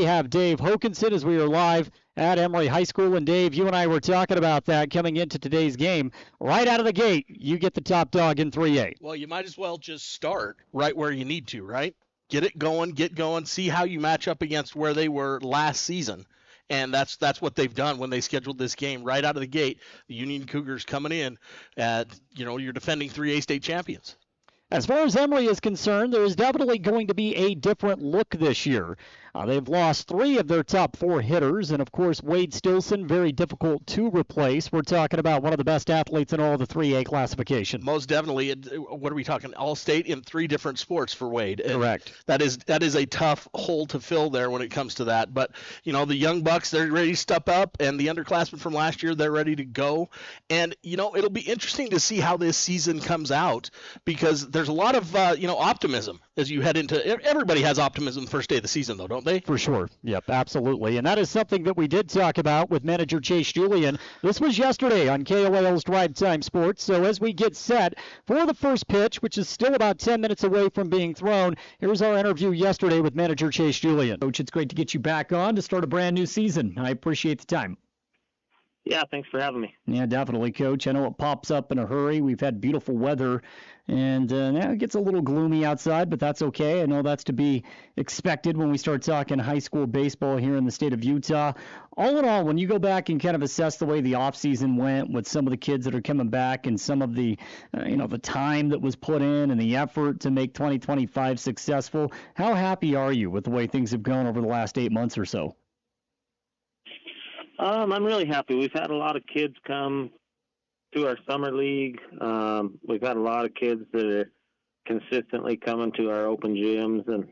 have Dave Hokinson as we are live at Emery High School. And Dave, you and I were talking about that coming into today's game. Right out of the gate, you get the top dog in 3A. Well, you might as well just start right where you need to, right? Get going, see how you match up against where they were last season. And that's what they've done when they scheduled this game right out of the gate. The Union Cougars coming in at, you're defending 3A state champions. As far as Emery is concerned, there is definitely going to be a different look this year. They've lost 3 of their top 4 hitters, and of course Wade Stilson, very difficult to replace. We're talking about one of the best athletes in all the 3A classification. Most definitely. What are we talking? All-state in 3 different sports for Wade. And correct. That is a tough hole to fill there when it comes to that. But the young bucks, they're ready to step up, and the underclassmen from last year, they're ready to go. And it'll be interesting to see how this season comes out, because there's a lot of optimism as you head into. Everybody has optimism the first day of the season, though, don't they? For sure. Yep, absolutely. And that is something that we did talk about with manager Chase Julian. This was yesterday on KOAL's Drive Time Sports. So as we get set for the first pitch, which is still about 10 minutes away from being thrown, here's our interview yesterday with manager Chase Julian. Coach, it's great to get you back on to start a brand new season. I appreciate the time. Yeah, thanks for having me. Yeah, definitely, Coach. I know it pops up in a hurry. We've had beautiful weather, and now it gets a little gloomy outside, but that's okay. I know that's to be expected when we start talking high school baseball here in the state of Utah. All in all, when you go back and kind of assess the way the offseason went with some of the kids that are coming back and some of the, the time that was put in and the effort to make 2025 successful, how happy are you with the way things have gone over the last 8 months or so? I'm really happy. We've had a lot of kids come to our summer league. We've had a lot of kids that are consistently coming to our open gyms and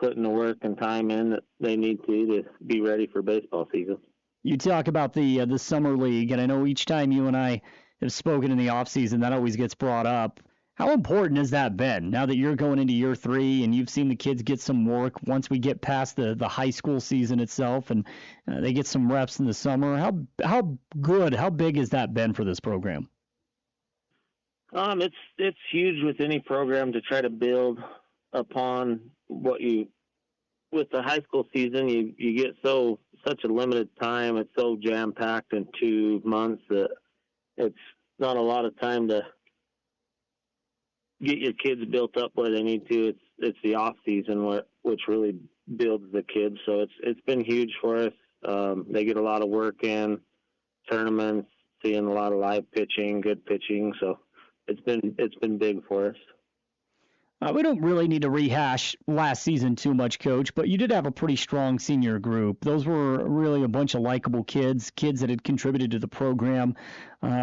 putting the work and time in that they need to be ready for baseball season. You talk about the summer league, and I know each time you and I have spoken in the offseason, that always gets brought up. How important has that been now that you're going into year 3 and you've seen the kids get some work once we get past the high school season itself and they get some reps in the summer? How big has that been for this program? It's huge with any program to try to build upon what with the high school season, you get such a limited time. It's so jam-packed in 2 months that it's not a lot of time to get your kids built up where they need to. It's the off season which really builds the kids. So it's been huge for us. They get a lot of work in tournaments, seeing a lot of live pitching, good pitching. So it's been big for us. We don't really need to rehash last season too much, Coach, but you did have a pretty strong senior group. Those were really a bunch of likable kids that had contributed to the program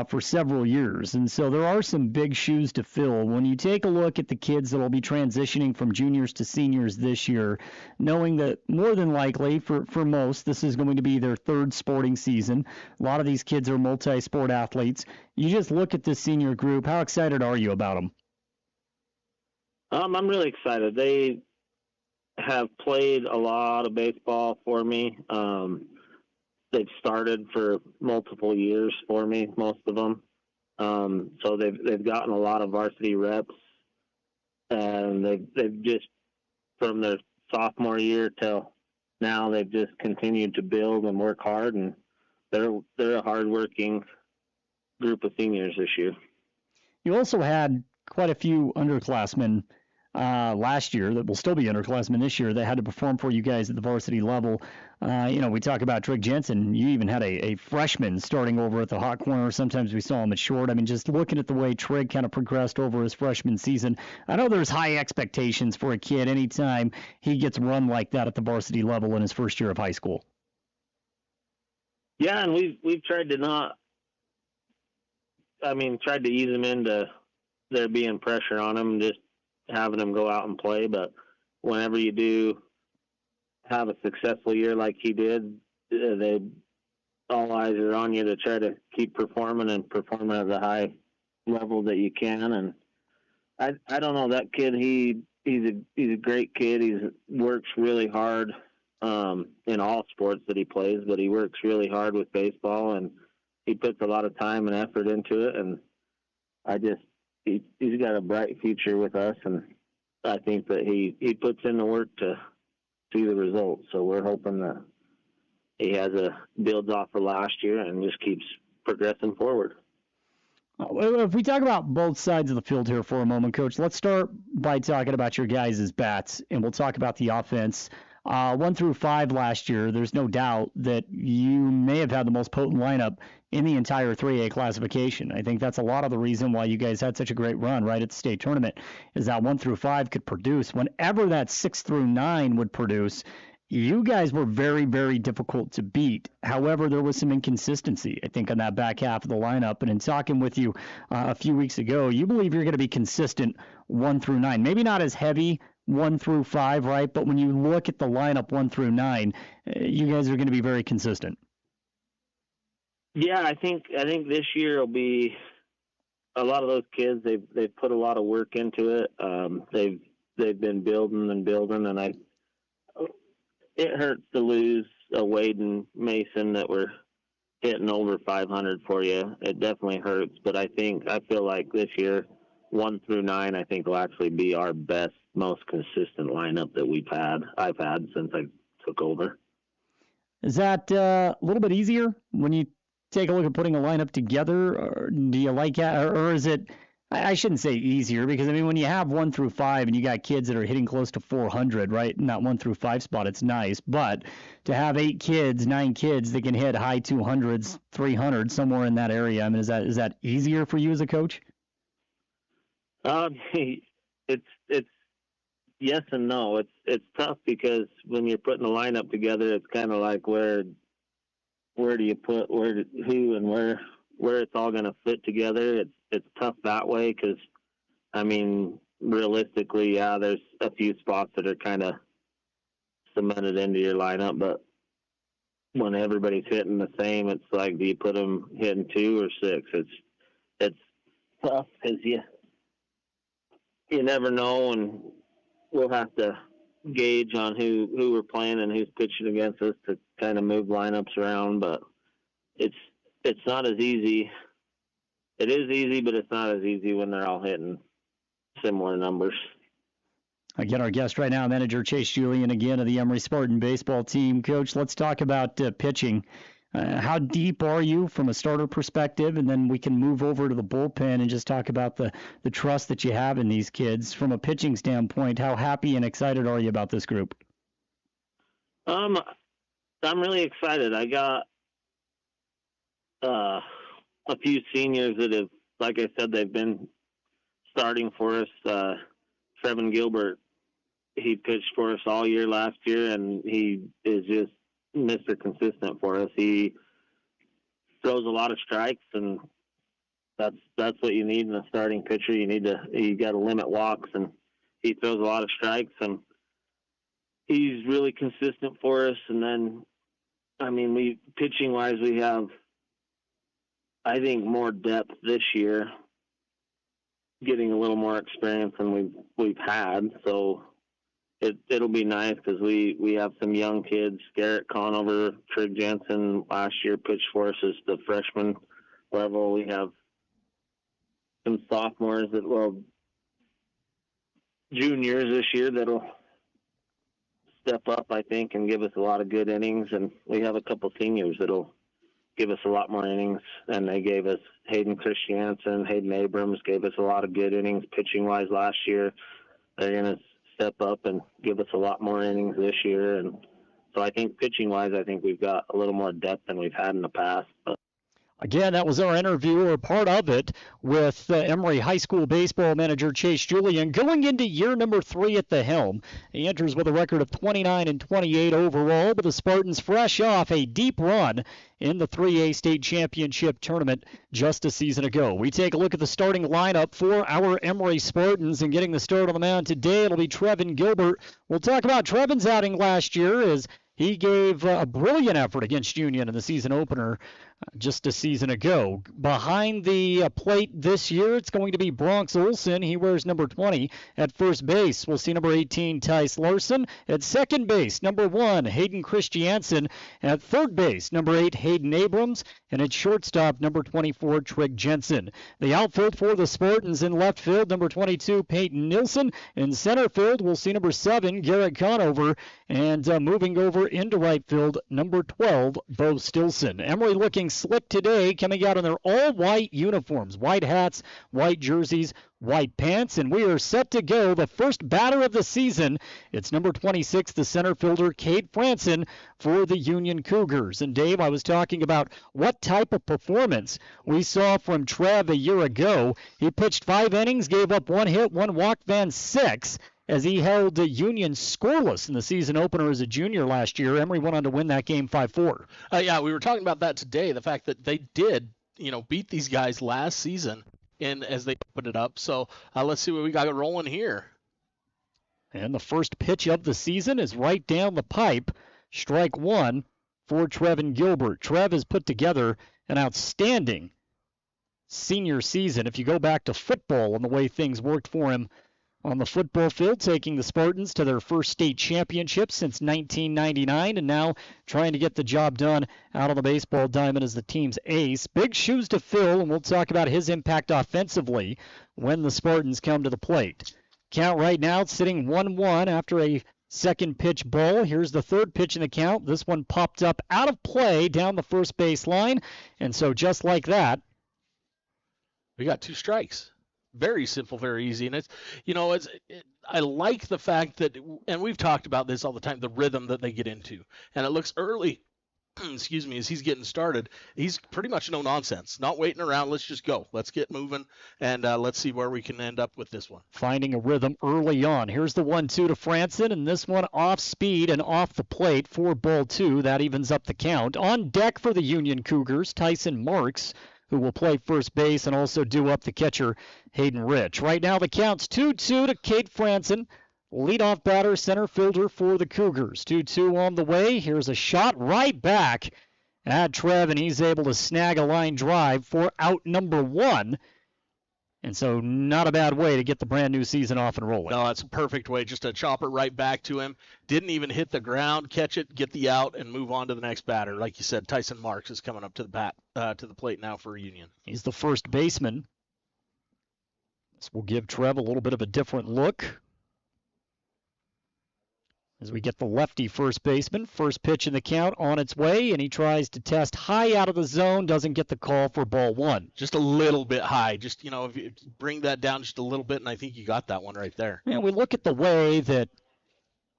for several years. And so there are some big shoes to fill. When you take a look at the kids that will be transitioning from juniors to seniors this year, knowing that more than likely, for most, this is going to be their 3rd sporting season. A lot of these kids are multi-sport athletes. You just look at this senior group. How excited are you about them? I'm really excited. They have played a lot of baseball for me. They've started for multiple years for me, most of them. So they've gotten a lot of varsity reps, and they've just, from their sophomore year till now, they've just continued to build and work hard, and they're a hardworking group of seniors this year. You also had quite a few underclassmen last year that will still be underclassmen this year that had to perform for you guys at the varsity level. We talk about Trig Jensen. You even had a freshman starting over at the hot corner. Sometimes we saw him at short. I mean, just looking at the way Trig kind of progressed over his freshman season, I know there's high expectations for a kid anytime he gets run like that at the varsity level in his first year of high school. Yeah, and we've tried to tried to ease him into there being pressure on him, just having him go out and play. But whenever you do have a successful year like he did, all eyes are on you to try to keep performing at the high level that you can. And I don't know, that kid, he's a great kid. He works really hard in all sports that he plays, but he works really hard with baseball, and he puts a lot of time and effort into it. And he's got a bright future with us, and I think that he puts in the work to see the results. So we're hoping that he builds off of last year and just keeps progressing forward. If we talk about both sides of the field here for a moment, Coach, let's start by talking about your guys' bats, and we'll talk about the offense. 1 through 5 last year, there's no doubt that you may have had the most potent lineup in the entire 3A classification. I think that's a lot of the reason why you guys had such a great run right at the state tournament, is that 1 through 5 could produce. Whenever that 6 through 9 would produce, you guys were very, very difficult to beat. However, there was some inconsistency, I think, on that back half of the lineup. And in talking with you a few weeks ago, you believe you're going to be consistent 1 through 9. Maybe not as heavy 1 through 5, right? But when you look at the lineup 1 through 9, you guys are going to be very consistent. Yeah, I think this year will be a lot of those kids. They've put a lot of work into it. They've been building, and it hurts to lose a Wade and Mason that were hitting over 500 for you. It definitely hurts, but I feel like this year, 1 through 9, I think will actually be our best, most consistent lineup that I've had since I took over. Is that a little bit easier when you take a look at putting a lineup together, or do you like that, or is it? I shouldn't say easier, because I mean, when you have 1 through 5 and you got kids that are hitting close to 400, right, in that 1 through 5 spot, it's nice. But to have 9 kids that can hit high 200s, 300, somewhere in that area, I mean, is that easier for you as a coach? It's yes and no. It's tough because when you're putting a lineup together, it's kind of like where do you put who and where it's all going to fit together. It's tough that way because, I mean, realistically, yeah, there's a few spots that are kind of cemented into your lineup, but when everybody's hitting the same, it's like, do you put them hitting 2 or 6? It's tough because you never know, and we'll have to gauge on who we're playing and who's pitching against us to kind of move lineups around, but it's not as easy. It is easy, but it's not as easy when they're all hitting similar numbers. Again, our guest right now, manager Chase Julian, again, of the Emery Spartan baseball team. Coach, let's talk about pitching. How deep are you from a starter perspective? And then we can move over to the bullpen and just talk about the trust that you have in these kids. From a pitching standpoint, how happy and excited are you about this group? I'm really excited. I got a few seniors that have, like I said, they've been starting for us. Trevin Gilbert, he pitched for us all year last year, and he is just Mr. Consistent for us. He throws a lot of strikes, and that's what you need in a starting pitcher. You got to limit walks, and he throws a lot of strikes, and he's really consistent for us. And then, I mean, pitching wise, we have, I think, more depth this year, getting a little more experience than we've had. So it'll be nice because we have some young kids. Garrett Conover, Trig Jensen last year pitched for us as the freshman level. We have some sophomores juniors this year that'll step up, I think, and give us a lot of good innings. And we have a couple seniors that'll give us a lot more innings, and they gave us Hayden Christiansen, Hayden Abrams gave us a lot of good innings pitching-wise last year. They're going to step up and give us a lot more innings this year. And so I think pitching-wise, I think we've got a little more depth than we've had in the past. But again, that was our interview, or part of it, with Emery High School baseball manager Chase Julian, going into year number 3 at the helm. He enters with a record of 29-28 overall, but the Spartans fresh off a deep run in the 3A state championship tournament just a season ago. We take a look at the starting lineup for our Emery Spartans, and getting the start on the mound today, it'll be Trevin Gilbert. We'll talk about Trevin's outing last year as he gave a brilliant effort against Union in the season opener. just a season ago. Behind the plate this year, it's going to be Bronx Olson. He wears number 20. At first base, we'll see number 18, Tice Larson. At second base, number 1, Hayden Christiansen. At third base, number 8, Hayden Abrams. And at shortstop, number 24, Trig Jensen. The outfield for the Spartans: in left field, number 22, Peyton Nilsson. In center field, we'll see number 7, Garrett Conover. And moving over into right field, number 12, Bo Stilson. Emery looking slick today, coming out in their all-white uniforms, white hats, white jerseys, white pants, and we are set to go. The first batter of the season, it's number 26, the center fielder, Cade Franson, for the Union Cougars. And Dave, I was talking about what type of performance we saw from Trev a year ago. He pitched 5 innings, gave up 1 hit, 1 walk, then 6, as he held the Union scoreless in the season opener as a junior last year. Emery went on to win that game 5-4. Yeah, we were talking about that today, the fact that they did, beat these guys last season as they put it up. So let's see what we got rolling here. And the first pitch of the season is right down the pipe. Strike 1 for Trevin Gilbert. Trev has put together an outstanding senior season. If you go back to football and the way things worked for him on the football field, taking the Spartans to their first state championship since 1999, and now trying to get the job done out on the baseball diamond as the team's ace. Big shoes to fill, and we'll talk about his impact offensively when the Spartans come to the plate. Count right now, it's sitting 1-1 after a second pitch ball. Here's the third pitch in the count. This one popped up out of play down the first base line, and so just like that, we got 2 strikes. Very simple, very easy. And I like the fact that, and we've talked about this all the time, the rhythm that they get into. And it looks early, as he's getting started, he's pretty much no nonsense. Not waiting around. Let's just go. Let's get moving, and let's see where we can end up with this one. Finding a rhythm early on. Here's the 1-2 to Franson, and this one off speed and off the plate for ball 2. That evens up the count. On deck for the Union Cougars, Tyson Marks, who will play first base and also do up the catcher, Hayden Rich. Right now the count's 2-2 to Cade Franson, leadoff batter, center fielder for the Cougars. 2-2 on the way. Here's a shot right back at Trev, and he's able to snag a line drive for out number 1. And so not a bad way to get the brand new season off and rolling. No, that's a perfect way. Just a chopper right back to him. Didn't even hit the ground, catch it, get the out, and move on to the next batter. Like you said, Tyson Marks is coming up to the plate now for Union. He's the first baseman. This will give Trev a little bit of a different look as we get the lefty first baseman. First pitch in the count on its way, and he tries to test high out of the zone, doesn't get the call for ball 1. Just a little bit high. Just, if you bring that down just a little bit, and I think you got that one right there. And we look at the way that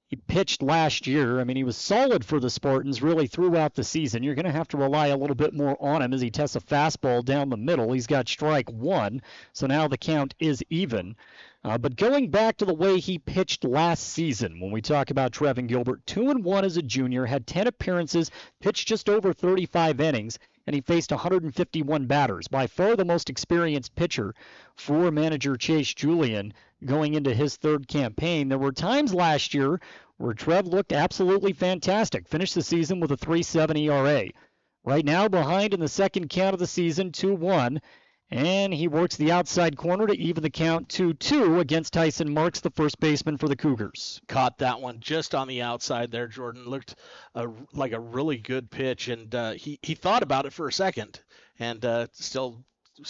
he pitched last year. I mean, he was solid for the Spartans really throughout the season. You're going to have to rely a little bit more on him as he tests a fastball down the middle. He's got strike 1, so now the count is even. But going back to the way he pitched last season, when we talk about Trevin Gilbert, 2-1 as a junior, had 10 appearances, pitched just over 35 innings, and he faced 151 batters. By far the most experienced pitcher for manager Chase Julian going into his third campaign. There were times last year where Trev looked absolutely fantastic, finished the season with a 3.7 ERA. Right now behind in the second count of the season, 2-1. And he works the outside corner to even the count 2-2 against Tyson Marks, the first baseman for the Cougars. Caught that one just on the outside there, Jordan. Looked like a really good pitch, and he thought about it for a second, and still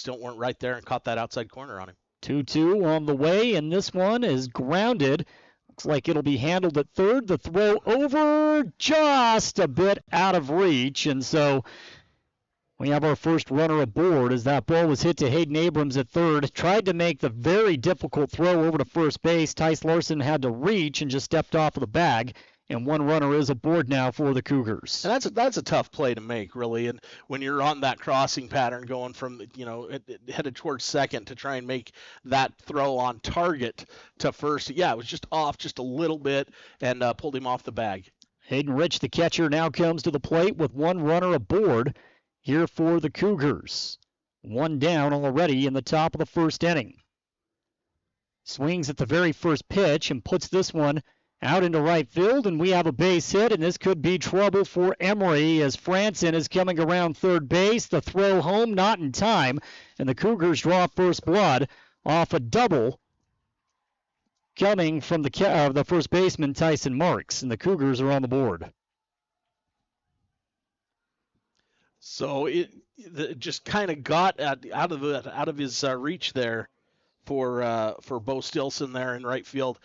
weren't right there and caught that outside corner on him. 2-2 on the way, and this one is grounded. Looks like it'll be handled at third. The throw over just a bit out of reach, and so we have our first runner aboard as that ball was hit to Hayden Abrams at third. Tried to make the very difficult throw over to first base. Tice Larson had to reach and just stepped off of the bag. And one runner is aboard now for the Cougars. And that's a tough play to make, really. And when you're on that crossing pattern going from, headed towards second to try and make that throw on target to first. Yeah, it was just off just a little bit and pulled him off the bag. Hayden Rich, the catcher, now comes to the plate with one runner aboard here for the Cougars. One down already in the top of the first inning. Swings at the very first pitch and puts this one out into right field, and we have a base hit, and this could be trouble for Emery as Franson is coming around third base. The throw home, not in time, and the Cougars draw first blood off a double coming from the first baseman, Tyson Marks, and the Cougars are on the board. So it just kind of got out of his reach there for Bo Stilson there in right field.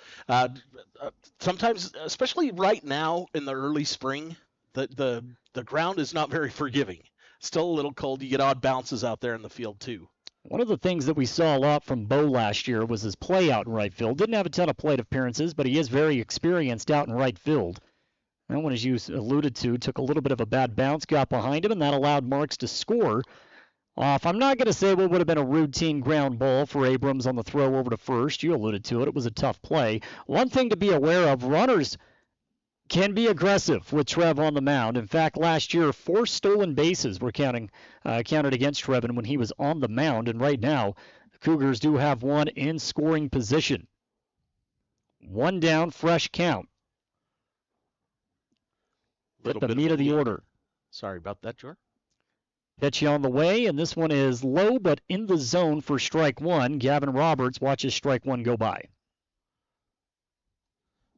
Sometimes, especially right now in the early spring, the ground is not very forgiving. Still a little cold. You get odd bounces out there in the field too. One of the things that we saw a lot from Bo last year was his play out in right field. Didn't have a ton of plate appearances, but he is very experienced out in right field. That one, as you alluded to, took a little bit of a bad bounce, got behind him, and that allowed Marks to score off. I'm not going to say what would have been a routine ground ball for Abrams on the throw over to first. You alluded to it. It was a tough play. One thing to be aware of, runners can be aggressive with Trev on the mound. In fact, last year, 4 stolen bases were counted against Trevin when he was on the mound, and right now, the Cougars do have one in scoring position. 1 down, fresh count. At the meat of the order. Sorry about that, George. Pitch on the way, and this one is low but in the zone for strike 1. Gavin Roberts watches strike 1 go by.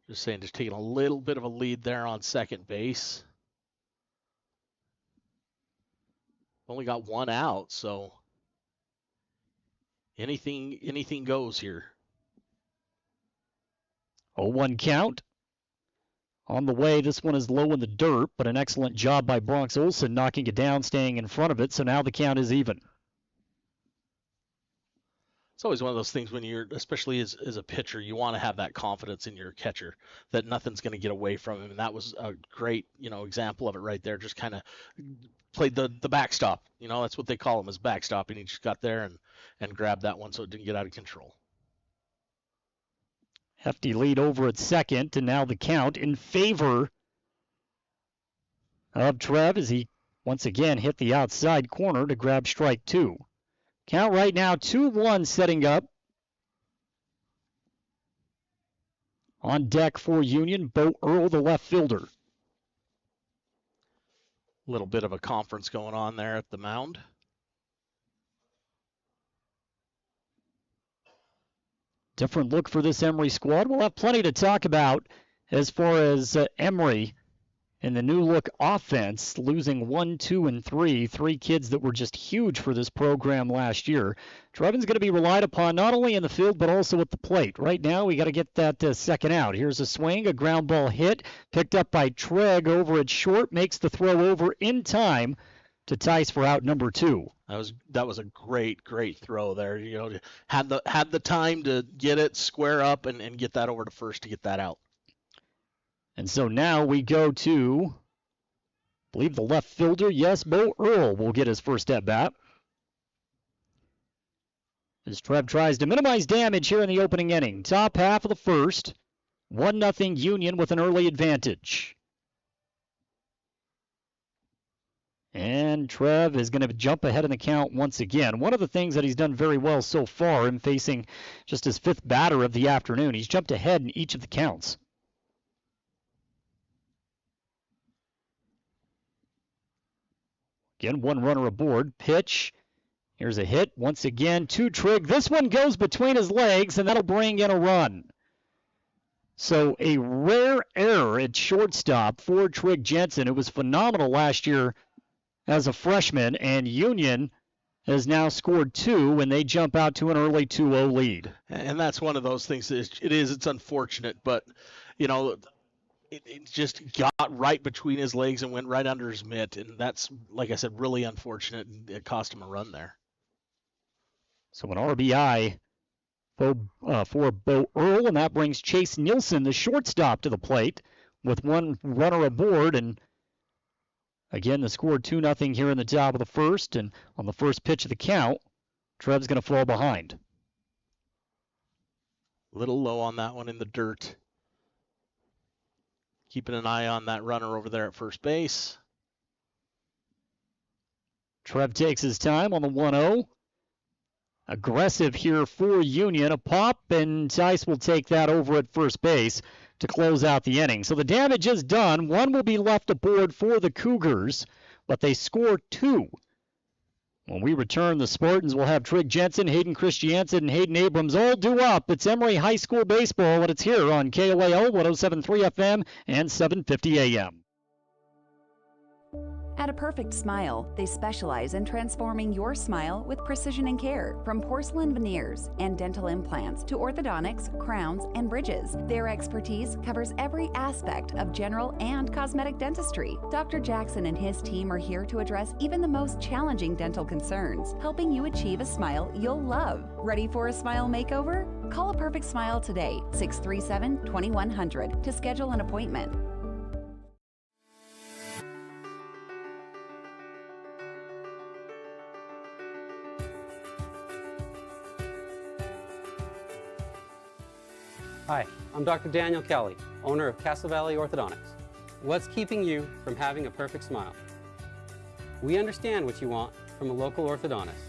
Just saying, just taking a little bit of a lead there on second base. Only got 1 out, so anything goes here. 0-1 count. On the way, this one is low in the dirt, but an excellent job by Bronx Olson knocking it down, staying in front of it, so now the count is even. It's always one of those things when you're, especially as a pitcher, you want to have that confidence in your catcher that nothing's going to get away from him, and that was a great, example of it right there. Just kind of played the backstop. That's what they call him, is backstop, and he just got there and grabbed that one so it didn't get out of control. Hefty lead over at second, and now the count in favor of Trev as he once again hit the outside corner to grab strike 2. Count right now 2-1 setting up. On deck for Union, Bo Earl, the left fielder. A little bit of a conference going on there at the mound. Different look for this Emery squad. We'll have plenty to talk about as far as Emery and the new look offense, losing 1, 2, and 3. 3 kids that were just huge for this program last year. Trevin's going to be relied upon not only in the field but also at the plate. Right now we got to get that second out. Here's a swing, a ground ball hit, picked up by Treg over at short, makes the throw over in time to Tice for out number 2. That was a great throw there. Had the time to get it, square up, and get that over to first to get that out. And so now we go to, I believe the left fielder, yes, Bo Earl will get his first at bat. As Trev tries to minimize damage here in the opening inning. Top half of the first, 1-0 Union with an early advantage. And Trev is going to jump ahead in the count once again. One of the things that he's done very well so far in facing just his 5th batter of the afternoon, he's jumped ahead in each of the counts. Again, 1 runner aboard. Pitch. Here's a hit once again to Trigg. This one goes between his legs, and that'll bring in a run. So a rare error at shortstop for Trigg Jensen. It was phenomenal last year as a freshman, and Union has now scored 2, and they jump out to an early 2-0 lead. And that's one of those things. It's unfortunate, but, it just got right between his legs and went right under his mitt, and that's, like I said, really unfortunate, and it cost him a run there. So an RBI for Bo Earl, and that brings Chase Nielsen, the shortstop, to the plate with 1 runner aboard, and again, the score 2-0 here in the top of the first, and on the first pitch of the count, Trev's going to fall behind. A little low on that one in the dirt. Keeping an eye on that runner over there at first base. Trev takes his time on the 1-0. Aggressive here for Union. A pop, and Tice will take that over at first base. to close out the inning. So the damage is done. One will be left aboard for the Cougars, but they score 2. When we return, the Spartans will have Trig Jensen, Hayden Christiansen, and Hayden Abrams all due up. It's Emery High School Baseball, and it's here on KOAL 107.3 FM and 750 AM. At A Perfect Smile, they specialize in transforming your smile with precision and care. From porcelain veneers and dental implants to orthodontics, crowns, and bridges, their expertise covers every aspect of general and cosmetic dentistry. Dr. Jackson and his team are here to address even the most challenging dental concerns, helping you achieve a smile you'll love. Ready for a smile makeover? Call A Perfect Smile today, 637-2100, to schedule an appointment. Hi, I'm Dr. Daniel Kelly, owner of Castle Valley Orthodontics. What's keeping you from having a perfect smile? We understand what you want from a local orthodontist,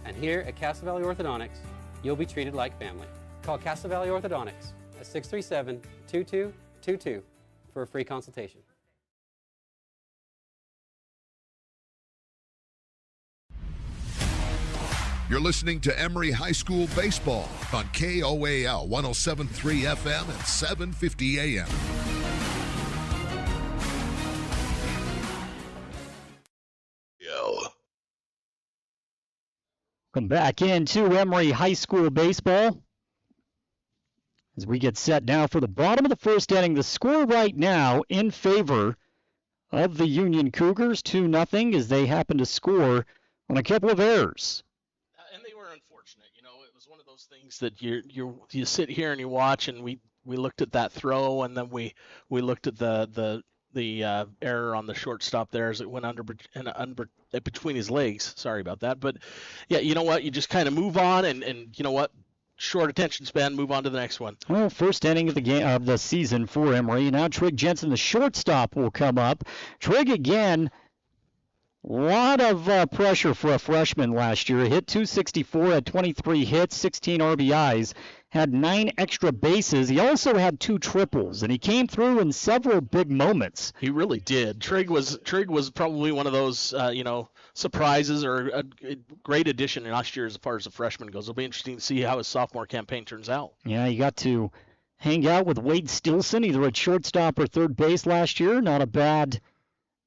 and here at Castle Valley Orthodontics, you'll be treated like family. Call Castle Valley Orthodontics at 637-2222 for a free consultation. You're listening to Emery High School Baseball on KOAL 107.3 FM and 750 AM. Come back into Emery High School Baseball as we get set now for the bottom of the first inning. The score right now in favor of the Union Cougars, 2-0, as they happen to score on a couple of errors. And they were unfortunate. You know, it was one of those things that you sit here and you watch, and we looked at that throw, and then we looked at the error on the shortstop there as it went under between his legs. Sorry about that. But, yeah, you know what? You just kind of move on, and you know what? Short attention span, move on to the next one. Well, first inning of the game of the season for Emery. Now Trig Jensen, the shortstop, will come up. Trig again. A lot of pressure for a freshman last year. Hit .264, had 23 hits, 16 RBIs, had 9 extra bases. He also had 2 triples, and he came through in several big moments. He really did. Trig was probably one of those, surprises or a great addition last year as far as a freshman goes. It'll be interesting to see how his sophomore campaign turns out. Yeah, he got to hang out with Wade Stilson, either at shortstop or third base last year. Not a bad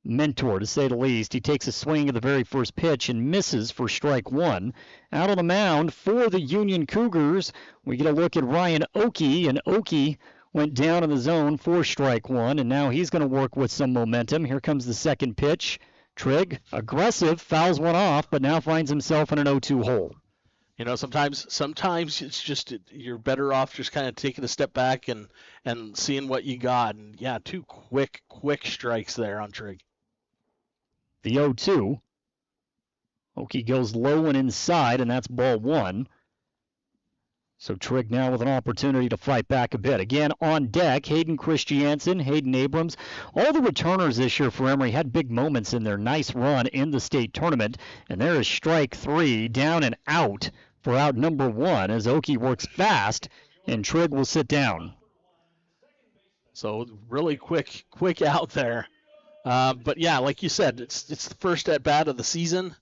mentor, to say the least. He takes a swing at the very first pitch and misses for strike 1. Out on the mound for the Union Cougars, we get a look at Ryan Oakey, and Oakey went down in the zone for strike 1, and now he's going to work with some momentum. Here comes the second pitch. Trig, aggressive, fouls one off, but now finds himself in an 0-2 hole. You know, sometimes it's just you're better off just kind of taking a step back and seeing what you got. And, yeah, 2 quick strikes there on Trig. The 0-2. Oakey goes low and inside, and that's ball 1. So Trig now with an opportunity to fight back a bit. Again, on deck, Hayden Christiansen, Hayden Abrams. All the returners this year for Emery had big moments in their nice run in the state tournament. And there is strike 3, down and out for out number 1 as Oakey works fast, and Trig will sit down. So really quick out there. But, yeah, like you said, it's the first at-bat of the season,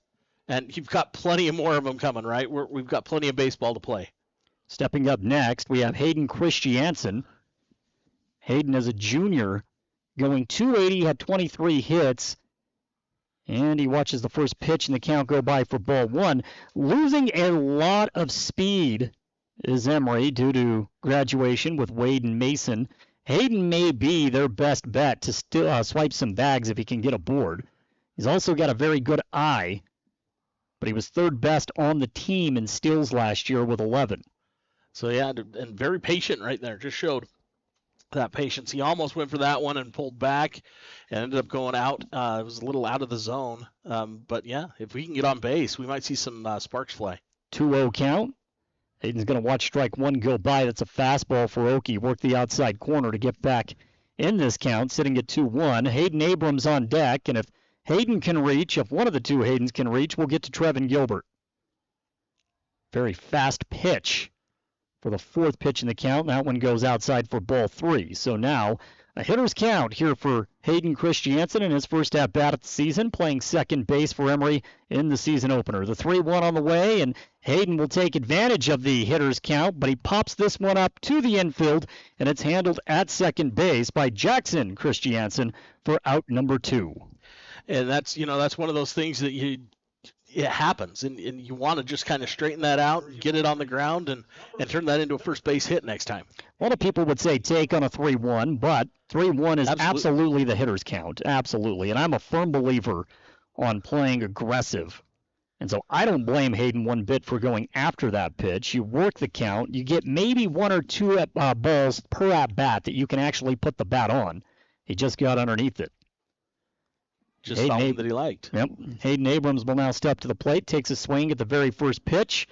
and you've got plenty of more of them coming, right? We've got plenty of baseball to play. Stepping up next, we have Hayden Christiansen. Hayden is a junior, going .280, had 23 hits, and he watches the first pitch and the count go by for ball 1. Losing a lot of speed is Emery due to graduation with Wade and Mason. Hayden may be their best bet to still swipe some bags if he can get aboard. He's also got a very good eye, but he was third best on the team in steals last year with 11. So, yeah, and very patient right there. Just showed that patience. He almost went for that one and pulled back and ended up going out. It was a little out of the zone. But, yeah, if we can get on base, we might see some sparks fly. 2-0 count. Hayden's going to watch strike 1 go by. That's a fastball for Oakey. Work the outside corner to get back in this count, sitting at 2-1. Hayden Abrams on deck, and if Hayden can reach, if one of the two Haydens can reach, we'll get to Trevin Gilbert. Very fast pitch for the fourth pitch in the count. That one goes outside for ball 3. So now a hitter's count here for Hayden Christiansen in his first at-bat of the season, playing second base for Emery in the season opener. The 3-1 on the way, and Hayden will take advantage of the hitter's count, but he pops this one up to the infield, and it's handled at second base by Jackson Christiansen for out number 2. And that's one of those things that it happens, and you want to just kind of straighten that out, get it on the ground, and turn that into a first base hit next time. A lot of people would say take on a 3-1, but 3-1 is absolutely the hitter's count, absolutely. And I'm a firm believer on playing aggressive. And so I don't blame Hayden one bit for going after that pitch. You work the count. You get maybe 1 or 2 balls per at-bat that you can actually put the bat on. He just got underneath it. Just something that he liked. Yep. Hayden Abrams will now step to the plate, takes a swing at the very first pitch,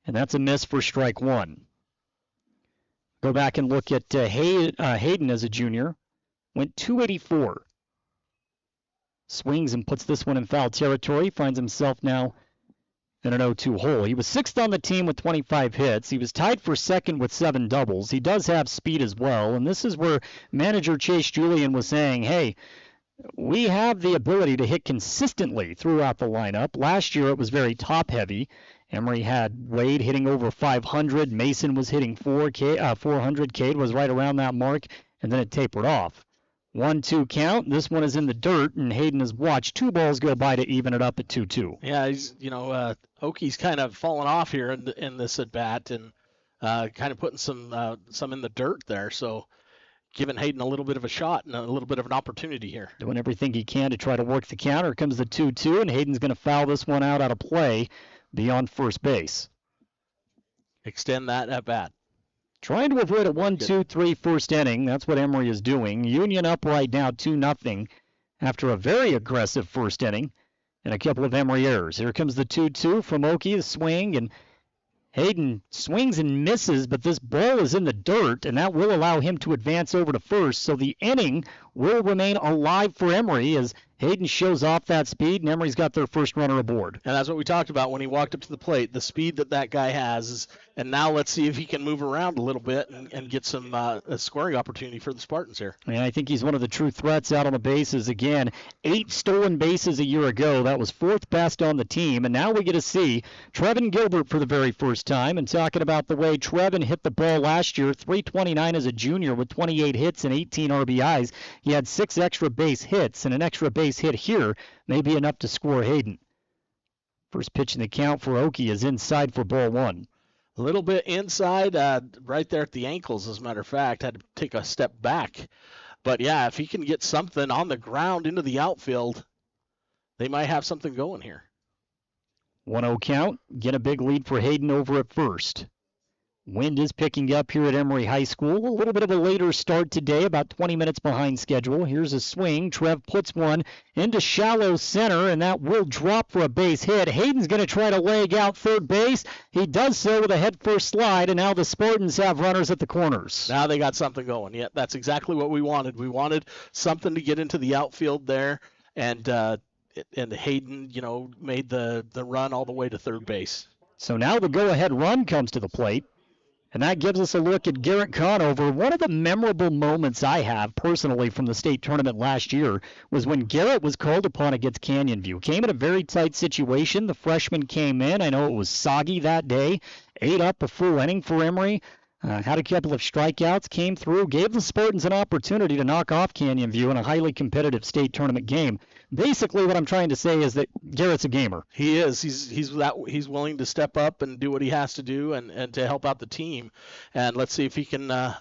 and that's a miss for strike 1. Go back and look at Hayden as a junior. Went 284. Swings and puts this one in foul territory. Finds himself now in an 0-2 hole. He was 6th on the team with 25 hits. He was tied for 2nd with 7 doubles. He does have speed as well, and this is where manager Chase Julian was saying, hey, we have the ability to hit consistently throughout the lineup. Last year it was very top-heavy. Emery had Wade hitting over 500. Mason was hitting 400. Cade was right around that mark, and then it tapered off. 1-2 count. This one is in the dirt, and Hayden has watched 2 balls go by to even it up at 2-2. Yeah, he's Oki's kind of fallen off here in this at bat, and kind of putting some in the dirt there. So giving Hayden a little bit of a shot and a little bit of an opportunity here. Doing everything he can to try to work the count. Here comes the 2-2, and Hayden's going to foul this one out of play beyond first base. Extend that at bat. Trying to avoid a 1-2-3 first inning. That's what Emery is doing. Union up right now 2-0 after a very aggressive first inning and a couple of Emery errors. Here comes the 2-2 from Oki, the swing, and Hayden swings and misses, but this ball is in the dirt, and that will allow him to advance over to first. So the inning will remain alive for Emery as Hayden shows off that speed, and Emery's got their first runner aboard. And that's what we talked about when he walked up to the plate, the speed that guy has. And now let's see if he can move around a little bit and get some a scoring opportunity for the Spartans here. And I think he's one of the true threats out on the bases. Again, 8 stolen bases a year ago. That was 4th best on the team. And now we get to see Trevin Gilbert for the very first time. And talking about the way Trevin hit the ball last year, .329 as a junior with 28 hits and 18 RBIs. He had 6 extra base hits, and an extra base hit here may be enough to score Hayden. First pitch in the count for Oki is inside for ball 1. A little bit inside, right there at the ankles, as a matter of fact. Had to take a step back. But, yeah, if he can get something on the ground into the outfield, they might have something going here. 1-0 count. Get a big lead for Hayden over at first. Wind is picking up here at Emery High School. A little bit of a later start today, about 20 minutes behind schedule. Here's a swing. Trev puts one into shallow center, and that will drop for a base hit. Hayden's going to try to leg out third base. He does so with a head-first slide, and now the Spartans have runners at the corners. Now they got something going. Yeah, that's exactly what we wanted. We wanted something to get into the outfield there, and Hayden, made the run all the way to third base. So now the go-ahead run comes to the plate. And that gives us a look at Garrett Conover. One of the memorable moments I have personally from the state tournament last year was when Garrett was called upon against Canyon View. Came in a very tight situation. The freshman came in. I know it was soggy that day. Ate up a full inning for Emery. Had a couple of strikeouts, came through, gave the Spartans an opportunity to knock off Canyon View in a highly competitive state tournament game. Basically, what I'm trying to say is that Garrett's a gamer. He is. He's willing to step up and do what he has to do and to help out the team. And let's see if he can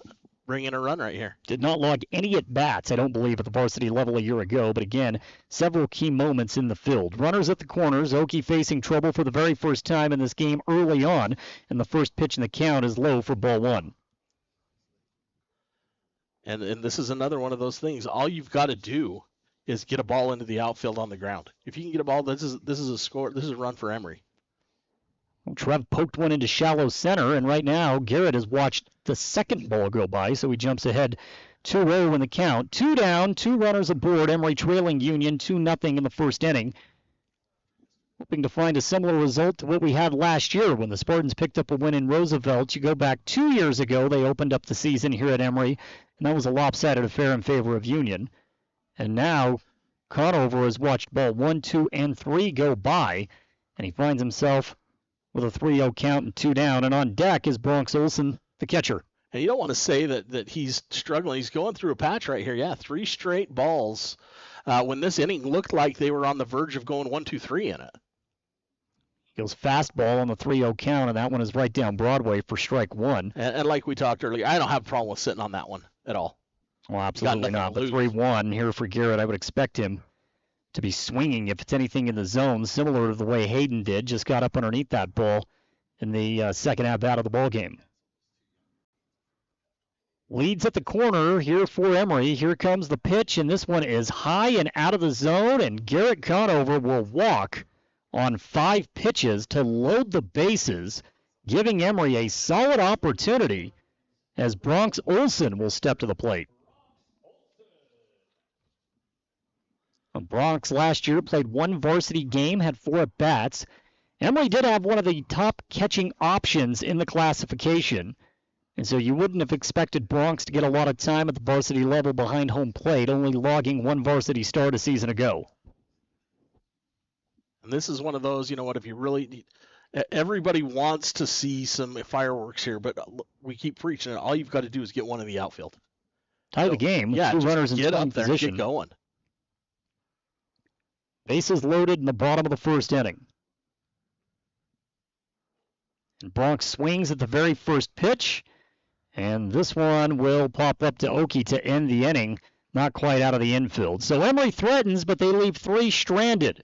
bring in a run right here. Did not log any at-bats, I don't believe, at the varsity level a year ago. But again, several key moments in the field. Runners at the corners. Oki facing trouble for the very first time in this game early on. And the first pitch in the count is low for ball 1. And this is another one of those things. All you've got to do is get a ball into the outfield on the ground. If you can get a ball, this is a score. This is a run for Emery. Well, Trev poked one into shallow center, and right now Garrett has watched the second ball go by, so he jumps ahead 2-0 in the count. 2 down, 2 runners aboard. Emery trailing Union 2-0 in the first inning. hoping to find a similar result to what we had last year when the Spartans picked up a win in Roosevelt. You go back 2 years ago, they opened up the season here at Emery, and that was a lopsided affair in favor of Union. And now Conover has watched ball 1, 2, and 3 go by, and he finds himself with a 3-0 count and 2 down. And on deck is Bronx Olson, the catcher. And you don't want to say that he's struggling. He's going through a patch right here. Yeah, 3 straight balls when this inning looked like they were on the verge of going 1, 2, 3 in it. He goes fastball on the 3-0 count, and that one is right down Broadway for strike 1. And like we talked earlier, I don't have a problem with sitting on that one at all. Well, absolutely not. But 3-1 here for Garrett. I would expect him to be swinging if it's anything in the zone, similar to the way Hayden did. Just got up underneath that ball in the second at bat of the ball game. Leads at the corner here for Emery. Here comes the pitch, and this one is high and out of the zone, and Garrett Conover will walk on 5 pitches to load the bases, giving Emery a solid opportunity as Bronx Olson will step to the plate. Bronx last year played 1 varsity game, had 4 at-bats. Emery did have one of the top catching options in the classification, and so you wouldn't have expected Bronx to get a lot of time at the varsity level behind home plate, only logging 1 varsity start a season ago. And this is one of those, you know what, if you really – everybody wants to see some fireworks here, but we keep preaching it. All you've got to do is get one in the outfield. Tie the game with 2 runners in scoring position. Get going. Bases loaded in the bottom of the first inning. And Bronx swings at the very first pitch, and this one will pop up to Oki to end the inning, not quite out of the infield. So Emery threatens, but they leave 3 stranded.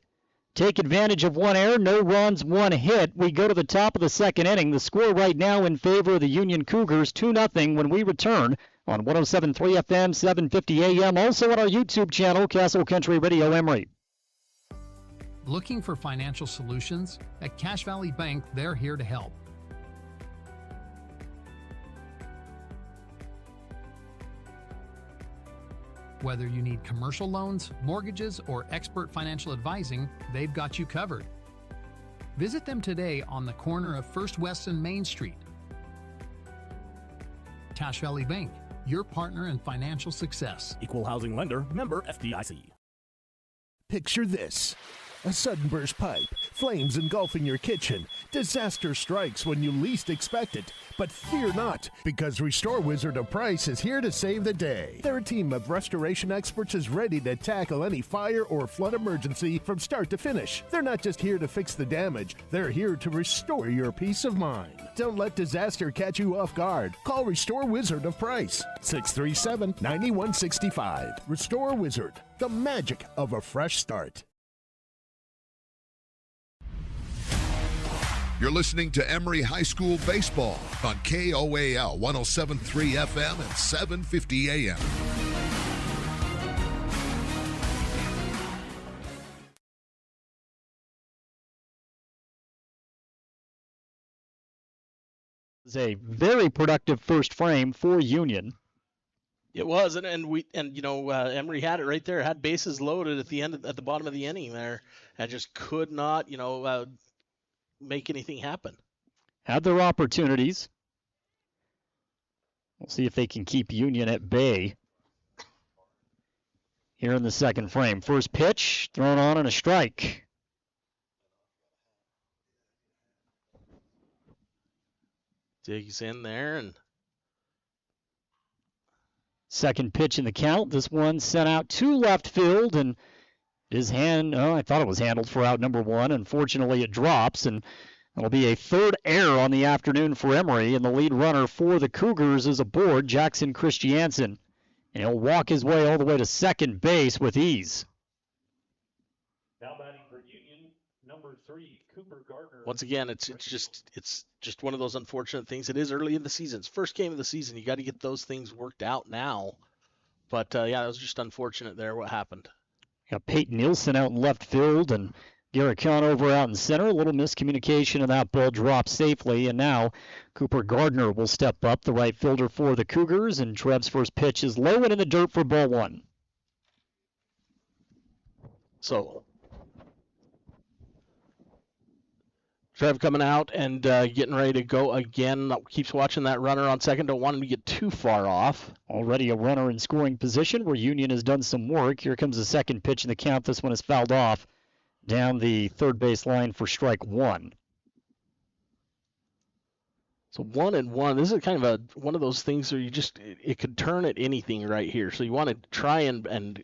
Take advantage of 1 error, no runs, 1 hit. We go to the top of the second inning. The score right now in favor of the Union Cougars, 2-0 when we return on 107.3 FM, 750 AM, also on our YouTube channel, Castle Country Radio Emery. Looking for financial solutions? At Cache Valley Bank, they're here to help. Whether you need commercial loans, mortgages, or expert financial advising, they've got you covered. Visit them today on the corner of First West and Main Street. Cache Valley Bank, your partner in financial success. Equal housing lender, member FDIC. Picture this. A sudden burst pipe, flames engulfing your kitchen. Disaster strikes when you least expect it. But fear not, because Restore Wizard of Price is here to save the day. Their team of restoration experts is ready to tackle any fire or flood emergency from start to finish. They're not just here to fix the damage, they're here to restore your peace of mind. Don't let disaster catch you off guard. Call Restore Wizard of Price, 637-9165. Restore Wizard, the magic of a fresh start. You're listening to Emery High School Baseball on KOAL 107.3 FM and 750 AM. It was a very productive first frame for Union. It was, and Emery had it right there. Had bases loaded at the bottom of the inning there, and just could not, make anything happen. Had their opportunities. We'll see if they can keep Union at bay here in the second frame. First pitch, thrown on and a strike. Digs in there and second pitch in the count. This one sent out to left field, and I thought it was handled for out number 1. Unfortunately, it drops, and it'll be a 3rd error on the afternoon for Emery, and the lead runner for the Cougars is aboard, Jackson Christiansen, and he'll walk his way all the way to second base with ease. Now batting for Union, number 3, Cooper Gardner. Once again, it's just one of those unfortunate things. It is early in the season. It's first game of the season. You got to get those things worked out now. But that was just unfortunate there what happened. Got Peyton Nielsen out in left field and Garrett Conover out in center. A little miscommunication, and that ball dropped safely. And now Cooper Gardner will step up, the right fielder for the Cougars. And Trev's first pitch is low and in the dirt for ball 1. So Trev coming out and getting ready to go again. Keeps watching that runner on second. Don't want him to get too far off. Already a runner in scoring position where Union has done some work. Here comes the second pitch in the count. This one is fouled off down the third base line for strike one. So 1-1. This is kind of one of those things where it could turn at anything right here. So you want to try and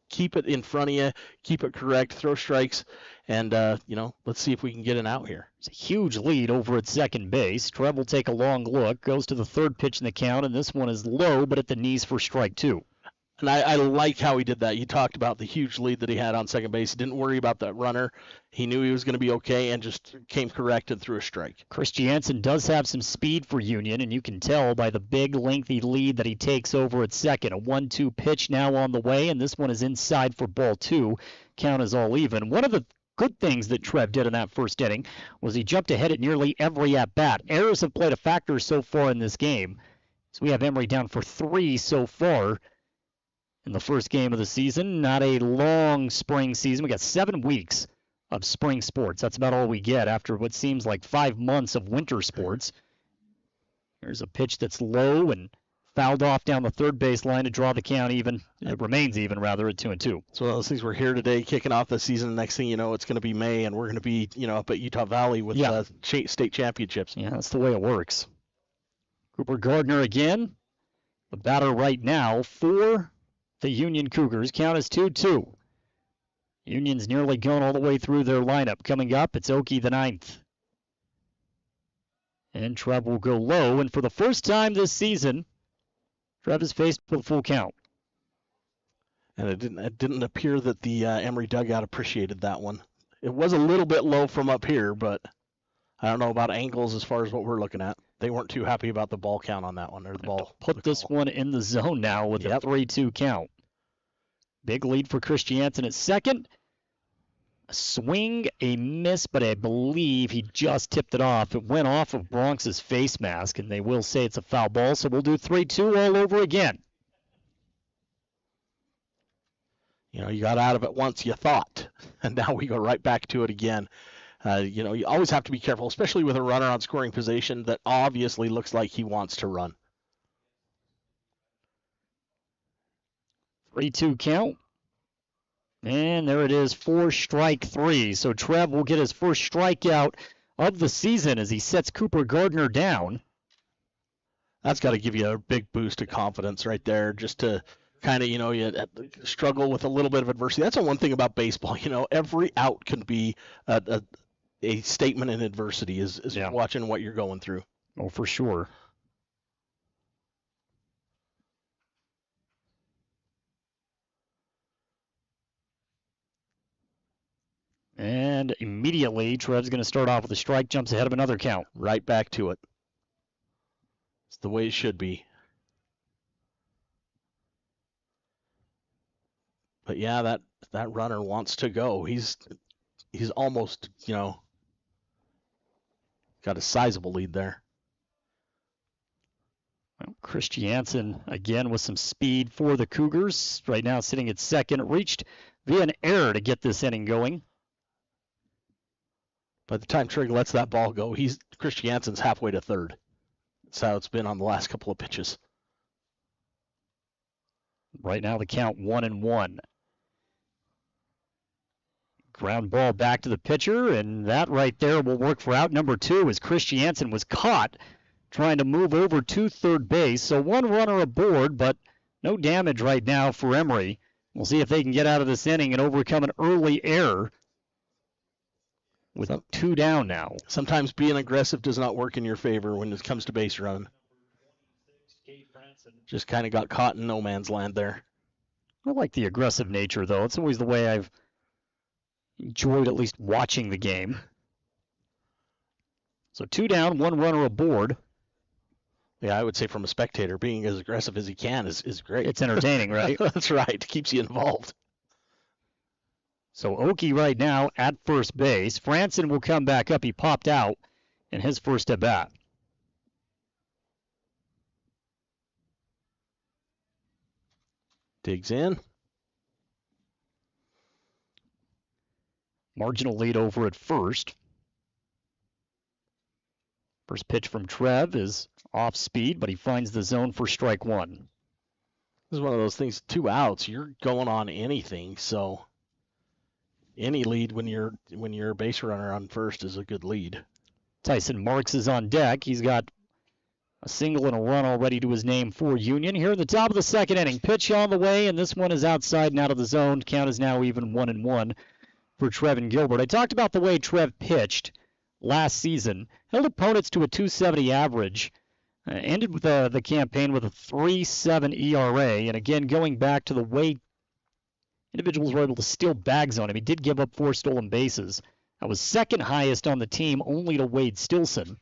keep it in front of you, keep it correct, throw strikes, and, let's see if we can get an out here. It's a huge lead over at second base. Trev will take a long look, goes to the third pitch in the count, and this one is low, but at the knees for strike two. And I like how he did that. You talked about the huge lead that he had on second base. He didn't worry about that runner. He knew he was going to be okay and just came correct and threw a strike. Christiansen does have some speed for Union, and you can tell by the big, lengthy lead that he takes over at second. A 1-2 pitch now on the way, and this one is inside for ball two. Count is all even. One of the good things that Trev did in that first inning was he jumped ahead at nearly every at-bat. Errors have played a factor so far in this game. So we have Emery down for 3 so far in the first game of the season. Not a long spring season. We got 7 weeks of spring sports. That's about all we get after what seems like 5 months of winter sports. There's a pitch that's low and fouled off down the third base line to draw the count even. It remains even, rather, at 2-2. So those things, we're here today kicking off the season. Next thing you know, it's going to be May, and we're going to be, up at Utah Valley with state championships. Yeah, that's the way it works. Cooper Gardner again. The batter right now for the Union Cougars. Count is 2-2. Union's nearly gone all the way through their lineup. Coming up, it's Okie the ninth. And Trev will go low. And for the first time this season, Trev is faced with a full count. And it didn't appear that the Emery dugout appreciated that one. It was a little bit low from up here, but I don't know about angles as far as what we're looking at. They weren't too happy about the ball count on that one. Or the ball. Put this one in the zone now with a 3-2 count. Big lead for Christiansen at second. A swing, a miss, but I believe he just tipped it off. It went off of Bronx's face mask, and they will say it's a foul ball, so we'll do 3-2 all over again. You got out of it once, you thought, and now we go right back to it again. You always have to be careful, especially with a runner on scoring position that obviously looks like he wants to run. 3-2 count. And there it is, 4 strike 3. So Trev will get his first strikeout of the season as he sets Cooper Gardner down. That's got to give you a big boost of confidence right there, just to kind of, you struggle with a little bit of adversity. That's the one thing about baseball. Every out can be a statement in adversity is watching what you're going through. Oh, for sure. And immediately, Trev's going to start off with a strike, jumps ahead of another count. Right back to it. It's the way it should be. But yeah, that runner wants to go. He's almost, got a sizable lead there. Well, Christiansen again with some speed for the Cougars. Right now sitting at second. Reached via an error to get this inning going. By the time Trigg lets that ball go, Christiansen's halfway to third. That's how it's been on the last couple of pitches. Right now the count 1-1. Ground ball back to the pitcher, and that right there will work for out number 2 as Christiansen was caught trying to move over to third base. So 1 runner aboard, but no damage right now for Emery. We'll see if they can get out of this inning and overcome an early error with 2 down now. Sometimes being aggressive does not work in your favor when it comes to base running. Just kind of got caught in no man's land there. I like the aggressive nature, though. It's always the way I've enjoyed at least watching the game. So 2 down, 1 runner aboard. Yeah, I would say from a spectator, being as aggressive as he can is great. It's entertaining, right? That's right. It keeps you involved. So Okie right now at first base. Franson will come back up. He popped out in his first at bat. Digs in. Marginal lead over at first. First pitch from Trev is off speed, but he finds the zone for strike one. This is one of those things, 2 outs, you're going on anything, so any lead when you're a base runner on first is a good lead. Tyson Marks is on deck. He's got a single and a run already to his name for Union. Here at the top of the second inning, pitch on the way, and this one is outside and out of the zone. Count is now even 1-1 for Trev and Gilbert. I talked about the way Trev pitched last season. Held opponents to a 270 average. Ended with the campaign with a 3.7 ERA. And again, going back to the way individuals were able to steal bags on him, he did give up 4 stolen bases. That was second highest on the team, only to Wade Stilson.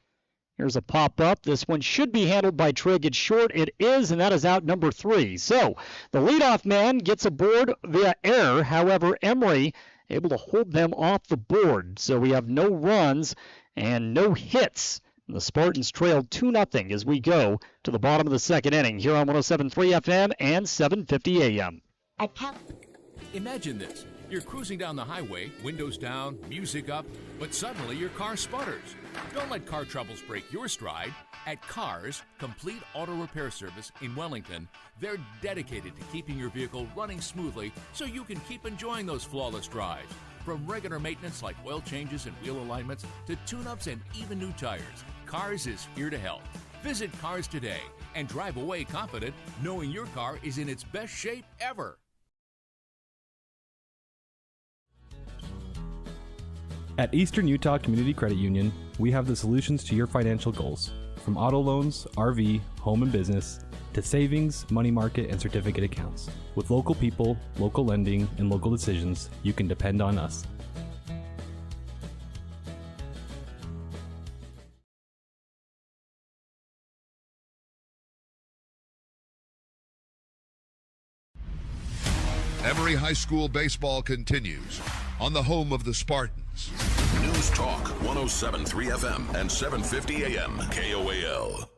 Here's a pop-up. This one should be handled by Trigg. It's short. It is, and that is out number 3. So the leadoff man gets aboard via error. However, Emery able to hold them off the board. So we have no runs and no hits. The Spartans trailed 2-0 as we go to the bottom of the second inning here on 107.3 FM and 750 AM. Imagine this. You're cruising down the highway, windows down, music up, but suddenly your car sputters. Don't let car troubles break your stride. At Cars, Complete Auto Repair Service in Wellington, they're dedicated to keeping your vehicle running smoothly so you can keep enjoying those flawless drives. From regular maintenance like oil changes and wheel alignments to tune-ups and even new tires, Cars is here to help. Visit Cars today and drive away confident knowing your car is in its best shape ever. At Eastern Utah Community Credit Union, we have the solutions to your financial goals. From auto loans, RV, home and business, to savings, money market, and certificate accounts. With local people, local lending, and local decisions, you can depend on us. Emery High School baseball continues on the home of the Spartans. News Talk 107.3 FM and 750 AM KOAL.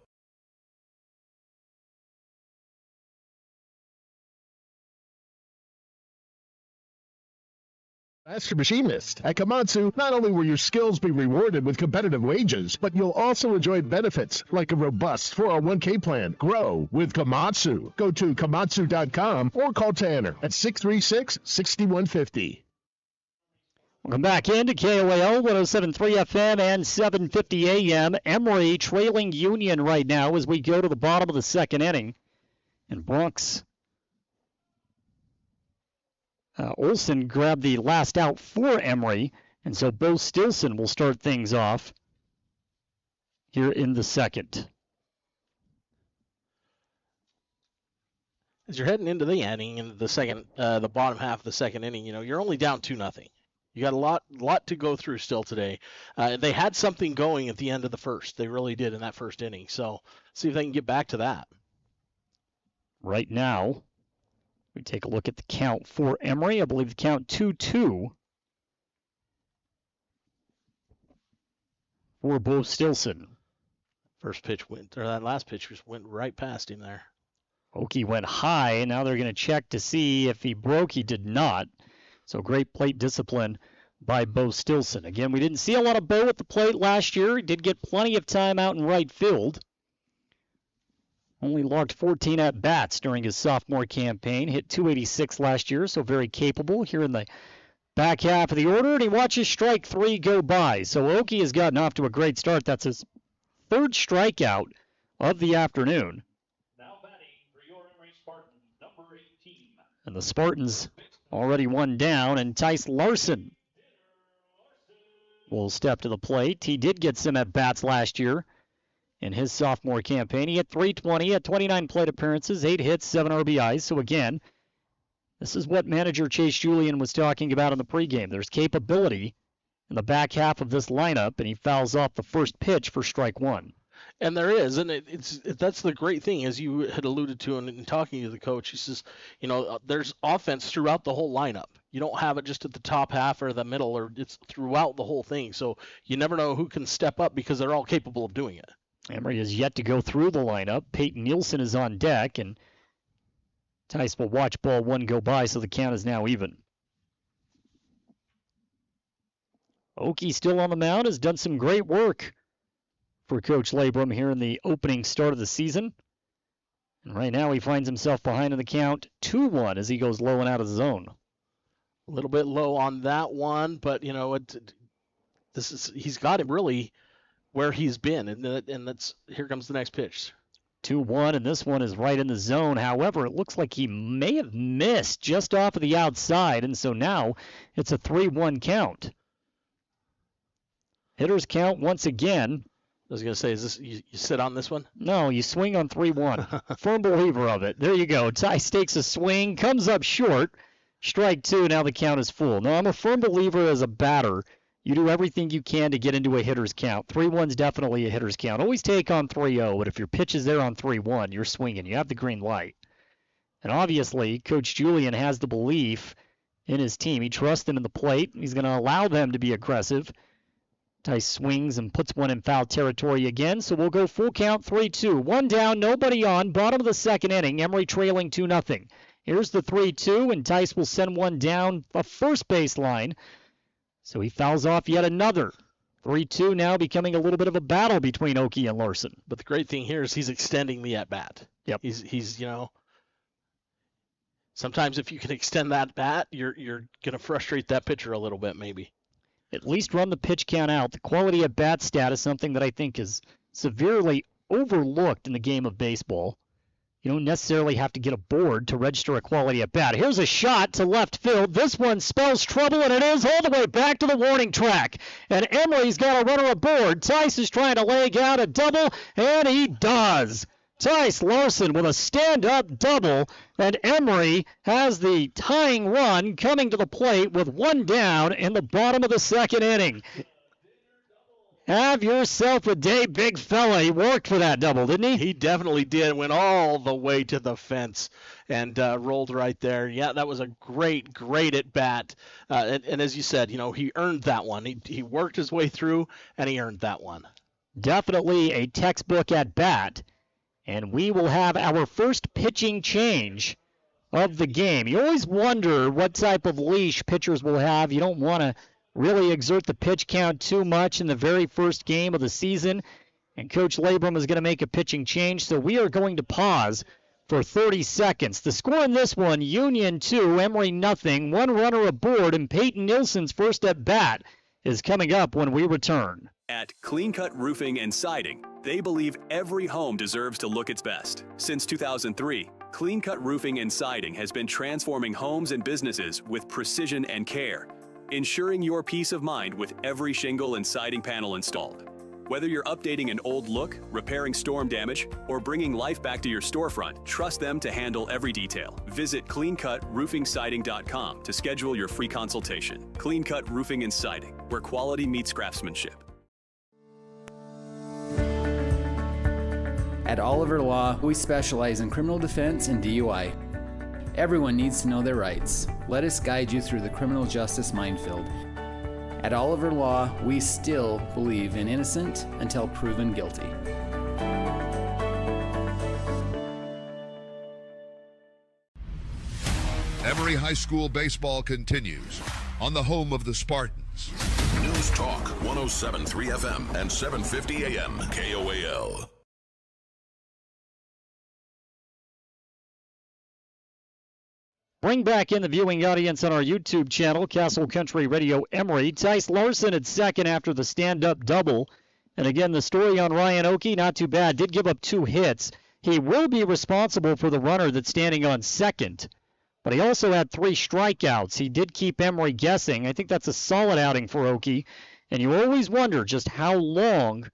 Master Machinist. At Komatsu, not only will your skills be rewarded with competitive wages, but you'll also enjoy benefits like a robust 401k plan. Grow with Komatsu. Go to komatsu.com or call Tanner at 636-6150. Welcome back into KOAL 107.3 FM and 750 AM. Emery trailing Union right now as we go to the bottom of the second inning. And Bronx Olson grabbed the last out for Emery, and so Bo Stilson will start things off here in the second. As you're heading into the inning, in the second, the bottom half of the second inning, you're only down 2-0. You got a lot to go through still today. They had something going at the end of the first. They really did in that first inning. So see if they can get back to that. Right now, we take a look at the count for Emery. I believe the count 2-2 for Bo Stilson. First pitch that last pitch just went right past him there. Okie went high. Now they're going to check to see if he broke. He did not. So great plate discipline by Bo Stilson. Again, we didn't see a lot of Bo at the plate last year. He did get plenty of time out in right field. Only logged 14 at-bats during his sophomore campaign. Hit .286 last year, so very capable here in the back half of the order. And he watches strike 3 go by. So Okie has gotten off to a great start. That's his third strikeout of the afternoon. Now batting for your Emery Spartans, number 18. And the Spartans already one down, and Tice Larson will step to the plate. He did get some at-bats last year in his sophomore campaign. He hit .320, had 29 plate appearances, 8 hits, 7 RBIs. So again, this is what manager Chase Julian was talking about in the pregame. There's capability in the back half of this lineup, and he fouls off the first pitch for strike 1. And there is, and that's the great thing, as you had alluded to in talking to the coach. He says, there's offense throughout the whole lineup. You don't have it just at the top half or the middle, or it's throughout the whole thing. So you never know who can step up because they're all capable of doing it. Emery has yet to go through the lineup. Peyton Nielsen is on deck, and Tice will watch ball 1 go by, so the count is now even. Okie still on the mound, has done some great work for Coach Labrum here in the opening start of the season. And right now he finds himself behind in the count 2-1 as he goes low and out of the zone. A little bit low on that one, but he's got him really where he's been, and that's here comes the next pitch. 2-1, and this one is right in the zone. However, it looks like he may have missed just off of the outside, and so now it's a 3-1 count. Hitters count once again. I was going to say, is this you sit on this one? No, you swing on 3-1. Firm believer of it. There you go. Tice takes a swing, comes up short. Strike 2, now the count is full. Now, I'm a firm believer as a batter. You do everything you can to get into a hitter's count. 3-1's definitely a hitter's count. Always take on 3-0, but if your pitch is there on 3-1, you're swinging. You have the green light. And obviously, Coach Julian has the belief in his team. He trusts them in the plate. He's going to allow them to be aggressive. Tice swings and puts one in foul territory again, so we'll go full count 3-2. One down, nobody on. Bottom of the second inning, Emery trailing 2-0. Here's the 3-2, and Tice will send one down the first baseline. So he fouls off yet another. 3-2 now becoming a little bit of a battle between Oki and Larson. But the great thing here is he's extending the at-bat. Yep. He's sometimes if you can extend that bat, you're going to frustrate that pitcher a little bit maybe. At least run the pitch count out. The quality at bat stat is something that I think is severely overlooked in the game of baseball. You don't necessarily have to get a board to register a quality at bat. Here's a shot to left field. This one spells trouble, and it is all the way back to the warning track. And Emery's got a runner aboard. Tice is trying to leg out a double, and he does. Tice Larson with a stand-up double, and Emery has the tying run coming to the plate with one down in the bottom of the second inning. Have yourself a day, big fella. He worked for that double, didn't he? He definitely did. Went all the way to the fence and rolled right there. Yeah, that was a great at-bat. And as you said, he earned that one. He worked his way through, and he earned that one. Definitely a textbook at-bat. And we will have our first pitching change of the game. You always wonder what type of leash pitchers will have. You don't want to really exert the pitch count too much in the very first game of the season. And Coach Labrum is going to make a pitching change, so we are going to pause for 30 seconds. The score in this one, Union 2, Emery nothing. One runner aboard, and Peyton Nilsson's first at-bat is coming up when we return. At Clean Cut Roofing and Siding, they believe every home deserves to look its best. Since 2003, Clean Cut Roofing and Siding has been transforming homes and businesses with precision and care, ensuring your peace of mind with every shingle and siding panel installed. Whether you're updating an old look, repairing storm damage, or bringing life back to your storefront, trust them to handle every detail. Visit cleancutroofingsiding.com to schedule your free consultation. Clean Cut Roofing and Siding, where quality meets craftsmanship. At Oliver Law, we specialize in criminal defense and DUI. Everyone needs to know their rights. Let us guide you through the criminal justice minefield. At Oliver Law, we still believe in innocent until proven guilty. Emery High School baseball continues on the home of the Spartans. News Talk 107.3 FM and 750 AM KOAL. Bring back in the viewing audience on our YouTube channel, Castle Country Radio Emery. Tice Larson at second after the stand-up double. And again, the story on Ryan Oki, not too bad. Did give up 2 hits. He will be responsible for the runner that's standing on second. But he also had 3 strikeouts. He did keep Emery guessing. I think that's a solid outing for Oki. And you always wonder just how long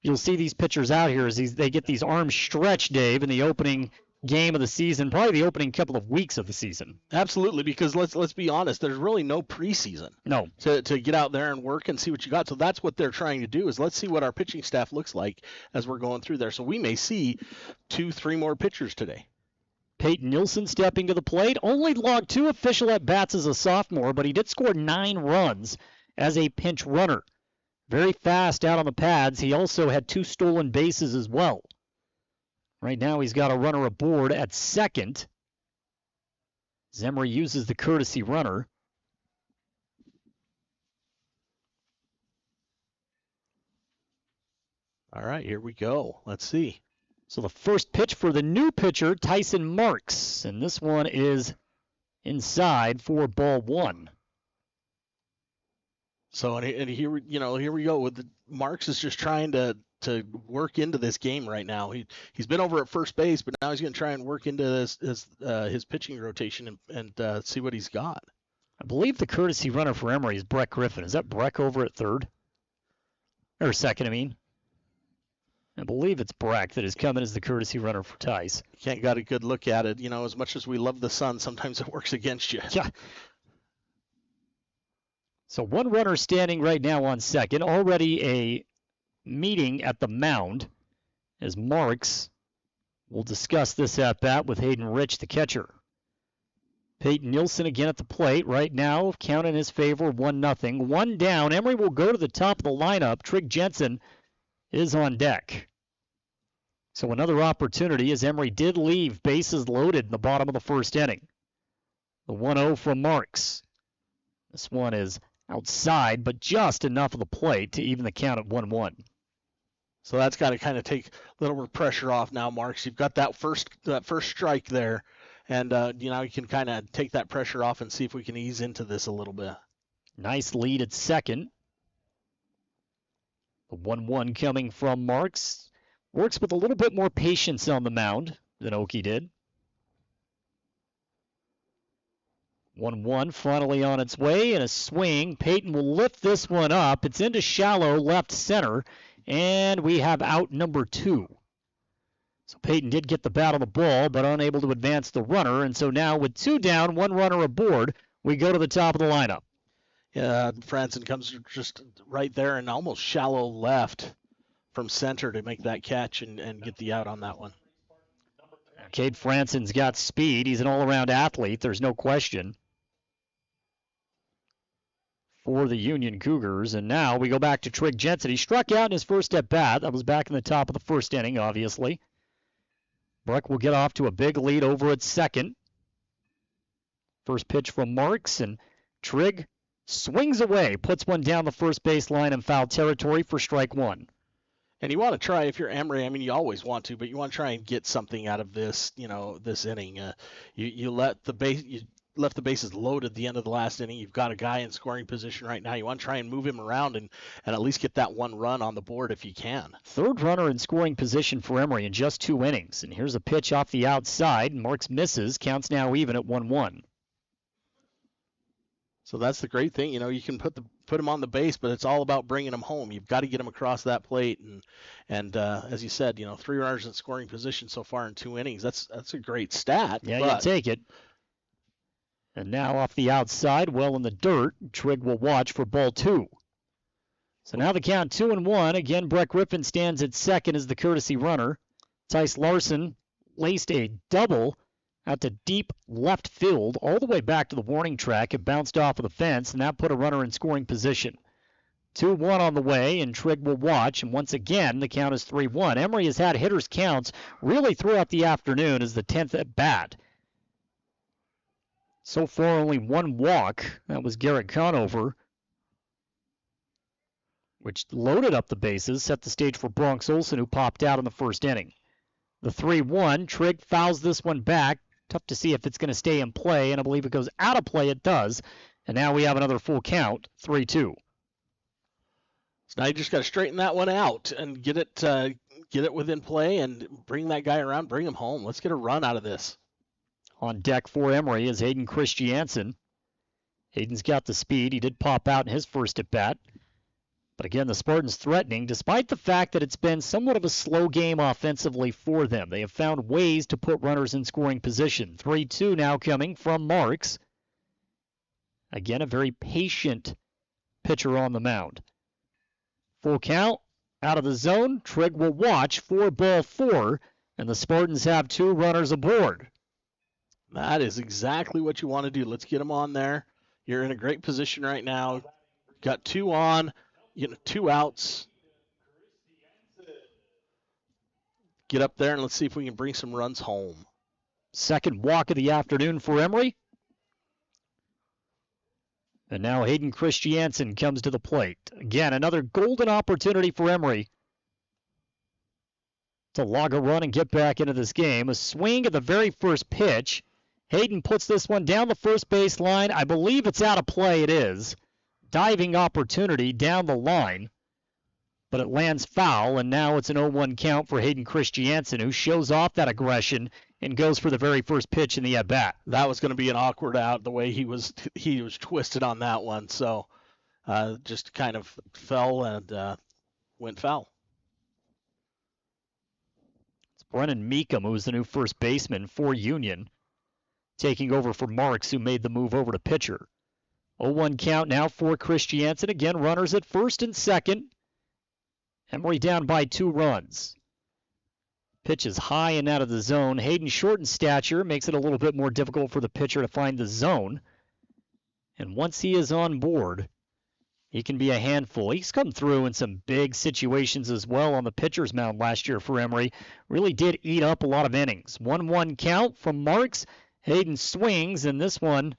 you'll see these pitchers out here as they get these arms stretched, Dave, in the opening game of the season, probably the opening couple of weeks of the season. Absolutely, because let's be honest, there's really no preseason. No. To get out there and work and see what you got. So that's what they're trying to do, is let's see what our pitching staff looks like as we're going through there. So we may see 2-3 more pitchers today. Peyton Nilsson stepping to the plate. Only logged 2 official at-bats as a sophomore, but he did score 9 runs as a pinch runner. Very fast out on the pads. He also had 2 stolen bases as well. Right now he's got a runner aboard at second. Emery uses the courtesy runner. All right, here we go. Let's see. So the first pitch for the new pitcher, Tyson Marks, and this one is inside for ball one. So and here we go with Marks is just trying to work into this game right now. He's been over at first base, but now he's going to try and work into his pitching rotation and see what he's got. I believe the courtesy runner for Emery is Breck Griffin. Is that Breck over at third? Or second, I mean. I believe it's Breck that is coming as the courtesy runner for Tice. Can't got a good look at it. As much as we love the sun, sometimes it works against you. Yeah. So one runner standing right now on second. Already a meeting at the mound as Marks will discuss this at-bat with Hayden Rich, the catcher. Peyton Nielsen again at the plate. Right now, count in his favor, 1-0. One down. Emery will go to the top of the lineup. Trig Jensen is on deck. So another opportunity as Emery did leave bases loaded in the bottom of the first inning. The 1-0 from Marks. This one is outside, but just enough of the plate to even the count at 1-1. So that's got to kind of take a little bit of pressure off now, Marks. You've got that first strike there, and you can kind of take that pressure off and see if we can ease into this a little bit. Nice lead at second. The 1-1 coming from Marks. Works with a little bit more patience on the mound than Oki did. 1-1 finally on its way, and a swing. Peyton will lift this one up. It's into shallow left center, and we have out number 2. So Peyton did get the bat on the ball, but unable to advance the runner, and so now with 2 down, 1 runner aboard, we go to the top of the lineup. Yeah, Franson comes just right there and almost shallow left from center to make that catch and get the out on that one. Cade Franson's got speed. He's an all-around athlete. There's no question. For the Union Cougars. And now we go back to Trig Jensen. He struck out in his first at-bat. That was back in the top of the first inning, obviously. Breck will get off to a big lead over at second. First pitch from Marks, and Trig swings away, puts one down the first base line in foul territory for strike 1. And you want to try, if you're Emery, I mean, you always want to, but you want to try and get something out of this, this inning. You left the bases loaded at the end of the last inning. You've got a guy in scoring position right now. You want to try and move him around and at least get that 1 run on the board if you can. Third runner in scoring position for Emery in just 2 innings. And here's a pitch off the outside. Marks misses. Counts now even at 1-1. So that's the great thing. You can put him on the base, but it's all about bringing him home. You've got to get him across that plate. And as you said, 3 runners in scoring position so far in 2 innings. That's a great stat. Yeah, you take it. And now off the outside, well in the dirt, Trig will watch for ball 2. So now the count 2-1. Again, Breck Griffin stands at second as the courtesy runner. Tice Larson laced a double out to deep left field, all the way back to the warning track. It bounced off of the fence, and that put a runner in scoring position. 2-1 on the way, and Trig will watch, and once again, the count is 3-1. Emery has had hitters' counts really throughout the afternoon as the 10th at bat. So far, only 1 walk. That was Garrett Conover, which loaded up the bases, set the stage for Bronx Olson, who popped out in the first inning. The 3-1, Trig fouls this one back. Tough to see if it's going to stay in play, and I believe it goes out of play. It does. And now we have another full count, 3-2. So now you just got to straighten that one out and get it within play and bring that guy around, bring him home. Let's get a run out of this. On deck for Emery is Hayden Christiansen. Hayden's got the speed. He did pop out in his first at-bat. But again, the Spartans threatening, despite the fact that it's been somewhat of a slow game offensively for them. They have found ways to put runners in scoring position. 3-2 now coming from Marks. Again, a very patient pitcher on the mound. Full count, out of the zone. Trig will watch for ball 4, and the Spartans have 2 runners aboard. That is exactly what you want to do. Let's get them on there. You're in a great position right now. Got 2 on. 2 outs. Get up there and let's see if we can bring some runs home. Second walk of the afternoon for Emery. And now Hayden Christiansen comes to the plate. Again, another golden opportunity for Emery to log a run and get back into this game. A swing at the very first pitch. Hayden puts this one down the first base line. I believe it's out of play. It is. Diving opportunity down the line. But it lands foul, and now it's an 0-1 count for Hayden Christiansen, who shows off that aggression and goes for the very first pitch in the at-bat. That was going to be an awkward out, the way he was twisted on that one. So just kind of fell and went foul. It's Brennan Meekum, who's the new first baseman for Union, taking over for Marks, who made the move over to pitcher. 0-1 count now for Christiansen. Again, runners at first and second. Emery down by 2 runs. Pitch is high and out of the zone. Hayden, short in stature, makes it a little bit more difficult for the pitcher to find the zone. And once he is on board, he can be a handful. He's come through in some big situations as well on the pitcher's mound last year for Emery. Really did eat up a lot of innings. 1-1 count from Marks. Hayden swings, and this one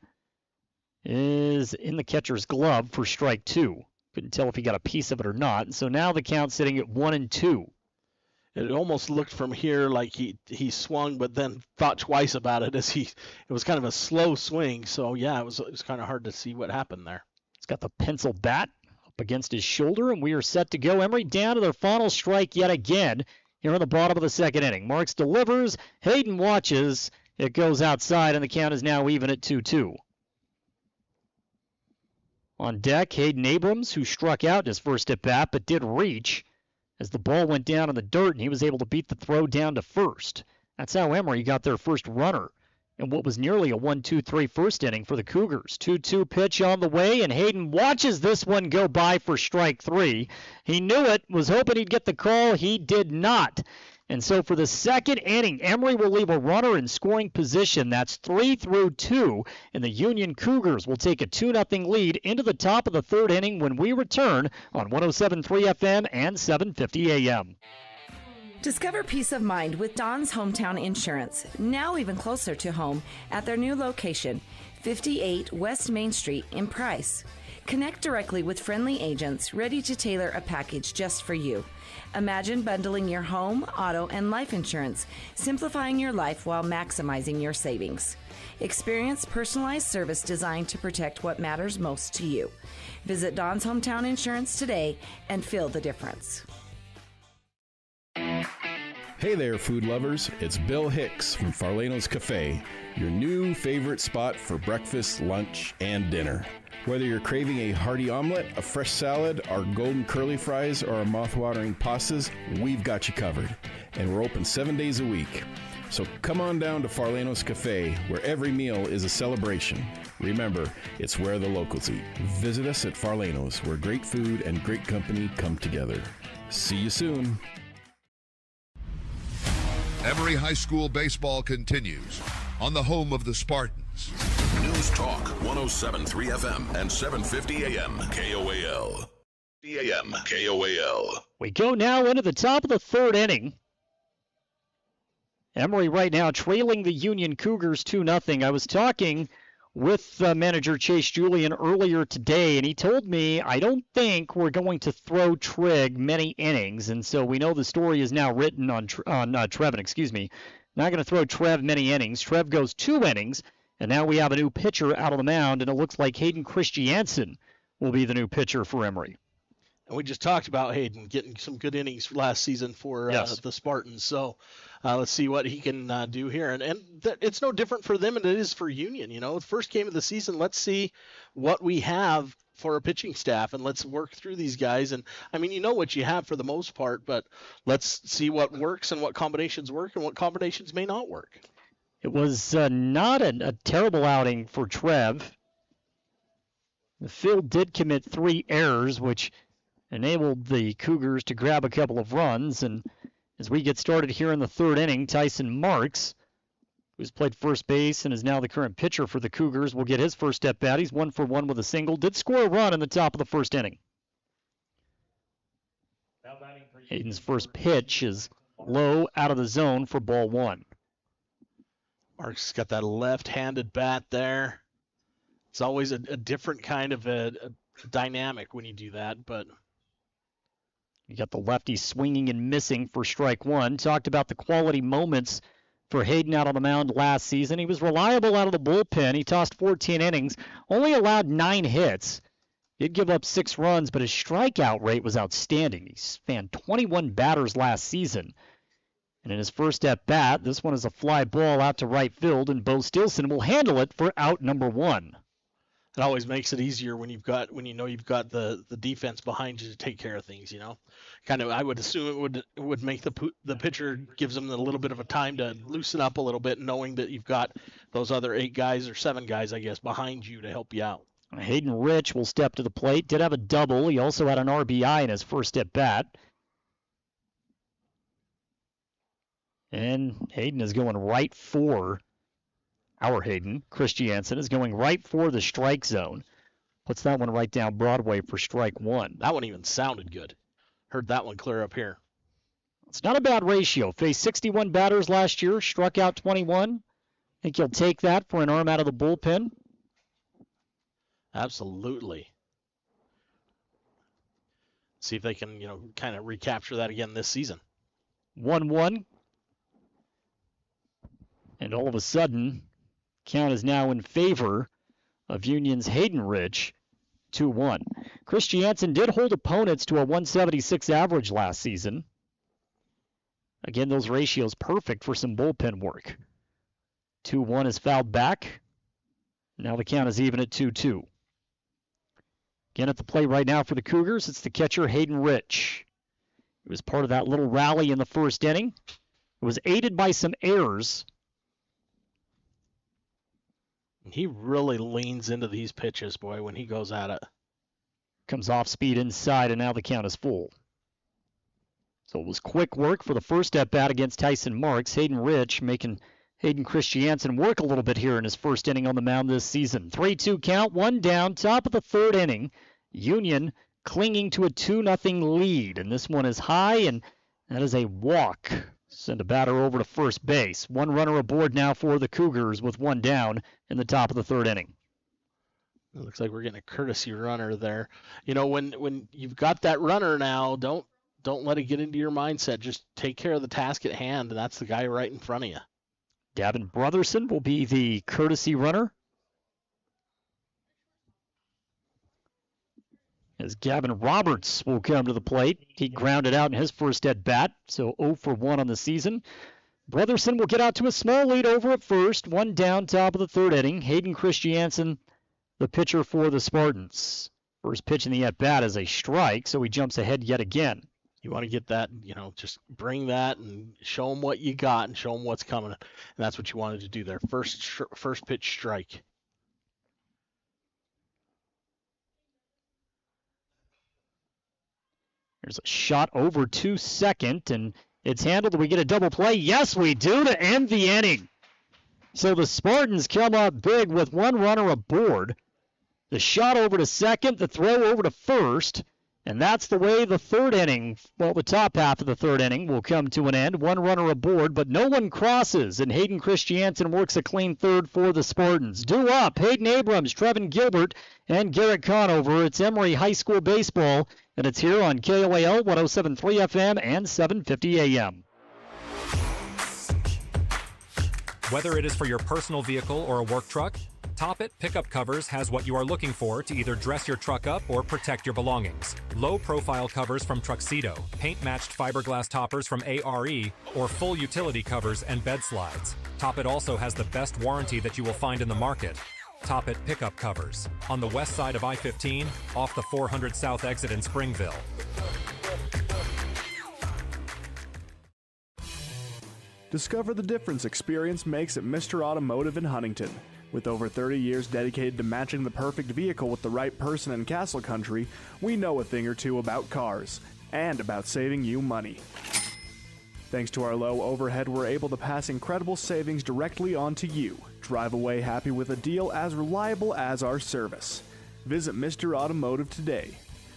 is in the catcher's glove for strike 2. Couldn't tell if he got a piece of it or not. So now the count's sitting at 1-2. It almost looked from here like he swung, but then thought twice about it it was kind of a slow swing. So yeah, it was kind of hard to see what happened there. He's got the pencil bat up against his shoulder, and we are set to go. Emery down to their final strike yet again here on the bottom of the second inning. Marks delivers. Hayden watches. It goes outside, and the count is now even at 2-2. On deck, Hayden Abrams, who struck out in his first at-bat but did reach as the ball went down in the dirt, and he was able to beat the throw down to first. That's how Emery got their first runner in what was nearly a 1-2-3 first inning for the Cougars. 2-2 pitch on the way, and Hayden watches this one go by for strike 3. He knew it, was hoping he'd get the call. He did not. And so for the second inning, Emery will leave a runner in scoring position. That's 3-2, and the Union Cougars will take a 2-0 lead into the top of the third inning when we return on 107.3 FM and 750 AM. Discover peace of mind with Don's Hometown Insurance, now even closer to home at their new location, 58 West Main Street in Price. Connect directly with friendly agents ready to tailor a package just for you. Imagine bundling your home, auto, and life insurance, simplifying your life while maximizing your savings. Experience personalized service designed to protect what matters most to you. Visit Don's Hometown Insurance today and feel the difference. Hey there, food lovers. It's Bill Hicks from Farlano's Cafe, your new favorite spot for breakfast, lunch, and dinner. Whether you're craving a hearty omelet, a fresh salad, our golden curly fries, or our mouth-watering pastas, we've got you covered. And we're open 7 days a week. So come on down to Farlano's Cafe, where every meal is a celebration. Remember, it's where the locals eat. Visit us at Farlano's, where great food and great company come together. See you soon. Emery High School baseball continues on the home of the Spartans. News Talk 107.3 FM and 750 AM KOAL. AM KOAL. We go now into the top of the third inning. Emery right now trailing the Union Cougars 2-0. I was talking with manager Chase Julian earlier today, and he told me, I don't think we're going to throw Trigg many innings, and so we know the story is now written on Trevin, Not going to throw Trev many innings. Trev goes 2 innings, and now we have a new pitcher out on the mound, and it looks like Hayden Christiansen will be the new pitcher for Emery. And we just talked about Hayden getting some good innings last season for the Spartans. So let's see what he can do here. And it's no different for them than it is for Union. You know, the first game of the season, let's see what we have for a pitching staff, and let's work through these guys. And, I mean, you know what you have for the most part, but let's see what works and what combinations work and what combinations may not work. It was not a terrible outing for Trev. The field did commit 3 errors, which enabled the Cougars to grab a couple of runs. And as we get started here in the third inning, Tyson Marks, who's played first base and is now the current pitcher for the Cougars, will get his first at bat. He's 1 for 1 with a single. Did score a run in the top of the first inning. Hayden's first pitch is low out of the zone for ball 1. Marks got that left-handed bat there. It's always a different kind of a dynamic when you do that, but You got the lefty swinging and missing for strike one. Talked about the quality moments for Hayden out on the mound last season. He was reliable out of the bullpen. He tossed 14 innings, only allowed 9 hits. Did give up 6 runs, but his strikeout rate was outstanding. He spanned 21 batters last season. And in his first at bat, this one is a fly ball out to right field, and Bo Stilson will handle it for out number 1. It always makes it easier when you know you've got the defense behind you to take care of things. Kind of, I would assume it would make the pitcher gives them a little bit of a time to loosen up a little bit, knowing that you've got those other 8 guys or 7 guys, I guess, behind you to help you out. Hayden Rich will step to the plate. Did have a double. He also had an RBI in his first at bat. And Hayden is going right for our Hayden. Christiansen is going right for the strike zone. Puts that one right down Broadway for strike 1. That one even sounded good. Heard that one clear up here. It's not a bad ratio. Faced 61 batters last year, struck out 21. Think he'll take that for an arm out of the bullpen? Absolutely. See if they can, kind of recapture that again this season. 1-1. And all of a sudden, count is now in favor of Union's Hayden Rich, 2-1. Christiansen did hold opponents to a 176 average last season. Again, those ratios perfect for some bullpen work. 2-1 is fouled back. Now the count is even at 2-2. Again at the plate right now for the Cougars, it's the catcher Hayden Rich. It was part of that little rally in the first inning. It was aided by some errors. He really leans into these pitches, boy, when he goes at it. Comes off speed inside, and now the count is full. So it was quick work for the first at-bat against Tyson Marks. Hayden Rich making Hayden Christiansen work a little bit here in his first inning on the mound this season. 3-2 count, 1 down, top of the third inning. Union clinging to a 2-0 lead, and this one is high, and that is a walk. Send a batter over to first base. 1 runner aboard now for the Cougars with 1 down in the top of the third inning. It looks like we're getting a courtesy runner there. When you've got that runner now, don't let it get into your mindset. Just take care of the task at hand, and that's the guy right in front of you. Gavin Brotherson will be the courtesy runner. As Gavin Roberts will come to the plate. He grounded out in his first at-bat, so 0 for 1 on the season. Brotherson will get out to a small lead over at first. 1 down, top of the third inning. Hayden Christiansen, the pitcher for the Spartans. First pitch in the at-bat is a strike, so he jumps ahead yet again. You want to get that, just bring that and show them what you got and show them what's coming. And that's what you wanted to do there. First pitch strike. There's a shot over to second, and it's handled. Do we get a double play? Yes, we do to end the inning. So the Spartans come up big with 1 runner aboard. The shot over to second, the throw over to first, and that's the way the third inning, the top half of the third inning will come to an end. 1 runner aboard, but no one crosses, and Hayden Christiansen works a clean third for the Spartans. Due up, Hayden Abrams, Trevin Gilbert, and Garrett Conover. It's Emery High School Baseball, and it's here on KOAL 107.3 FM and 750 AM. Whether it is for your personal vehicle or a work truck, Toppet Pickup Covers has what you are looking for to either dress your truck up or protect your belongings. Low-profile covers from Truxedo, paint-matched fiberglass toppers from ARE, or full utility covers and bed slides. Toppet also has the best warranty that you will find in the market. Toppet Pickup Covers, on the west side of I-15, off the 400 South exit in Springville. Discover the difference experience makes at Mr. Automotive in Huntington. With over 30 years dedicated to matching the perfect vehicle with the right person in Castle Country, we know a thing or two about cars, and about saving you money. Thanks to our low overhead, we're able to pass incredible savings directly on to you. Drive away happy with a deal as reliable as our service. Visit Mr. Automotive today,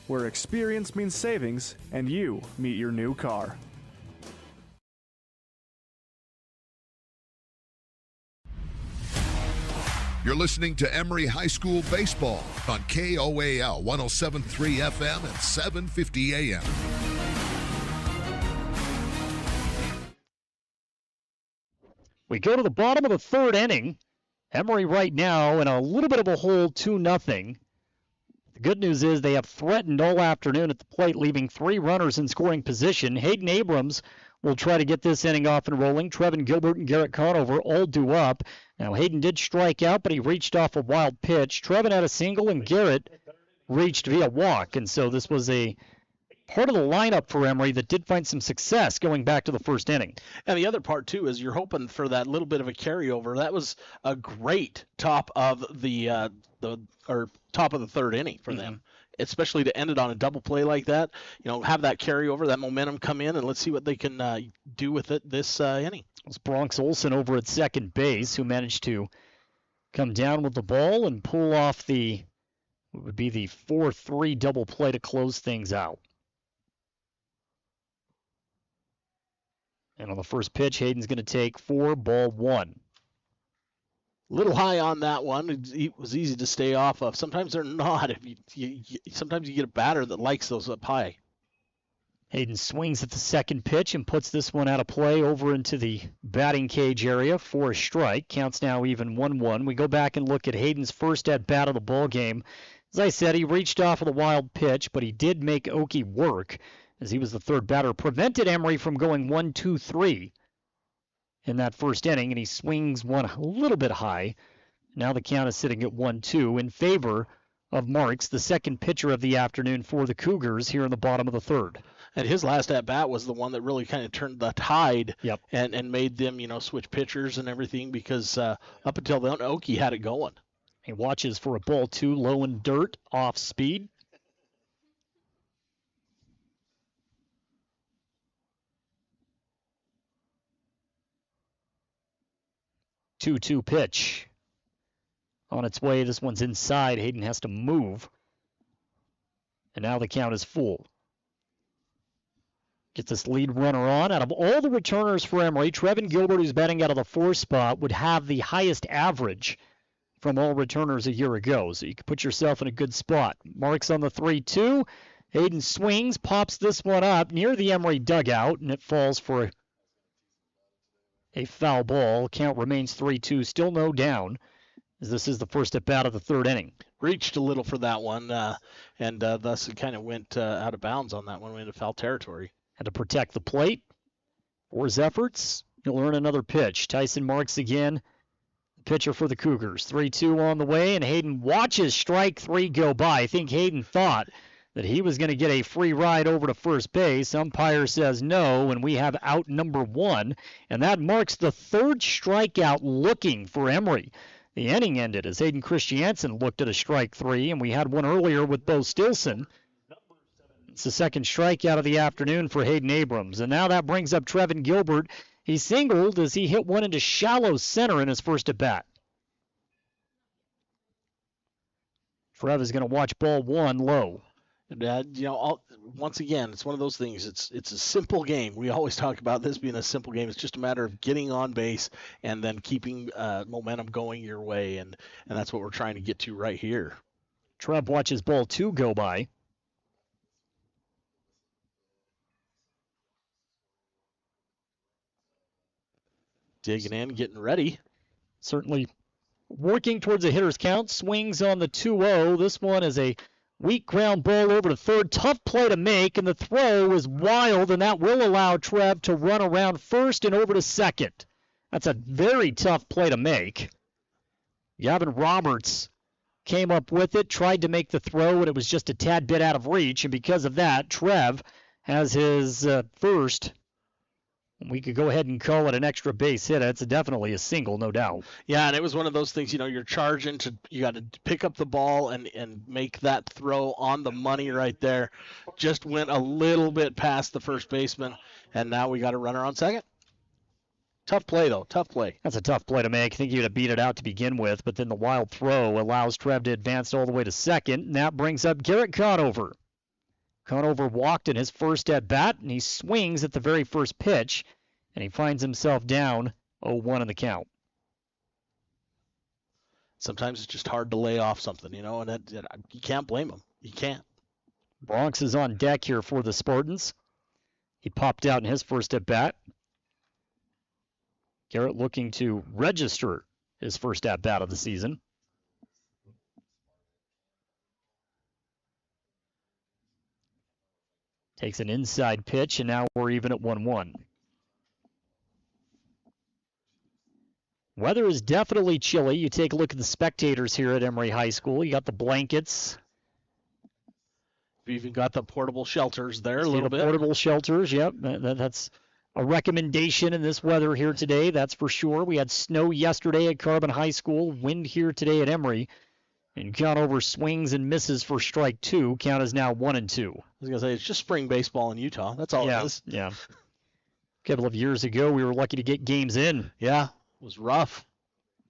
where experience means savings, and you meet your new car. You're listening to Emery High School Baseball on KOAL 107.3 FM and 750 AM. We go to the bottom of the third inning. Emery right now in a little bit of a hole, 2-0. The good news is they have threatened all afternoon at the plate, leaving 3 runners in scoring position. Hayden Abrams will try to get this inning off and rolling. Trevin Gilbert and Garrett Conover all due up. Now, Hayden did strike out, but he reached off a wild pitch. Trevin had a single, and Garrett reached via walk. And so this was a part of the lineup for Emery that did find some success going back to the first inning. And the other part, too, is you're hoping for that little bit of a carryover. That was a great top of the third inning for them, especially to end it on a double play like that. Have that carryover, that momentum come in, and let's see what they can do with it this inning. It was Bronx Olson over at second base who managed to come down with the ball and pull off what would be the 4-3 double play to close things out. And on the first pitch, Hayden's going to take 4, ball 1. Little high on that one. It was easy to stay off of. Sometimes they're not. Sometimes you get a batter that likes those up high. Hayden swings at the second pitch and puts this one out of play over into the batting cage area for a strike. Counts now even 1-1. We go back and look at Hayden's first at-bat of the ball game. As I said, he reached off with a wild pitch, but he did make Okie work as he was the third batter. Prevented Emery from going 1-2-3 in that first inning, and he swings one a little bit high. Now the count is sitting at 1-2 in favor of Marks, the second pitcher of the afternoon for the Cougars here in the bottom of the third. And his last at-bat was the one that really kind of turned the tide. Yep. and made them, switch pitchers and everything, because up until then, Okie had it going. He watches for a ball 2, low and dirt, off speed. 2-2 pitch. On its way, this one's inside. Hayden has to move. And now the count is full. Get this lead runner on. Out of all the returners for Emery, Trevin Gilbert, who's batting out of the 4 spot, would have the highest average from all returners a year ago. So you can put yourself in a good spot. Marks on the 3-2. Hayden swings, pops this one up near the Emery dugout, and it falls for a foul ball. Count remains 3-2. Still no down, as this is the first at bat of the third inning. Reached a little for that one, and thus it kind of went out of bounds on that one, went into foul territory. Had to protect the plate for his efforts. He'll earn another pitch. Tyson Marks again, pitcher for the Cougars. 3-2 on the way, and Hayden watches strike 3 go by. I think Hayden thought that he was going to get a free ride over to first base. Umpire says no, and we have out number 1, and that marks the third strikeout looking for Emery. The inning ended as Hayden Christiansen looked at a strike 3, and we had one earlier with Bo Stilson. It's the second strikeout of the afternoon for Hayden Abrams, and now that brings up Trevin Gilbert. He singled as he hit one into shallow center in his first at bat. Trev is going to watch ball 1 low. Once again, it's one of those things. It's a simple game. We always talk about this being a simple game. It's just a matter of getting on base and then keeping momentum going your way, and that's what we're trying to get to right here. Trev watches ball 2 go by. Digging in, getting ready. Certainly working towards a hitter's count. Swings on the 2-0. This one is a weak ground ball over to third. Tough play to make, and the throw is wild, and that will allow Trev to run around first and over to second. That's a very tough play to make. Gavin Roberts came up with it, tried to make the throw, and it was just a tad bit out of reach, and because of that, Trev has his first. We could go ahead and call it an extra base hit. It's definitely a single, no doubt. Yeah, and it was one of those things, you're charging you got to pick up the ball and make that throw on the money right there. Just went a little bit past the first baseman, and now we got a runner on second. Tough play, though. Tough play. That's a tough play to make. I think you'd have beat it out to begin with, but then the wild throw allows Trev to advance all the way to second, and that brings up Garrett Conover. Conover walked in his first at-bat, and he swings at the very first pitch, and he finds himself down 0-1 in the count. Sometimes it's just hard to lay off something, and you can't blame him. You can't. Bronx is on deck here for the Spartans. He popped out in his first at-bat. Garrett looking to register his first at-bat of the season. Takes an inside pitch, and now we're even at 1-1. Weather is definitely chilly. You take a look at the spectators here at Emery High School. You got the blankets. We've even got the portable shelters there a little bit. Portable shelters, yep. That's a recommendation in this weather here today, that's for sure. We had snow yesterday at Carbon High School, wind here today at Emery. And count over swings and misses for strike 2. Count is now 1-2. I was going to say, it's just spring baseball in Utah. That's all it is. Yeah. A couple of years ago, we were lucky to get games in. Yeah, it was rough.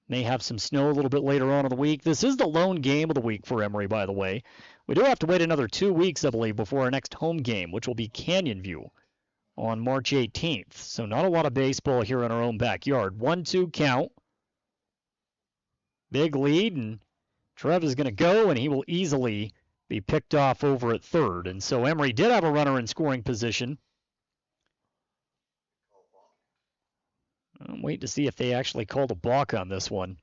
May have some snow a little bit later on in the week. This is the lone game of the week for Emery, by the way. We do have to wait another 2 weeks, I believe, before our next home game, which will be Canyon View on March 18th. So not a lot of baseball here in our own backyard. 1-2 count. Big lead, and Trev is going to go, and he will easily be picked off over at third. And so Emery did have a runner in scoring position. I'm waiting to see if they actually called a balk on this one.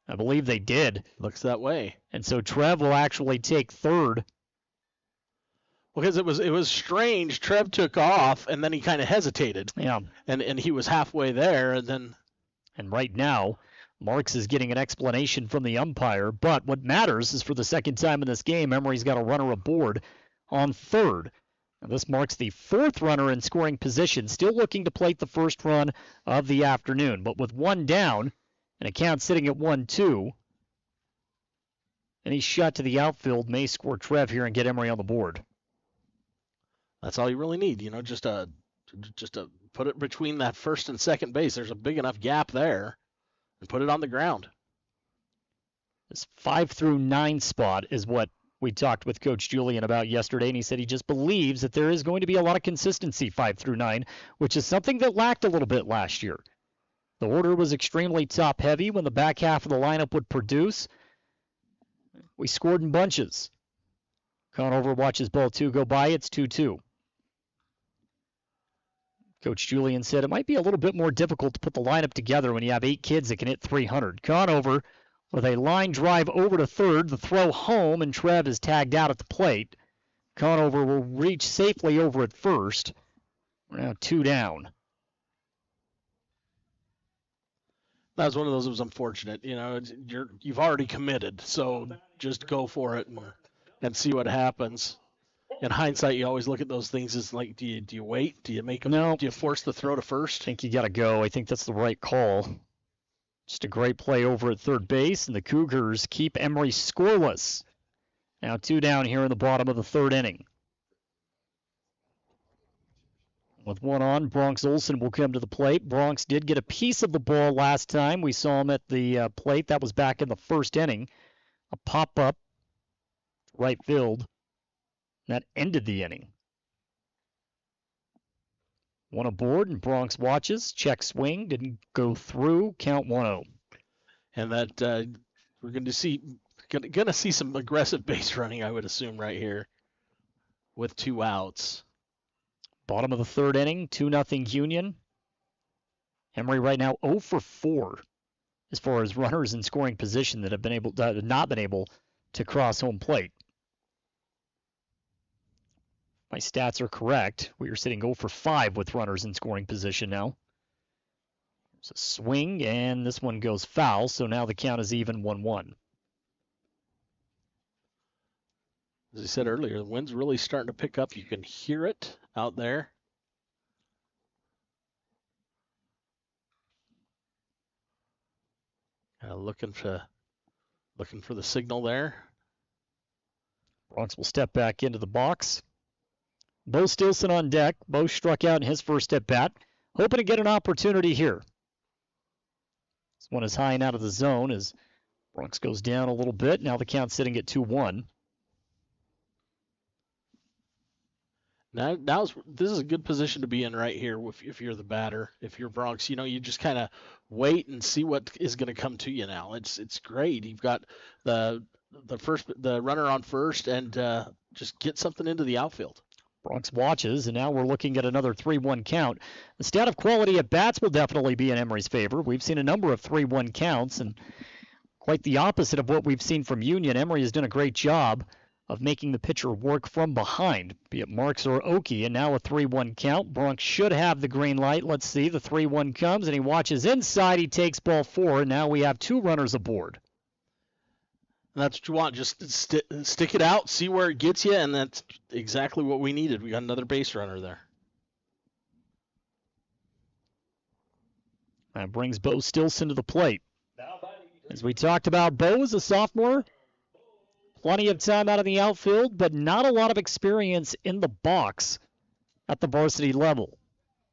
I believe they did. Looks that way. And so Trev will actually take third. Because it was strange. Trev took off, and then he kind of hesitated. Yeah. And he was halfway there, and then... And right now, Marks is getting an explanation from the umpire, but what matters is for the second time in this game, Emery's got a runner aboard on third. Now this marks the 4th runner in scoring position, still looking to plate the first run of the afternoon. But with one down, and a count sitting at 1-2, any shot to the outfield may score Trev here and get Emery on the board. That's all you really need, just to put it between that first and second base. There's a big enough gap there. And put it on the ground. This 5 through 9 spot is what we talked with Coach Julian about yesterday, and he said he just believes that there is going to be a lot of consistency 5 through 9, which is something that lacked a little bit last year. The order was extremely top-heavy when the back half of the lineup would produce. We scored in bunches. Conover watches ball 2 go by. It's 2-2. Coach Julian said it might be a little bit more difficult to put the lineup together when you have 8 kids that can hit 300. Conover with a line drive over to third, the throw home, and Trev is tagged out at the plate. Conover will reach safely over at first. We're now 2 down. That was one of those that was unfortunate. You've already committed, so just go for it and see what happens. In hindsight, you always look at those things as like, do you wait? Do you make them? No. Do you force the throw to first? I think you got to go. I think that's the right call. Just a great play over at third base, and the Cougars keep Emery scoreless. Now 2 down here in the bottom of the 3rd inning. With 1 on, Bronx Olson will come to the plate. Bronx did get a piece of the ball last time. We saw him at the plate. That was back in the 1st inning. A pop-up, right field. That ended the inning. 1 aboard, and Bronx watches. Check swing, didn't go through. Count 1-0. And that we're going to see some aggressive base running, I would assume, right here with 2 outs. Bottom of the 3rd inning, 2-0 Union. Emery right now 0 for 4 as far as runners in scoring position that have not been able to cross home plate. My stats are correct. We are sitting 0 for 5 with runners in scoring position now. There's a swing, and this one goes foul, so now the count is even 1-1. As I said earlier, the wind's really starting to pick up. You can hear it out there. Looking for the signal there. Bronx will step back into the box. Bo Stilson on deck. Bo struck out in his first at-bat. Hoping to get an opportunity here. This one is high and out of the zone as Bronx goes down a little bit. Now the count's sitting at 2-1. Now this is a good position to be in right here if you're the batter. If you're Bronx, you just kind of wait and see what is going to come to you now. It's great. You've got the runner on first, and just get something into the outfield. Bronx watches, and now we're looking at another 3-1 count. The stat of quality at bats will definitely be in Emery's favor. We've seen a number of 3-1 counts, and quite the opposite of what we've seen from Union. Emery has done a great job of making the pitcher work from behind, be it Marks or Oki, and now a 3-1 count. Bronx should have the green light. Let's see. The 3-1 comes, and he watches inside. He takes ball 4, and now we have 2 runners aboard. And that's what you want. Just stick it out, see where it gets you, and that's exactly what we needed. We got another base runner there. That brings Bo Stilson to the plate. As we talked about, Bo is a sophomore. Plenty of time out in the outfield, but not a lot of experience in the box at the varsity level.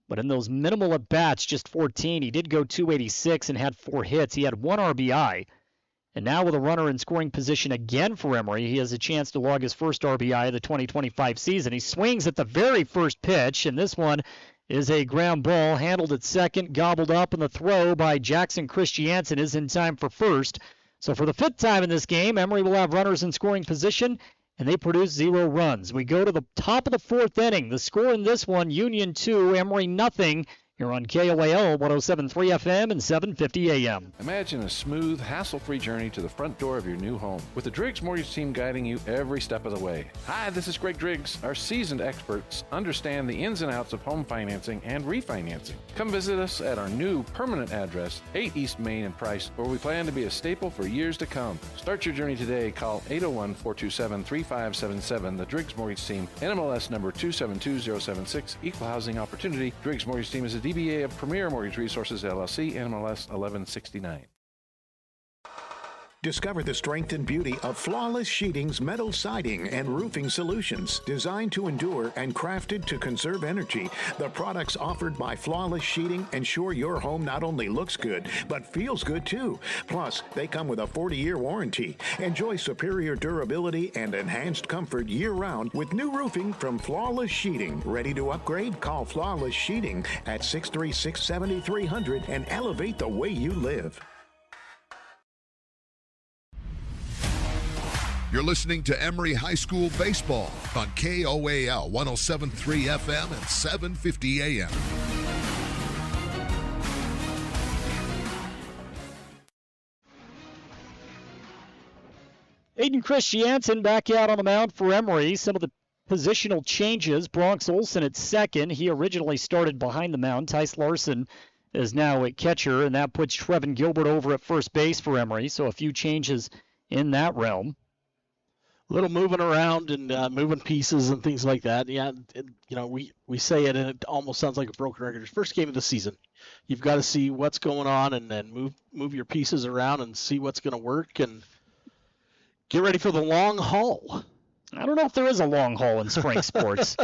But in those minimal at-bats, just 14, he did go 286 and had 4 hits. He had 1 RBI. And now with a runner in scoring position again for Emery, he has a chance to log his first RBI of the 2025 season. He swings at the very first pitch, and this one is a ground ball handled at second, gobbled up, and the throw by Jackson Christiansen is in time for first. So for the 5th time in this game, Emery will have runners in scoring position, and they produce 0 runs. We go to the top of the 4th inning. The score in this one, Union 2, Emery nothing. You're on KOAL 107.3 FM and 750 AM. Imagine a smooth, hassle-free journey to the front door of your new home with the Driggs Mortgage Team guiding you every step of the way. Hi, this is Greg Driggs. Our seasoned experts understand the ins and outs of home financing and refinancing. Come visit us at our new permanent address, 8 East Main in Price, where we plan to be a staple for years to come. Start your journey today. Call 801-427-3577. The Driggs Mortgage Team, NMLS number 272076, Equal Housing Opportunity. Driggs Mortgage Team is a DBA of Premier Mortgage Resources, LLC, NMLS 1169. Discover the strength and beauty of Flawless Sheeting's metal siding and roofing solutions. Designed to endure and crafted to conserve energy, the products offered by Flawless Sheeting ensure your home not only looks good, but feels good too. Plus, they come with a 40-year warranty. Enjoy superior durability and enhanced comfort year-round with new roofing from Flawless Sheeting. Ready to upgrade? Call Flawless Sheeting at 636-7300 and elevate the way you live. You're listening to Emery High School Baseball on KOAL 107.3 FM and 750 AM. Aiden Christiansen back out on the mound for Emery. Some of the positional changes. Bronx Olson at second. He originally started behind the mound. Tice Larson is now at catcher, and that puts Trevin Gilbert over at first base for Emery. So a few changes in that realm. Little moving around and moving pieces and things like that. Yeah, we say it and it almost sounds like a broken record. It's first game of the season. You've got to see what's going on and then move your pieces around and see what's going to work and get ready for the long haul. I don't know if there is a long haul in spring sports.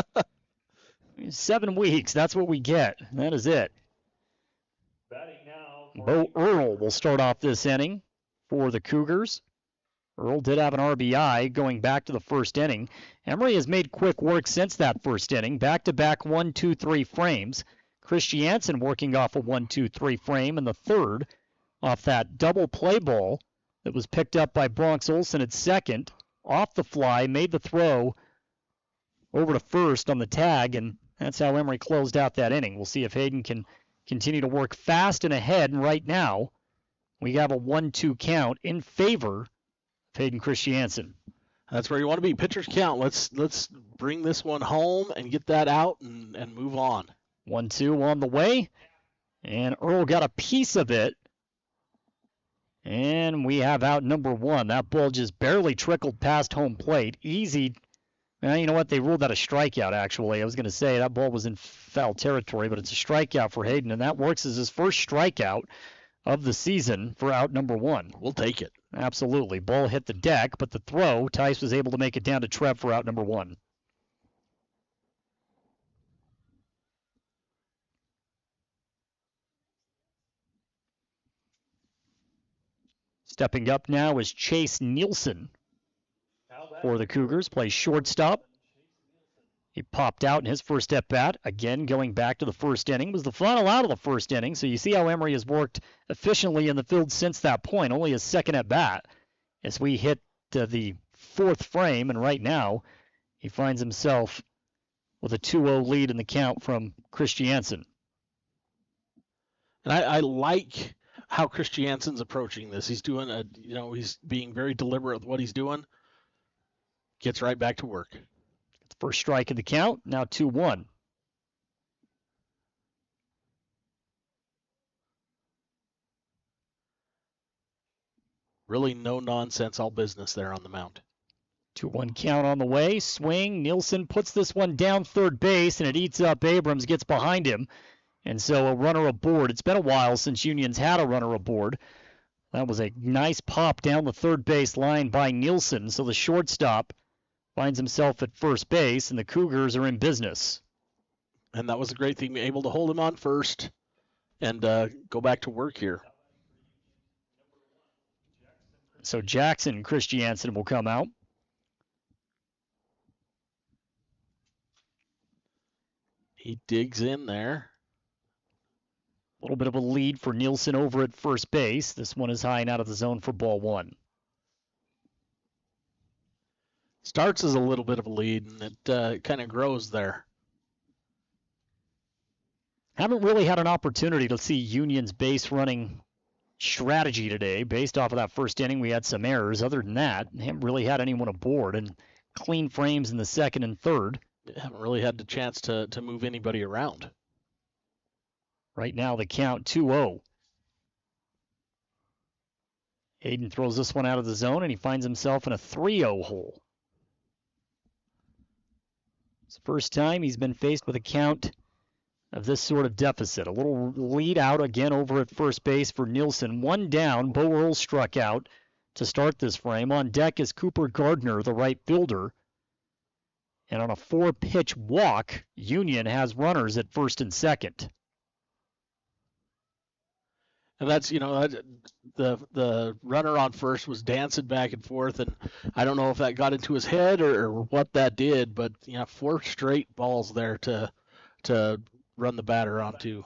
7 weeks, that's what we get. That is it. Bo Earl will start off this inning for the Cougars. Earl did have an RBI going back to the first inning. Emery has made quick work since that first inning. Back-to-back 1-2-3 frames. Christiansen working off a 1-2-3 frame in the third off that double play ball that was picked up by Bronx Olson at second. Off the fly, made the throw over to first on the tag, and that's how Emery closed out that inning. We'll see if Hayden can continue to work fast and ahead. And right now, we have a 1-2 count in favor Hayden Christiansen. That's where you want to be. Pitchers count. Let's bring this one home and get that out and move on. 1-2 on the way. And Earl got a piece of it. And we have out number 1. That ball just barely trickled past home plate. Easy. Well, you know what? They ruled that a strikeout, actually. I was going to say that ball was in foul territory, but it's a strikeout for Hayden. And that works as his first strikeout of the season for out number 1. We'll take it. Absolutely. Ball hit the deck, but the throw, Tice was able to make it down to Trev for out number 1. Stepping up now is Chase Nielsen for the Cougars. Plays shortstop. He popped out in his first at-bat. Again, going back to the first inning. Was the final out of the first inning, so you see how Emery has worked efficiently in the field since that point. Only his second at-bat as we hit the 4th frame, and right now he finds himself with a 2-0 lead in the count from Christiansen. And I like how Christiansen's approaching this. He's doing he's being very deliberate with what he's doing. Gets right back to work. First strike in the count, now 2-1. Really no nonsense, all business there on the mound. 2-1 count on the way. Swing. Nielsen puts this one down third base, and it eats up Abrams, gets behind him. And so a runner aboard. It's been a while since Union's had a runner aboard. That was a nice pop down the third base line by Nielsen. So the shortstop finds himself at first base, and the Cougars are in business. And that was a great thing, able to hold him on first and go back to work here. So Jackson Christiansen will come out. He digs in there. A little bit of a lead for Nielsen over at first base. This one is high and out of the zone for ball one. Starts as a little bit of a lead, and it kind of grows there. Haven't really had an opportunity to see Union's base running strategy today. Based off of that first inning, we had some errors. Other than that, haven't really had anyone aboard, and clean frames in the second and third. Haven't really had the chance to move anybody around. Right now, the count 2-0. Hayden throws this one out of the zone, and he finds himself in a 3-0 hole. It's the first time he's been faced with a count of this sort of deficit. A little lead out again over at first base for Nielsen. One down. Bo Earl struck out to start this frame. On deck is Cooper Gardner, the right fielder. And on a 4-pitch walk, Union has runners at first and second. And that's, the runner on first was dancing back and forth, and I don't know if that got into his head or what that did, but 4 straight balls there to run the batter onto,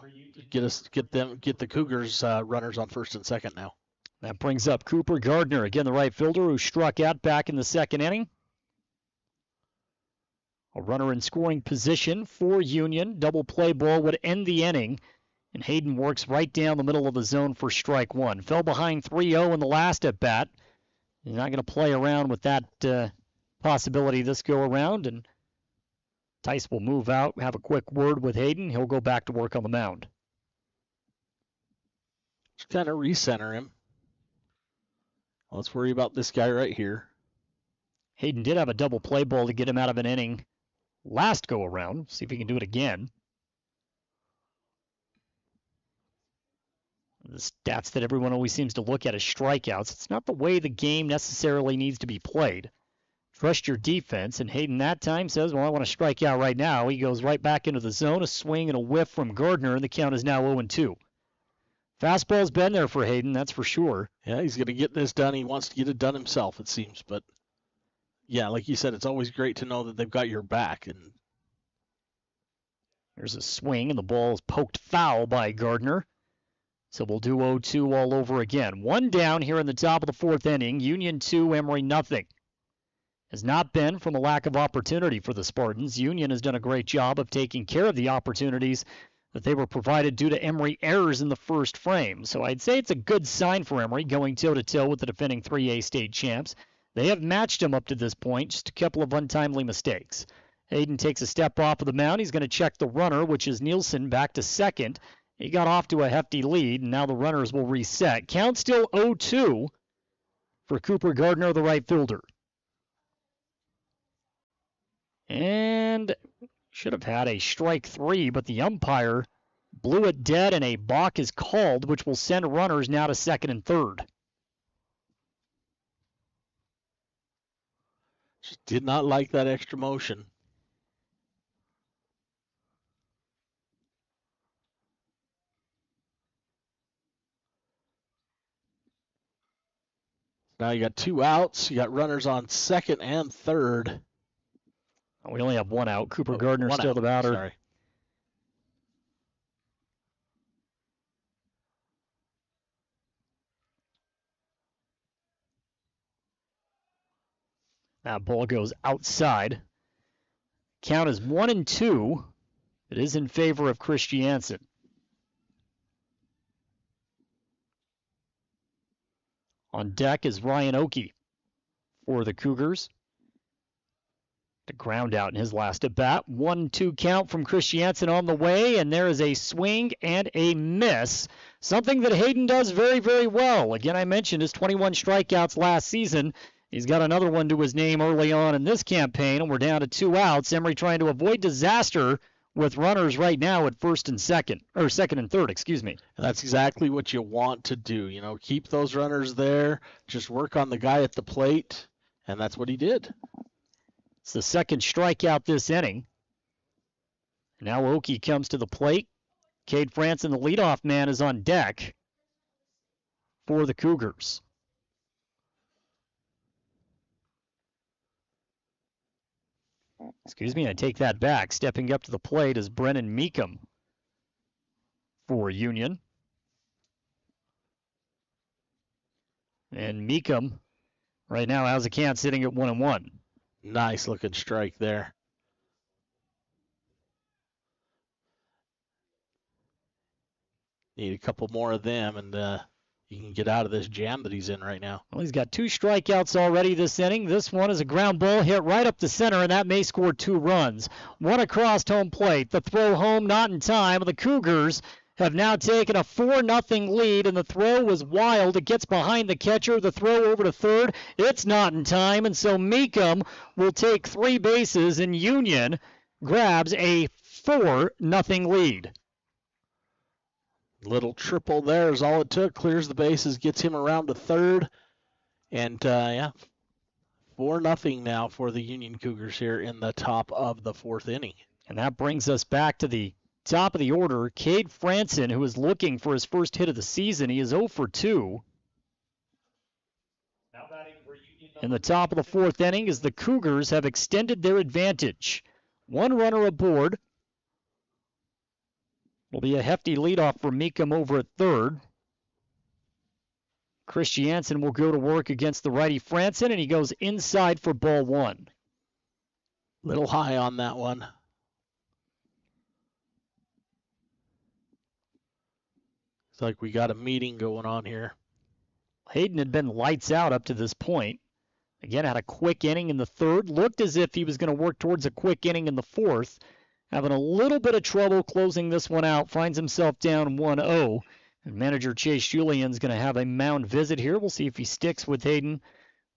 get the Cougars runners on first and second now. That brings up Cooper Gardner, again the right fielder, who struck out back in the second inning. A runner in scoring position for Union. Double play ball would end the inning. And Hayden works right down the middle of the zone for strike one. Fell behind 3-0 in the last at bat. He's not going to play around with that possibility this go around. And Tice will move out, have a quick word with Hayden. He'll go back to work on the mound. Just kind of recenter him. Let's worry about this guy right here. Hayden did have a double play ball to get him out of an inning last go around. See if he can do it again. The stats that everyone always seems to look at is strikeouts. It's not the way the game necessarily needs to be played. Trust your defense, and Hayden that time says, well, I want to strike out right now. He goes right back into the zone, a swing and a whiff from Gardner, and the count is now 0-2. Fastball's been there for Hayden, that's for sure. Yeah, he's going to get this done. He wants to get it done himself, it seems. But, yeah, like you said, it's always great to know that they've got your back. And there's a swing, and the ball is poked foul by Gardner. So we'll do 0-2 all over again. One down here in the top of the fourth inning. Union 2, Emery nothing. Has not been from a lack of opportunity for the Spartans. Union has done a great job of taking care of the opportunities that they were provided due to Emery errors in the first frame. So I'd say it's a good sign for Emery going toe-to-toe with the defending 3A state champs. They have matched him up to this point, just a couple of untimely mistakes. Hayden takes a step off of the mound. He's going to check the runner, which is Nielsen, back to second. He got off to a hefty lead, and now the runners will reset. Count still 0-2 for Cooper Gardner, the right fielder. And should have had a strike 3, but the umpire blew it dead, and a balk is called, which will send runners now to second and third. Just did not like that extra motion. Now you got 2 outs. You got runners on second and third. We only have 1 out. Cooper Gardner still out. The batter. Sorry. That ball goes outside. Count is 1-2. It is in favor of Christiansen. On deck is Ryan Oakey for the Cougars. The ground out in his last at bat. 1-2 count from Christiansen on the way, and there is a swing and a miss. Something that Hayden does very, very well. Again, I mentioned his 21 strikeouts last season. He's got another one to his name early on in this campaign, and we're down to 2 outs. Emery trying to avoid disaster with runners right now at second and third, excuse me. And that's exactly what you want to do. You know, keep those runners there. Just work on the guy at the plate, and that's what he did. It's the second strikeout this inning. Now Oakey comes to the plate. Cade Franson, the leadoff man, is on deck for the Cougars. Excuse me, I take that back. Stepping up to the plate is Brennan Meekum for Union. And Meekum right now has a count sitting at 1-1. Nice looking strike there. Need a couple more of them, and you can get out of this jam that he's in right now. Well, he's got 2 strikeouts already this inning. This one is a ground ball hit right up the center, and that may score 2 runs. One across home plate. The throw home not in time. The Cougars have now taken a 4-0 lead, and the throw was wild. It gets behind the catcher. The throw over to third. It's not in time, and so Meekum will take 3 bases, and Union grabs a 4-0 lead. Little triple there is all it took. Clears the bases, gets him around to third. And, 4-0 now for the Union Cougars here in the top of the 4th inning. And that brings us back to the top of the order. Cade Franson, who is looking for his first hit of the season. He is 0 for 2. In the top of the 4th inning, as the Cougars have extended their advantage. 1 runner aboard. Will be a hefty leadoff for Meekum over at third. Christiansen will go to work against the righty Franson, and he goes inside for ball 1. Little high on that one. It's like we got a meeting going on here. Hayden had been lights out up to this point. Again, had a quick inning in the 3rd. Looked as if he was going to work towards a quick inning in the 4th. Having a little bit of trouble closing this one out. Finds himself down 1-0. And manager Chase Julian's going to have a mound visit here. We'll see if he sticks with Hayden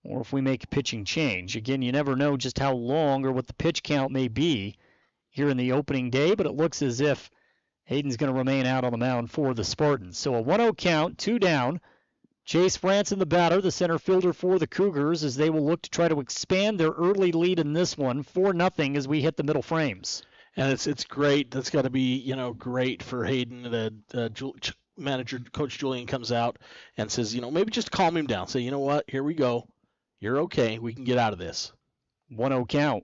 or if we make a pitching change. Again, you never know just how long or what the pitch count may be here in the opening day, but it looks as if Hayden's going to remain out on the mound for the Spartans. So a 1-0 count, 2 down. Chase Franson, the batter, the center fielder for the Cougars, as they will look to try to expand their early lead in this one, 4-0 as we hit the middle frames. And it's great. That's got to be, great for Hayden. The manager, Coach Julian, comes out and says, maybe just calm him down. Say, you know what? Here we go. You're okay. We can get out of this. 1-0 count.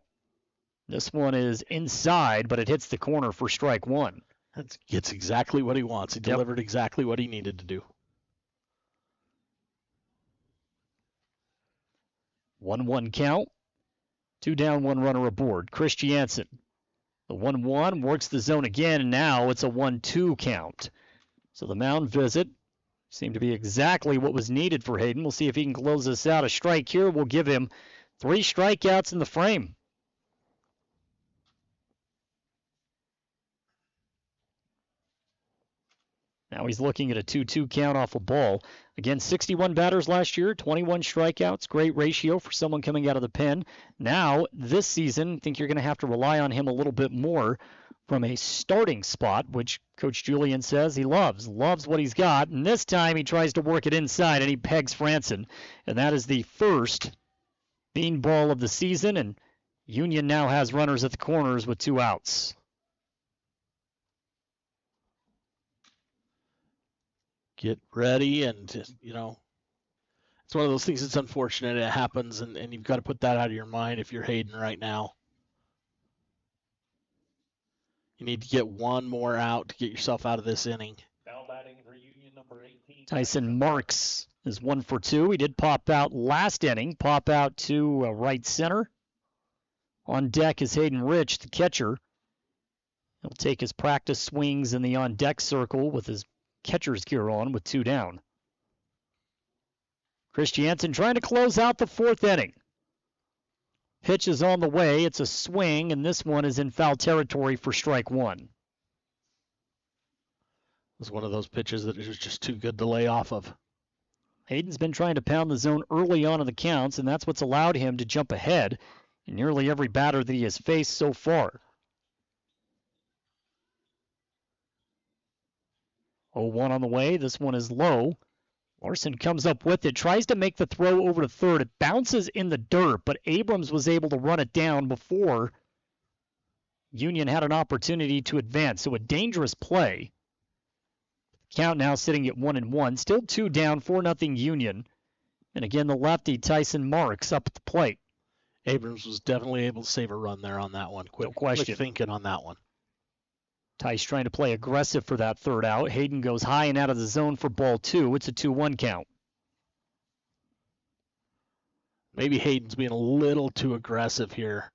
This one is inside, but it hits the corner for strike 1. That gets exactly what he wants. He delivered exactly what he needed to do. 1-1 count. 2 down, 1 runner aboard. Christiansen. The 1-1 works the zone again, and now it's a 1-2 count. So the mound visit seemed to be exactly what was needed for Hayden. We'll see if he can close this out. A strike here will give him 3 strikeouts in the frame. Now he's looking at a 2-2 count off a ball. Again, 61 batters last year, 21 strikeouts. Great ratio for someone coming out of the pen. Now, this season, I think you're going to have to rely on him a little bit more from a starting spot, which Coach Julian says he loves what he's got. And this time he tries to work it inside, and he pegs Franson. And that is the first beanball of the season, and Union now has runners at the corners with 2 outs. Get ready, and it's one of those things that's unfortunate. It happens, and you've got to put that out of your mind if you're Hayden right now. You need to get 1 more out to get yourself out of this inning. Now batting for Union, number 18. Tyson Marks is 1 for 2. He did pop out last inning, pop out to right center. On deck is Hayden Rich, the catcher. He'll take his practice swings in the on-deck circle with his catcher's gear on with 2 down. Christiansen trying to close out the 4th inning. Pitch is on the way. It's a swing, and this one is in foul territory for strike 1. It was one of those pitches that is just too good to lay off of. Hayden's been trying to pound the zone early on in the counts, and that's what's allowed him to jump ahead in nearly every batter that he has faced so far. 0-1 on the way. This one is low. Larson comes up with it, tries to make the throw over to third. It bounces in the dirt, but Abrams was able to run it down before Union had an opportunity to advance. So a dangerous play. Count now sitting at 1-1. Still 2 down, 4-0 Union. And again, the lefty Tyson Marks up at the plate. Abrams was definitely able to save a run there on that one. Quick thinking on that one. Tice trying to play aggressive for that 3rd out. Hayden goes high and out of the zone for ball 2. It's a 2-1 count. Maybe Hayden's being a little too aggressive here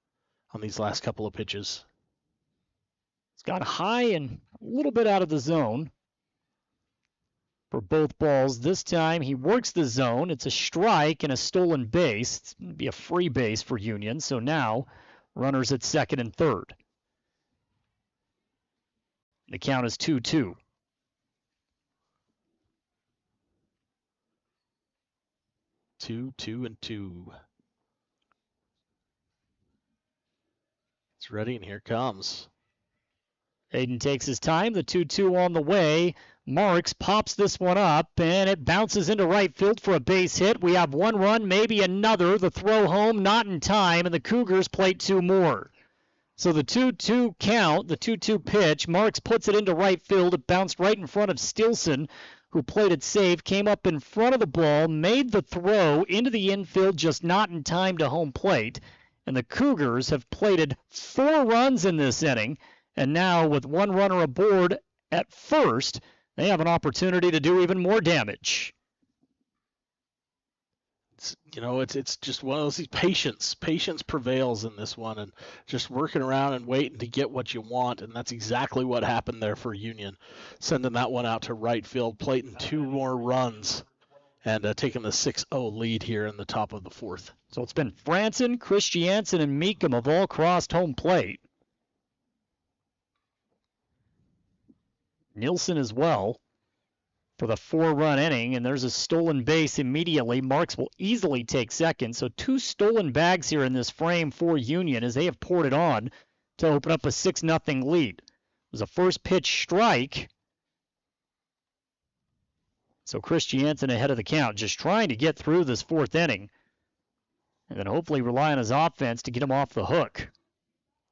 on these last couple of pitches. It's got high and a little bit out of the zone for both balls. This time he works the zone. It's a strike and a stolen base. It's going to be a free base for Union. So now runners at 2nd and 3rd. The count is 2-2. Two, 2, and 2. It's ready, and here comes. Hayden takes his time. The 2-2 on the way. Marks pops this one up, and it bounces into right field for a base hit. We have 1 run, maybe another. The throw home, not in time, and the Cougars plate 2 more. So the 2-2 count, the 2-2 pitch, Marks puts it into right field. It bounced right in front of Stilson, who played it safe, came up in front of the ball, made the throw into the infield, just not in time to home plate. And the Cougars have plated 4 runs in this inning, and now with 1 runner aboard at first, they have an opportunity to do even more damage. It's just one of those patience. Patience prevails in this one, and just working around and waiting to get what you want, and that's exactly what happened there for Union. Sending that one out to right field, plating 2 more runs, and taking the 6-0 lead here in the top of the 4th. So it's been Franson, Christiansen, and Meekum have all crossed home plate. Nielsen as well for the 4-run inning, and there's a stolen base immediately. Marks will easily take second. So 2 stolen bags here in this frame for Union as they have poured it on to open up a 6-0 lead. It was a first pitch strike. So Christiansen ahead of the count, just trying to get through this 4th inning and then hopefully rely on his offense to get him off the hook.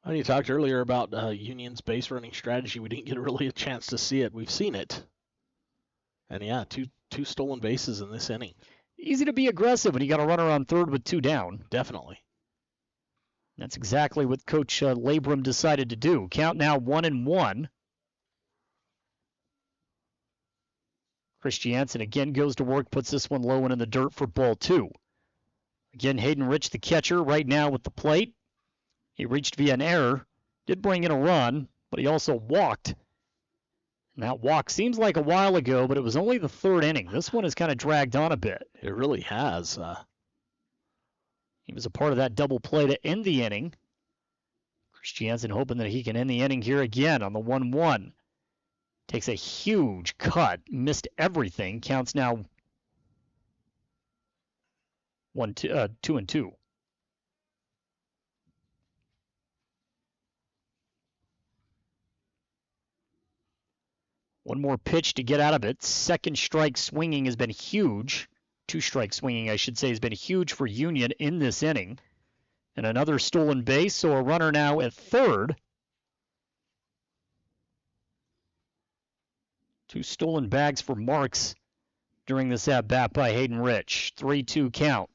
Well, you talked earlier about Union's base running strategy. We didn't get really a chance to see it. We've seen it. And yeah, two stolen bases in this inning. Easy to be aggressive when you got a runner on third with 2 down. Definitely. That's exactly what Coach Labrum decided to do. Count now 1-1. Christiansen again goes to work, puts this one low and in the dirt for ball 2. Again, Hayden Rich, the catcher, right now with the plate. He reached via an error, did bring in a run, but he also walked. And that walk seems like a while ago, but it was only the 3rd inning. This one has kind of dragged on a bit. It really has. He was a part of that double play to end the inning. Christiansen hoping that he can end the inning here again on the 1-1. Takes a huge cut, missed everything. Counts now 2-2. One more pitch to get out of it. Second strike swinging has been huge. 2-strike swinging, I should say, has been huge for Union in this inning. And another stolen base, so a runner now at 3rd. 2 stolen bags for Marks during this at-bat by Hayden Rich. 3-2 count.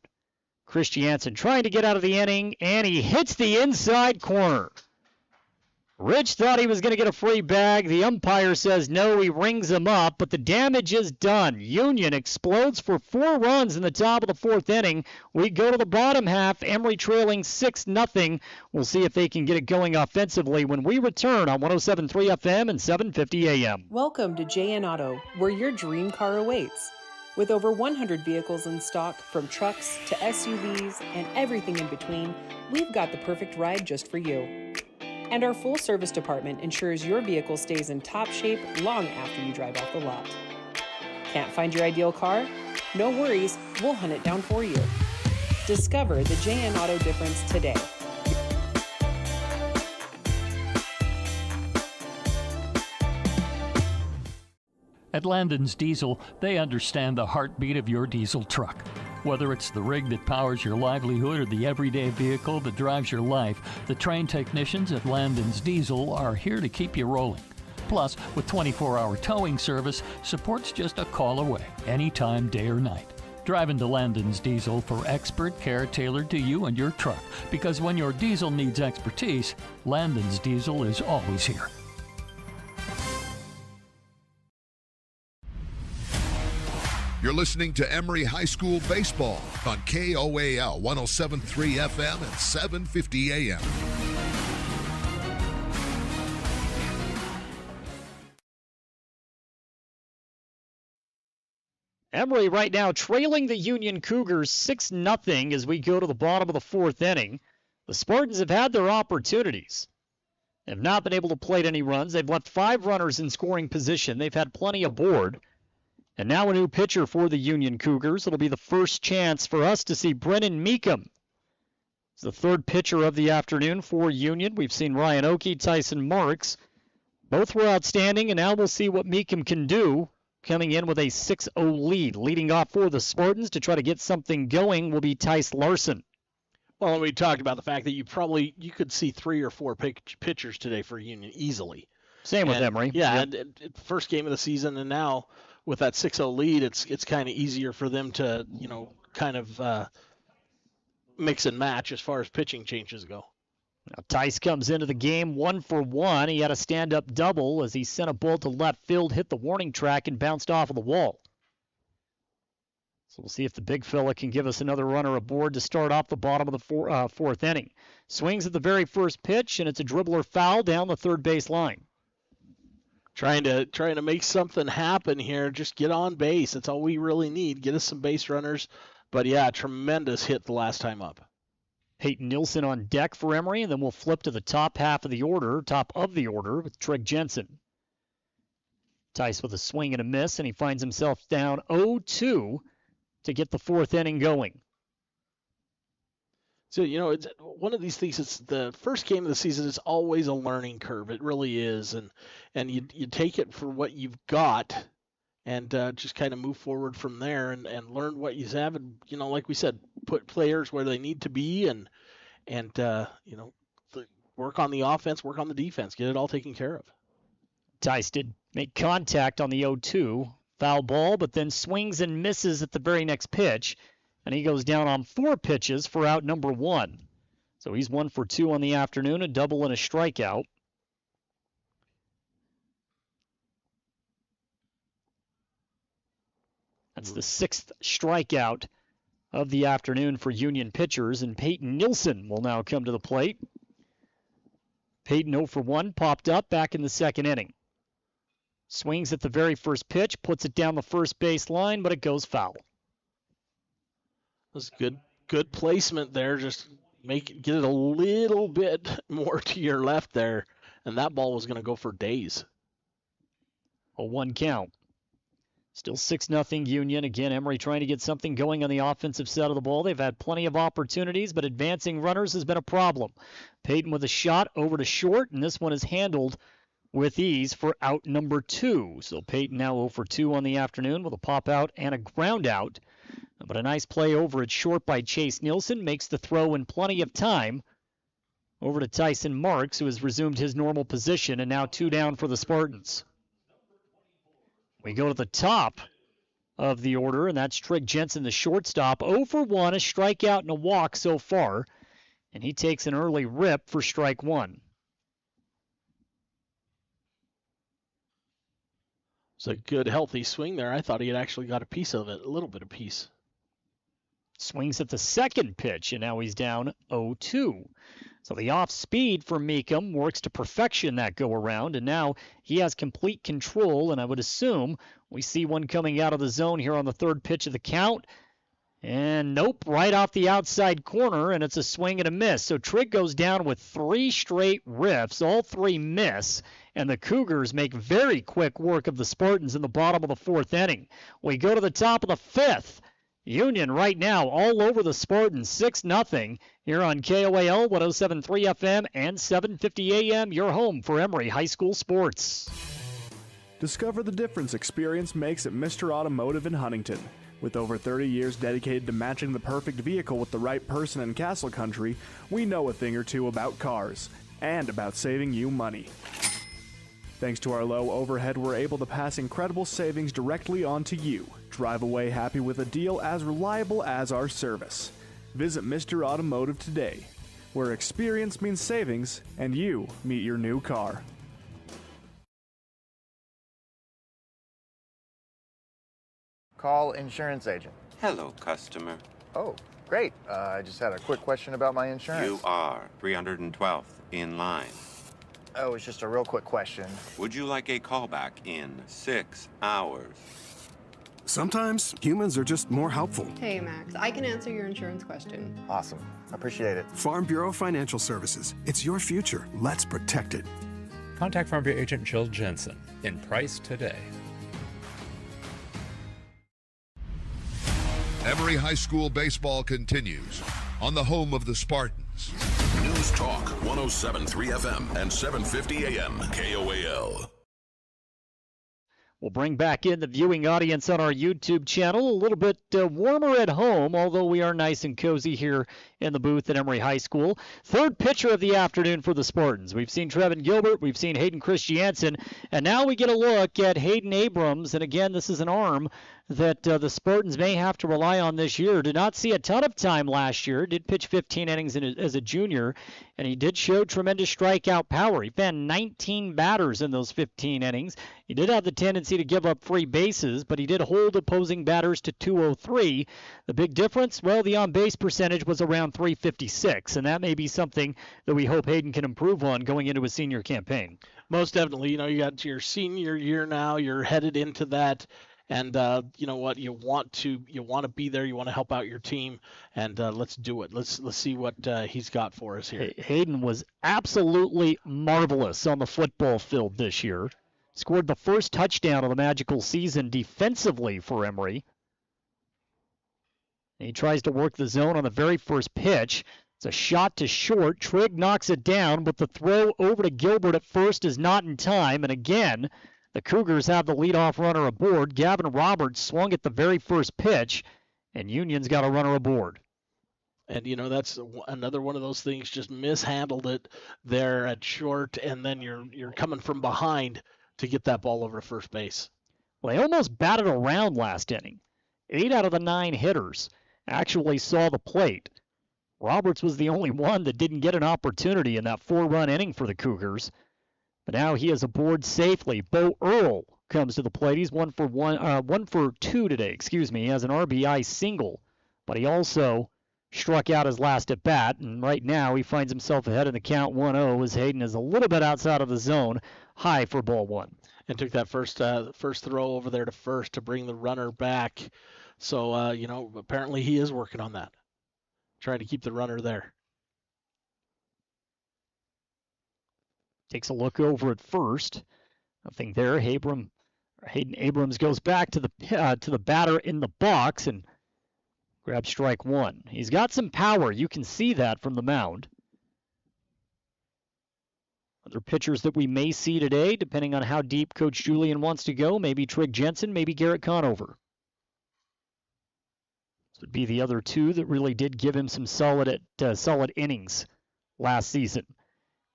Christiansen trying to get out of the inning, and he hits the inside corner. Rich thought he was going to get a free bag. The umpire says no. He rings him up, but the damage is done. Union explodes for 4 runs in the top of the 4th inning. We go to the bottom half. Emery trailing 6-0. We'll see if they can get it going offensively when we return on 107.3 FM and 750 AM. Welcome to JN Auto, where your dream car awaits. With over 100 vehicles in stock, from trucks to SUVs and everything in between, we've got the perfect ride just for you. And our full service department ensures your vehicle stays in top shape long after you drive off the lot. Can't find your ideal car? No worries, we'll hunt it down for you. Discover the JN Auto difference today. At Landon's Diesel, they understand the heartbeat of your diesel truck. Whether it's the rig that powers your livelihood or the everyday vehicle that drives your life, the trained technicians at Landon's Diesel are here to keep you rolling. Plus, with 24-hour towing service, support's just a call away, anytime, day or night. Drive into Landon's Diesel for expert care tailored to you and your truck, because when your diesel needs expertise, Landon's Diesel is always here. You're listening to Emery High School Baseball on KOAL 107.3 FM and 750 AM. Emery right now trailing the Union Cougars 6-0 as we go to the bottom of the 4th inning. The Spartans have had their opportunities. They have not been able to plate any runs. They've left 5 runners in scoring position. They've had plenty aboard. And now a new pitcher for the Union Cougars. It'll be the first chance for us to see Brennan Meekum. He's the 3rd pitcher of the afternoon for Union. We've seen Ryan Oakey, Tyson Marks. Both were outstanding, and now we'll see what Meekum can do. Coming in with a 6-0 lead. Leading off for the Spartans to try to get something going will be Tice Larson. Well, we talked about the fact that you could see 3 or 4 pitchers today for Union easily. Same with Emery. Yeah, and first game of the season, and now with that 6-0 lead, it's kind of easier for them to, kind of mix and match as far as pitching changes go. Now, Tice comes into the game 1 for 1. He had a stand-up double as he sent a ball to left field, hit the warning track, and bounced off of the wall. So we'll see if the big fella can give us another runner aboard to start off the bottom of the 4th inning. Swings at the very first pitch, and it's a dribbler foul down the third base line. Trying to make something happen here. Just get on base. That's all we really need. Get us some base runners. But, yeah, tremendous hit the last time up. Peyton Nielsen on deck for Emery, and then we'll flip to the top of the order with Trig Jensen. Tice with a swing and a miss, and he finds himself down 0-2 to get the 4th inning going. So, it's one of these things. It's the first game of the season. It's always a learning curve. It really is, and you take it for what you've got, and just kind of move forward from there and learn what you have, and like we said, put players where they need to be, and work on the offense, work on the defense, get it all taken care of. Tice did make contact on the 0-2 foul ball, but then swings and misses at the very next pitch. And he goes down on 4 pitches for out number 1. So he's 1 for 2 on the afternoon, a double and a strikeout. That's the 6th strikeout of the afternoon for Union pitchers, and Peyton Nielsen will now come to the plate. Peyton 0 for 1, popped up back in the 2nd inning. Swings at the very first pitch, puts it down the first base line, but it goes foul. That's good placement there. Just get it a little bit more to your left there, and that ball was going to go for days. A 1 count. Still 6-0 Union. Again, Emery trying to get something going on the offensive side of the ball. They've had plenty of opportunities, but advancing runners has been a problem. Peyton with a shot over to short, and this one is handled with ease for out number 2. So Peyton now 0 for 2 on the afternoon with a pop out and a ground out. But a nice play over at short by Chase Nielsen makes the throw in plenty of time over to Tyson Marks, who has resumed his normal position, and now 2 down for the Spartans. We go to the top of the order, and that's Trig Jensen, the shortstop. 0 for 1, a strikeout and a walk so far, and he takes an early rip for strike 1. It's a good, healthy swing there. I thought he had actually got a piece of it, a little bit of piece. Swings at the second pitch, and now he's down 0-2. So the off speed for Meekum works to perfection that go around, and now he has complete control, and I would assume we see one coming out of the zone here on the third pitch of the count. And nope, right off the outside corner, and it's a swing and a miss. So Trigg goes down with 3 straight riffs, all 3 miss, and the Cougars make very quick work of the Spartans in the bottom of the 4th inning. We go to the top of the 5th. Union right now all over the Spartans, 6-0 here on KOAL 107.3 FM and 750 AM, your home for Emery High School sports. Discover the difference experience makes at Mr. Automotive in Huntington. With over 30 years dedicated to matching the perfect vehicle with the right person in Castle Country, we know a thing or two about cars and about saving you money. Thanks to our low overhead, we're able to pass incredible savings directly on to you. Drive away happy with a deal as reliable as our service. Visit Mr. Automotive today, where experience means savings and you meet your new car. Call insurance agent. Hello, customer. Oh, great. I just had a quick question about my insurance. You are 312th in line. Oh, it's just a real quick question. Would you like a callback in 6 hours? Sometimes humans are just more helpful. Hey, Max, I can answer your insurance question. Awesome. Appreciate it. Farm Bureau Financial Services. It's your future. Let's protect it. Contact Farm Bureau agent Jill Jensen in Price today. Emery High School baseball continues on the home of the Spartans. News Talk 107.3 FM and 750 AM KOAL. We'll bring back in the viewing audience on our YouTube channel. A little bit warmer at home, although we are nice and cozy here in the booth at Emery High School. Third pitcher of the afternoon for the Spartans. We've seen Trevin Gilbert, we've seen Hayden Christiansen, and now we get a look at Hayden Abrams. And again, this is an arm that the Spartans may have to rely on this year. Did not see a ton of time last year. Did pitch 15 innings as a junior, and he did show tremendous strikeout power. He found 19 batters in those 15 innings. He did have the tendency to give up free bases, but he did hold opposing batters to 203. The big difference, well, the on-base percentage was around 356, and that may be something that we hope Hayden can improve on going into his senior campaign. Most definitely. You got your senior year now. You're headed into that. And you know what? You want to be there. You want to help out your team, and let's do it. Let's see what he's got for us here. Hayden was absolutely marvelous on the football field this year. Scored the first touchdown of the magical season defensively for Emery. He tries to work the zone on the very first pitch. It's a shot to short. Trigg knocks it down, but the throw over to Gilbert at first is not in time. And again, the Cougars have the leadoff runner aboard. Gavin Roberts swung at the very first pitch, and Union's got a runner aboard. And, that's another one of those things, just mishandled it there at short, and then you're coming from behind to get that ball over to first base. Well, they almost batted around last inning. 8 out of the 9 hitters actually saw the plate. Roberts was the only one that didn't get an opportunity in that 4-run inning for the Cougars. But now he is aboard safely. Bo Earl comes to the plate. He's 1 for 2 today. He has an RBI single, but he also struck out his last at bat, and right now he finds himself ahead in the count 1-0 as Hayden is a little bit outside of the zone, high for ball 1. And took that first throw over there to first to bring the runner back. So apparently he is working on that, trying to keep the runner there. Takes a look over at first. Nothing there. Hayden Abrams goes back to the batter in the box and grabs strike 1. He's got some power. You can see that from the mound. Other pitchers that we may see today, depending on how deep Coach Julian wants to go, maybe Trigg Jensen, maybe Garrett Conover. This would be the other two that really did give him some solid innings last season.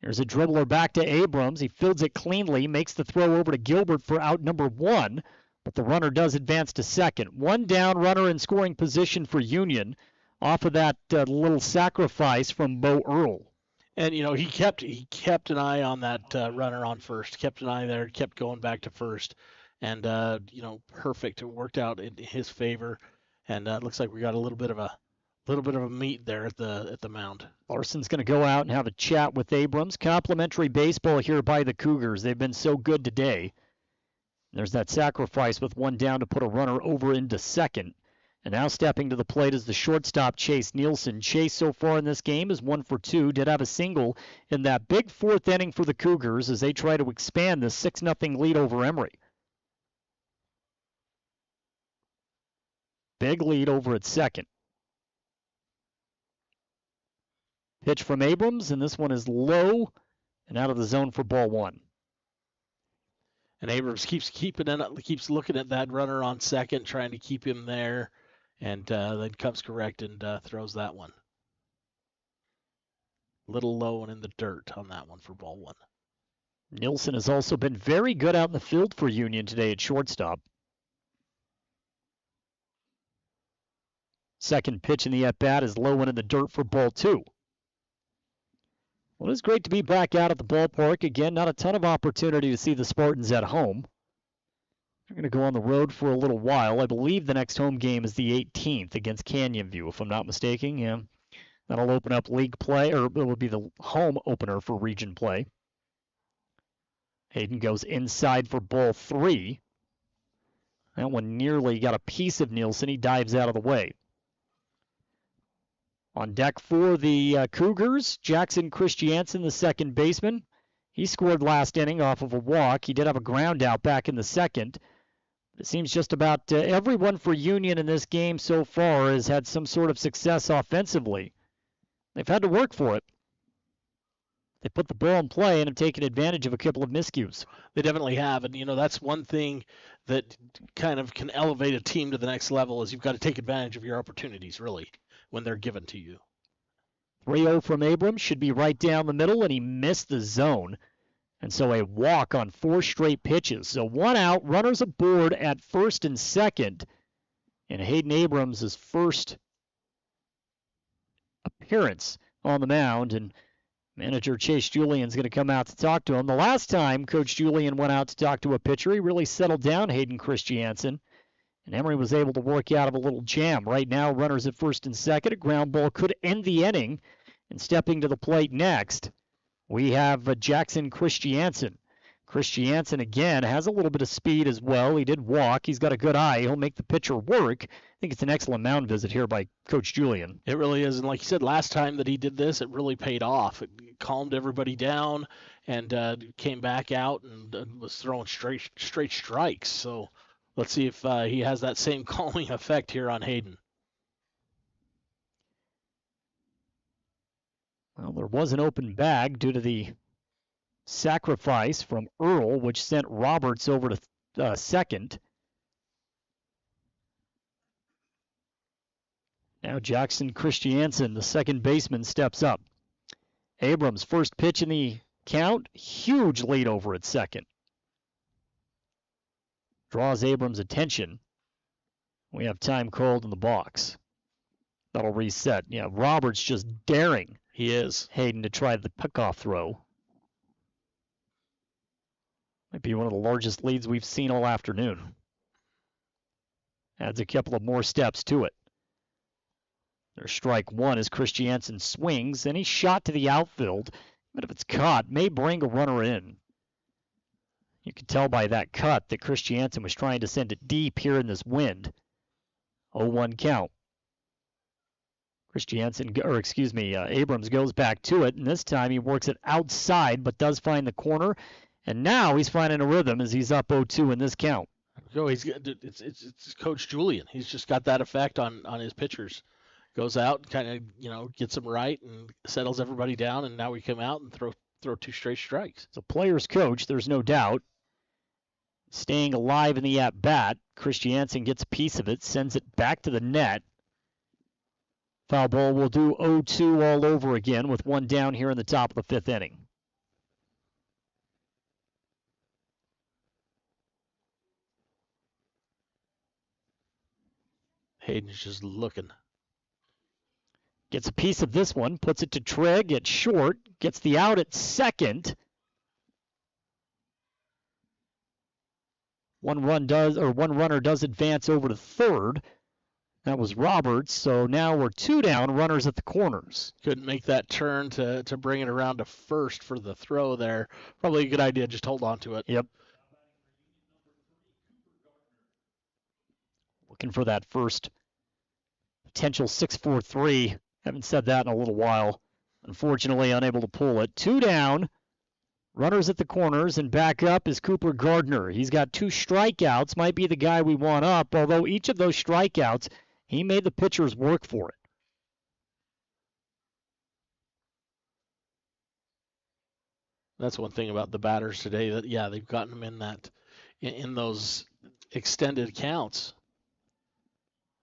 There's a dribbler back to Abrams. He fields it cleanly, makes the throw over to Gilbert for out number 1, but the runner does advance to second. 1 down, runner in scoring position for Union off of that little sacrifice from Bo Earl. And, he kept an eye on that runner on first, kept an eye there, kept going back to first. and perfect. It worked out in his favor, and it looks like we got a little bit of a meet there at the mound. Larson's going to go out and have a chat with Abrams. Complimentary baseball here by the Cougars. They've been so good today. There's that sacrifice with one down to put a runner over into second. And now stepping to the plate is the shortstop, Chase Nielsen. Chase so far in this game is 1 for 2. Did have a single in that big fourth inning for the Cougars as they try to expand the 6-0 lead over Emery. Big lead over at second. Pitch from Abrams, and this one is low and out of the zone for ball one. And Abrams keeps looking at that runner on second, trying to keep him there. And then comes correct and throws that one. Little low and in the dirt on that one for ball one. Nielsen has also been very good out in the field for Union today at shortstop. Second pitch in the at-bat is low and in the dirt for ball two. Well, it's great to be back out at the ballpark. Again, not a ton of opportunity to see the Spartans at home. They're going to go on the road for a little while. I believe the next home game is the 18th against Canyon View, if I'm not mistaken. Yeah, that'll open up league play, or it will be the home opener for region play. Hayden goes inside for ball three. That one nearly got a piece of Nielsen. He dives out of the way. On deck for the Cougars, Jackson Christiansen, the second baseman. He scored last inning off of a walk. He did have a ground out back in the second. It seems just about everyone for Union in this game so far has had some sort of success offensively. They've had to work for it. They put the ball in play and have taken advantage of a couple of miscues. They definitely have, and that's one thing that kind of can elevate a team to the next level is you've got to take advantage of your opportunities, really, when they're given to you. 3-0 from Abrams should be right down the middle, and he missed the zone. And so a walk on 4 straight pitches. So 1 out, runners aboard at first and second. And Hayden Abrams' first appearance on the mound. And manager Chase Julian's going to come out to talk to him. The last time Coach Julian went out to talk to a pitcher, he really settled down Hayden Christiansen. And Emery was able to work out of a little jam. Right now, runners at first and second. A ground ball could end the inning. And stepping to the plate next, we have Jackson Christiansen. Christiansen, again, has a little bit of speed as well. He did walk. He's got a good eye. He'll make the pitcher work. I think it's an excellent mound visit here by Coach Julian. It really is. And like you said, last time that he did this, it really paid off. It calmed everybody down and came back out and was throwing straight strikes. So let's see if he has that same calming effect here on Hayden. Well, there was an open bag due to the sacrifice from Earl, which sent Roberts over to second. Now Jackson Christiansen, the second baseman, steps up. Abrams, first pitch in the count, huge lead over at second. Draws Abrams' attention. We have time called in the box. That'll reset. Yeah, Roberts just daring. He is. Hayden to try the pickoff throw. Might be one of the largest leads we've seen all afternoon. Adds a couple of more steps to it. There's strike one as Christiansen swings, and he's shot to the outfield. But if it's caught, may bring a runner in. You can tell by that cut that Christiansen was trying to send it deep here in this wind. 0-1 count. Abrams goes back to it, and this time he works it outside, but does find the corner. And now he's finding a rhythm as he's up 0-2 in this count. So it's Coach Julian. He's just got that effect on his pitchers. Goes out, kind of gets them right and settles everybody down, and now we come out and throw 2 straight strikes. So player's coach, there's no doubt. Staying alive in the at-bat. Christiansen gets a piece of it, sends it back to the net. Foul ball will do 0-2 all over again with one down here in the top of the 5th inning. Hayden's just looking. Gets a piece of this one, puts it to Trigg at short, gets the out at second. One runner does advance over to third. That was Roberts, so now we're 2 down, runners at the corners. Couldn't make that turn to bring it around to first for the throw there. Probably a good idea, just hold on to it. Yep. Looking for that first potential 6-4-3. Haven't said that in a little while. Unfortunately, unable to pull it. 2 down, runners at the corners, and back up is Cooper Gardner. He's got 2 strikeouts, might be the guy we want up, although each of those strikeouts, he made the pitchers work for it. That's one thing about the batters today, that, yeah, they've gotten them in those extended counts.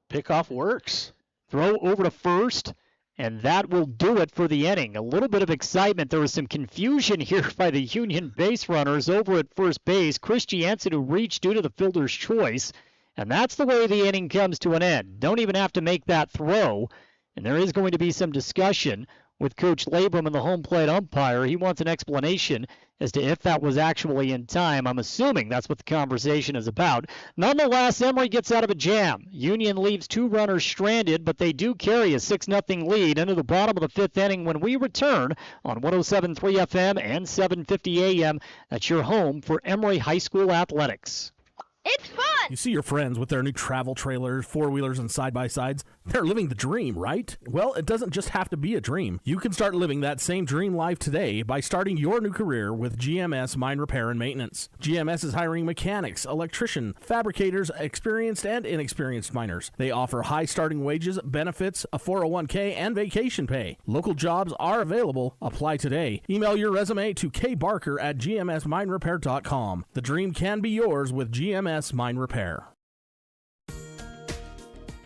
Pickoff works. Throw over to first, and that will do it for the inning. A little bit of excitement. There was some confusion here by the Union base runners over at first base. Chris Jansen, who reached due to the fielder's choice. And that's the way the inning comes to an end. Don't even have to make that throw. And there is going to be some discussion with Coach Labrum and the home plate umpire. He wants an explanation as to if that was actually in time. I'm assuming that's what the conversation is about. Nonetheless, Emery gets out of a jam. Union leaves 2 runners stranded, but they do carry a 6-0 lead into the bottom of the 5th inning when we return on 107.3 FM and 750 AM. That's your home for Emery High School Athletics. It's fun! You see your friends with their new travel trailers, 4-wheelers, and side-by-sides. They're living the dream, right? Well, it doesn't just have to be a dream. You can start living that same dream life today by starting your new career with GMS Mine Repair and Maintenance. GMS is hiring mechanics, electricians, fabricators, experienced and inexperienced miners. They offer high starting wages, benefits, a 401k, and vacation pay. Local jobs are available. Apply today. Email your resume to kbarker@gmsminerepair.com. The dream can be yours with GMS Mine Repair.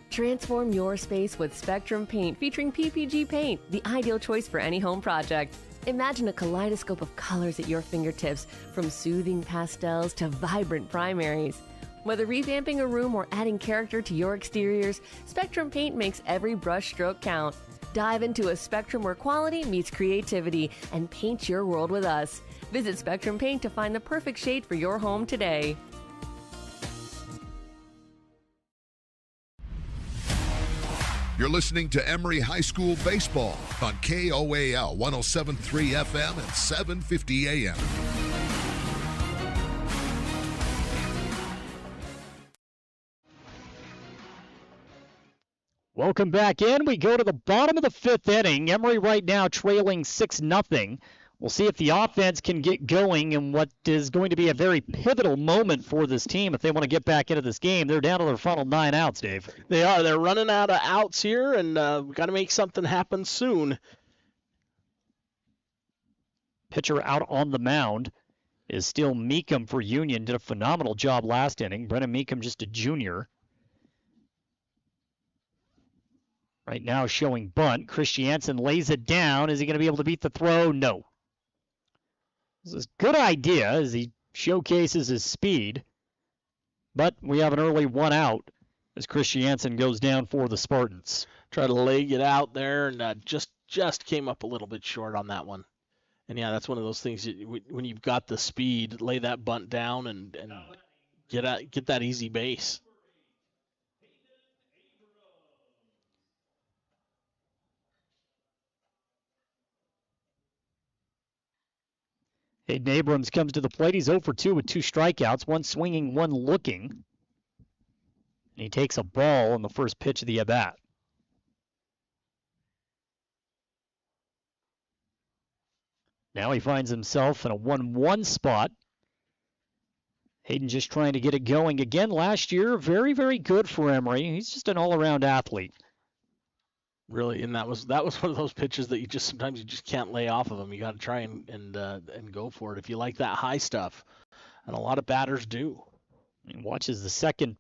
Transform your space with Spectrum Paint featuring PPG paint, the ideal choice for any home project. Imagine a kaleidoscope of colors at your fingertips, from soothing pastels to vibrant primaries. Whether revamping a room or adding character to your exteriors, Spectrum Paint makes every brush stroke count. Dive into a spectrum where quality meets creativity and paint your world with us. Visit Spectrum Paint to find the perfect shade for your home today. You're listening to Emery High School Baseball on KOAL 107.3 FM and 750 AM. Welcome back in. We go to the bottom of the 5th inning. Emery right now trailing 6-0. We'll see if the offense can get going in what is going to be a very pivotal moment for this team if they want to get back into this game. They're down to their final 9 outs, Dave. They are. They're running out of outs here, and we've got to make something happen soon. Pitcher out on the mound is still Meekum for Union. Did a phenomenal job last inning. Brennan Meekum just a junior. Right now showing bunt. Chris Jansen lays it down. Is he going to be able to beat the throw? No. This is a good idea as he showcases his speed. But we have an early 1 out as Chris Jansen goes down for the Spartans. Try to leg it out there and just came up a little bit short on that one. And yeah, that's one of those things when you've got the speed, lay that bunt down and get that easy base. Hayden Abrams comes to the plate. He's 0 for 2 with 2 strikeouts, 1 swinging, 1 looking. And he takes a ball on the first pitch of the at-bat. Now he finds himself in a 1-1 spot. Hayden just trying to get it going again last year. Very, very good for Emery. He's just an all-around athlete. Really, and that was one of those pitches that sometimes you just can't lay off of him. You got to try and go for it if you like that high stuff, and a lot of batters do. He watches the second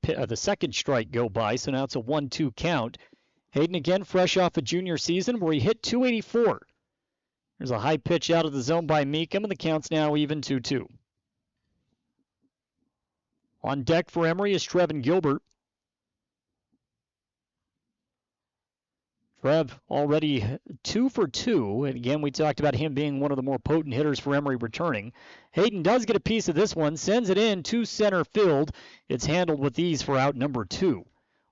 strike go by, so now it's a 1-2 count. Hayden again fresh off a junior season where he hit .284. There's a high pitch out of the zone by Meekum, and the count's now even 2-2. On deck for Emery is Trevin Gilbert. Trev already 2 for 2. And again, we talked about him being one of the more potent hitters for Emery returning. Hayden does get a piece of this one, sends it in to center field. It's handled with ease for out number 2.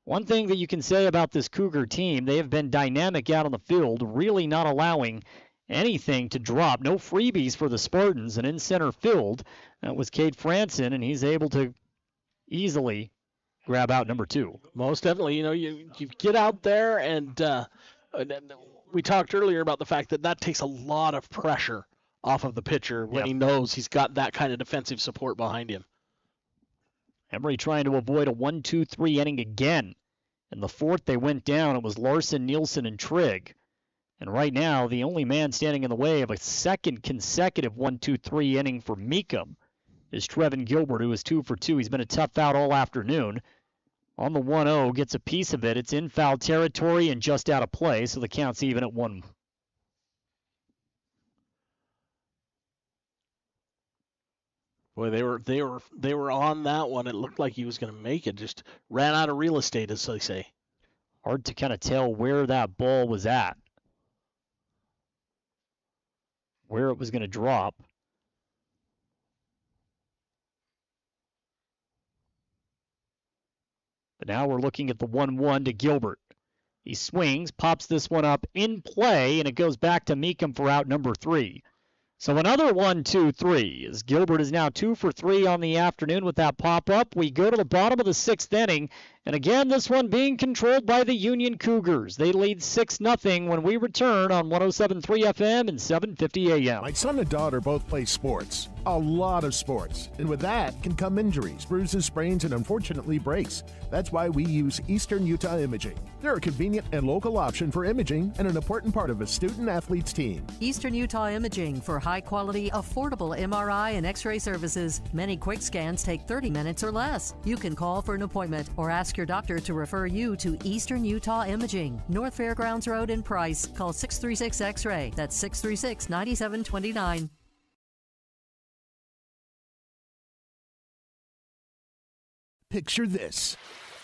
One thing that you can say about this Cougar team, they have been dynamic out on the field, really not allowing anything to drop. No freebies for the Spartans. And in center field, that was Cade Franson, and he's able to easily grab out number 2. Most definitely. You get out there, and we talked earlier about the fact that takes a lot of pressure off of the pitcher when he knows he's got that kind of defensive support behind him. Emery trying to avoid a 1-2-3 inning again. In the fourth, they went down. It was Larson, Nielsen, and Trigg. And right now, the only man standing in the way of a second consecutive 1-2-3 inning for Meekum is Trevin Gilbert, who is 2 for 2. He's been a tough out all afternoon. On the 1-0, gets a piece of it. It's in foul territory and just out of play, so the count's even at 1. Boy, they were on that one. It looked like he was going to make it. Just ran out of real estate, as they say. Hard to kind of tell where that ball was at, where it was going to drop. But now we're looking at the 1-1 to Gilbert. He swings, pops this one up in play, and it goes back to Meekum for out number 3. So another 1-2-3 as Gilbert is now 2 for 3 on the afternoon with that pop-up. We go to the bottom of the 6th inning, and again, this one being controlled by the Union Cougars. They lead 6-0 when we return on 107.3 FM and 7:50 a.m. My son and daughter both play sports, a lot of sports, and with that can come injuries, bruises, sprains, and unfortunately breaks. That's why we use Eastern Utah Imaging. They're a convenient and local option for imaging and an important part of a student-athlete's team. Eastern Utah Imaging for high-quality, affordable MRI and X-ray services. Many quick scans take 30 minutes or less. You can call for an appointment or ask your doctor to refer you to Eastern Utah Imaging, North Fairgrounds Road in Price. Call 636 X-ray. That's 636-9729. Picture this.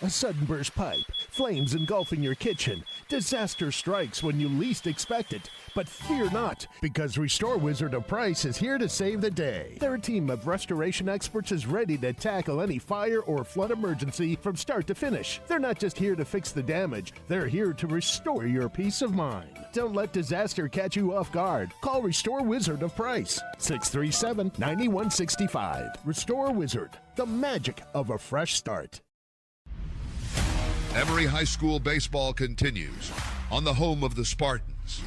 A sudden burst pipe, flames engulfing your kitchen. Disaster strikes when you least expect it. But fear not, because Restore Wizard of Price is here to save the day. Their team of restoration experts is ready to tackle any fire or flood emergency from start to finish. They're not just here to fix the damage, they're here to restore your peace of mind. Don't let disaster catch you off guard. Call Restore Wizard of Price, 637-9165. Restore Wizard, the magic of a fresh start. Emery High School baseball continues on the home of the Spartans.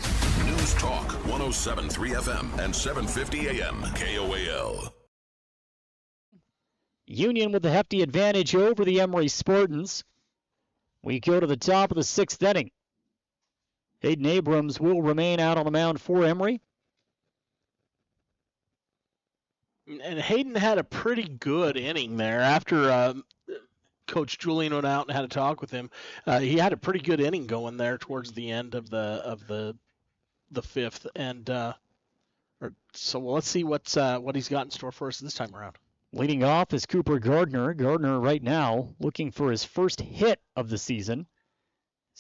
News Talk 107.3 FM and 750 AM KOAL. Union with the hefty advantage over the Emery Spartans. We go to the top of the 6th inning. Hayden Abrams will remain out on the mound for Emery. And Hayden had a pretty good inning there after Coach Julian went out and had a talk with him. He had a pretty good inning going there towards the end of the 5th, and so let's see what he's got in store for us this time around. Leading off is Cooper Gardner. Gardner right now looking for his first hit of the season.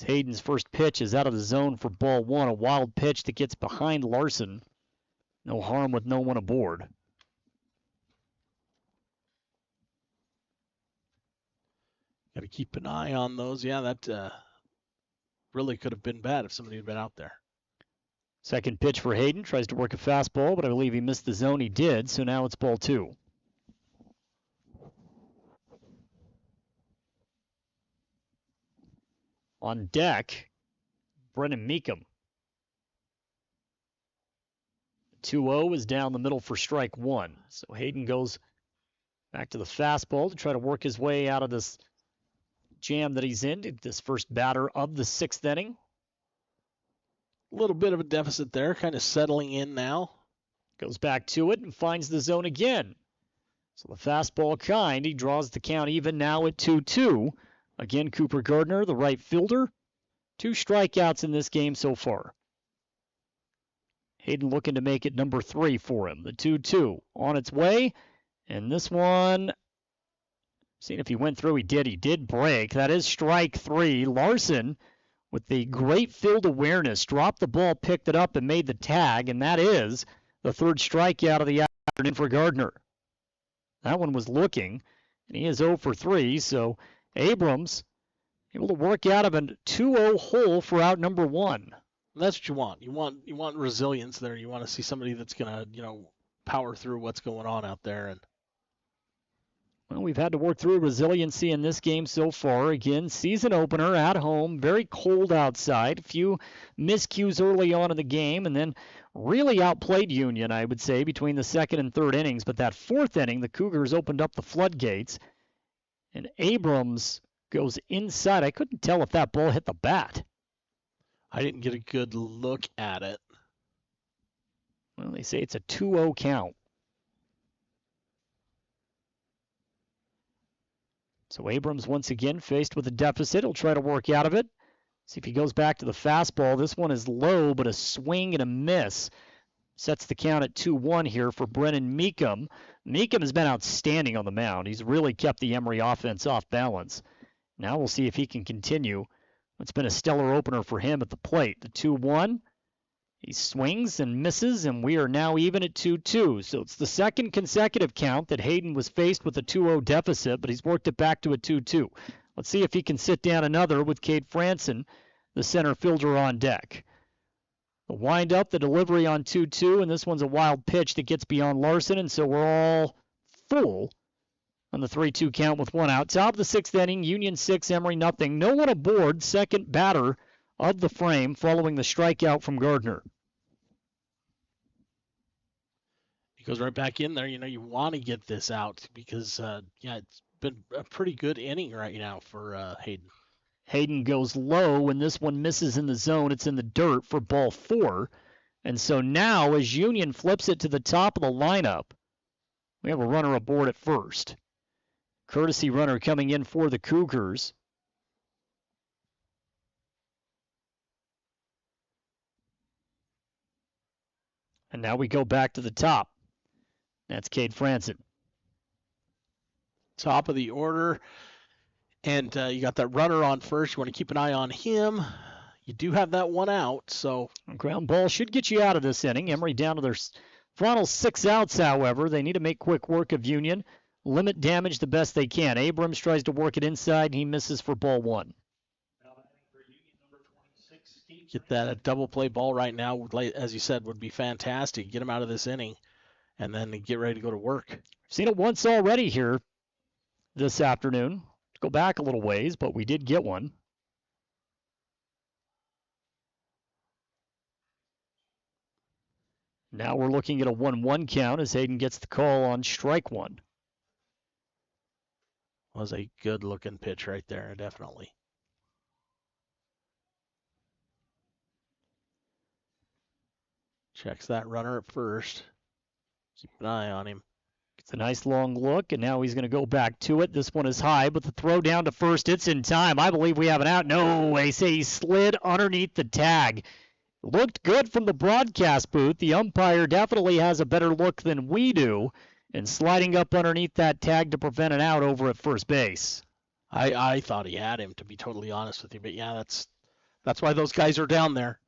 Hayden's first pitch is out of the zone for ball 1, a wild pitch that gets behind Larson. No harm with no one aboard. Got to keep an eye on those. Yeah, that really could have been bad if somebody had been out there. Second pitch for Hayden. Tries to work a fastball, but I believe he missed the zone. He did, so now it's ball 2. On deck, Brennan Meekum. 2-0 is down the middle for strike 1. So Hayden goes back to the fastball to try to work his way out of this jam that he's in, this first batter of the 6th inning. A little bit of a deficit there, kind of settling in now. Goes back to it and finds the zone again. So the fastball kind, he draws the count even now at 2-2. Again, Cooper Gardner, the right fielder. 2 strikeouts in this game so far. Hayden looking to make it number 3 for him. The 2-2 on its way. And this one, seeing if he went through, he did. He did break. That is strike 3. Larson with the great field awareness, dropped the ball, picked it up, and made the tag, and that is the third strikeout of the afternoon for Gardner. That one was looking, and he is 0 for 3, so Abrams able to work out of a 2-0 hole for out number 1. That's what you want. You want resilience there. You want to see somebody that's going to, power through what's going on out there. And well, we've had to work through resiliency in this game so far. Again, season opener at home, very cold outside, a few miscues early on in the game, and then really outplayed Union, I would say, between the second and third innings. But that fourth inning, the Cougars opened up the floodgates, and Abrams goes inside. I couldn't tell if that ball hit the bat. I didn't get a good look at it. Well, they say it's a 2-0 count. So Abrams once again faced with a deficit. He'll try to work out of it. See if he goes back to the fastball. This one is low, but a swing and a miss. Sets the count at 2-1 here for Brennan Meekum. Meekum has been outstanding on the mound. He's really kept the Emery offense off balance. Now we'll see if he can continue. It's been a stellar opener for him at the plate. The 2-1. He swings and misses, and we are now even at 2-2. So it's the second consecutive count that Hayden was faced with a 2-0 deficit, but he's worked it back to a 2-2. Let's see if he can sit down another with Cade Franson, the center fielder, on deck. The wind-up, the delivery on 2-2, and this one's a wild pitch that gets beyond Larson, and so we're all full on the 3-2 count with one out. Top of the sixth inning, Union 6, Emery nothing. No one aboard, second batter of the frame following the strikeout from Gardner. He goes right back in there. You want to get this out because, it's been a pretty good inning right now for Hayden. Hayden goes low, and this one misses in the zone. It's in the dirt for ball 4. And so now, as Union flips it to the top of the lineup, we have a runner aboard at first. Courtesy runner coming in for the Cougars. And now we go back to the top. That's Cade Franson. Top of the order. And you got that runner on first. You want to keep an eye on him. You do have that one out, so. Ground ball should get you out of this inning. Emery down to their final 6 outs, however. They need to make quick work of Union. Limit damage the best they can. Abrams tries to work it inside, and he misses for ball 1. Get that a double play ball right now, as you said, would be fantastic. Get him out of this inning, and then get ready to go to work. Seen it once already here this afternoon. Go back a little ways, but we did get one. Now we're looking at a 1-1 count as Hayden gets the call on strike 1. Was a good-looking pitch right there, definitely. Checks that runner at first. Keep an eye on him. It's a nice long look, and now he's going to go back to it. This one is high, but the throw down to first, it's in time. I believe we have an out. No, they say he slid underneath the tag. Looked good from the broadcast booth. The umpire definitely has a better look than we do, and sliding up underneath that tag to prevent an out over at first base. I thought he had him, to be totally honest with you, but yeah, that's why those guys are down there.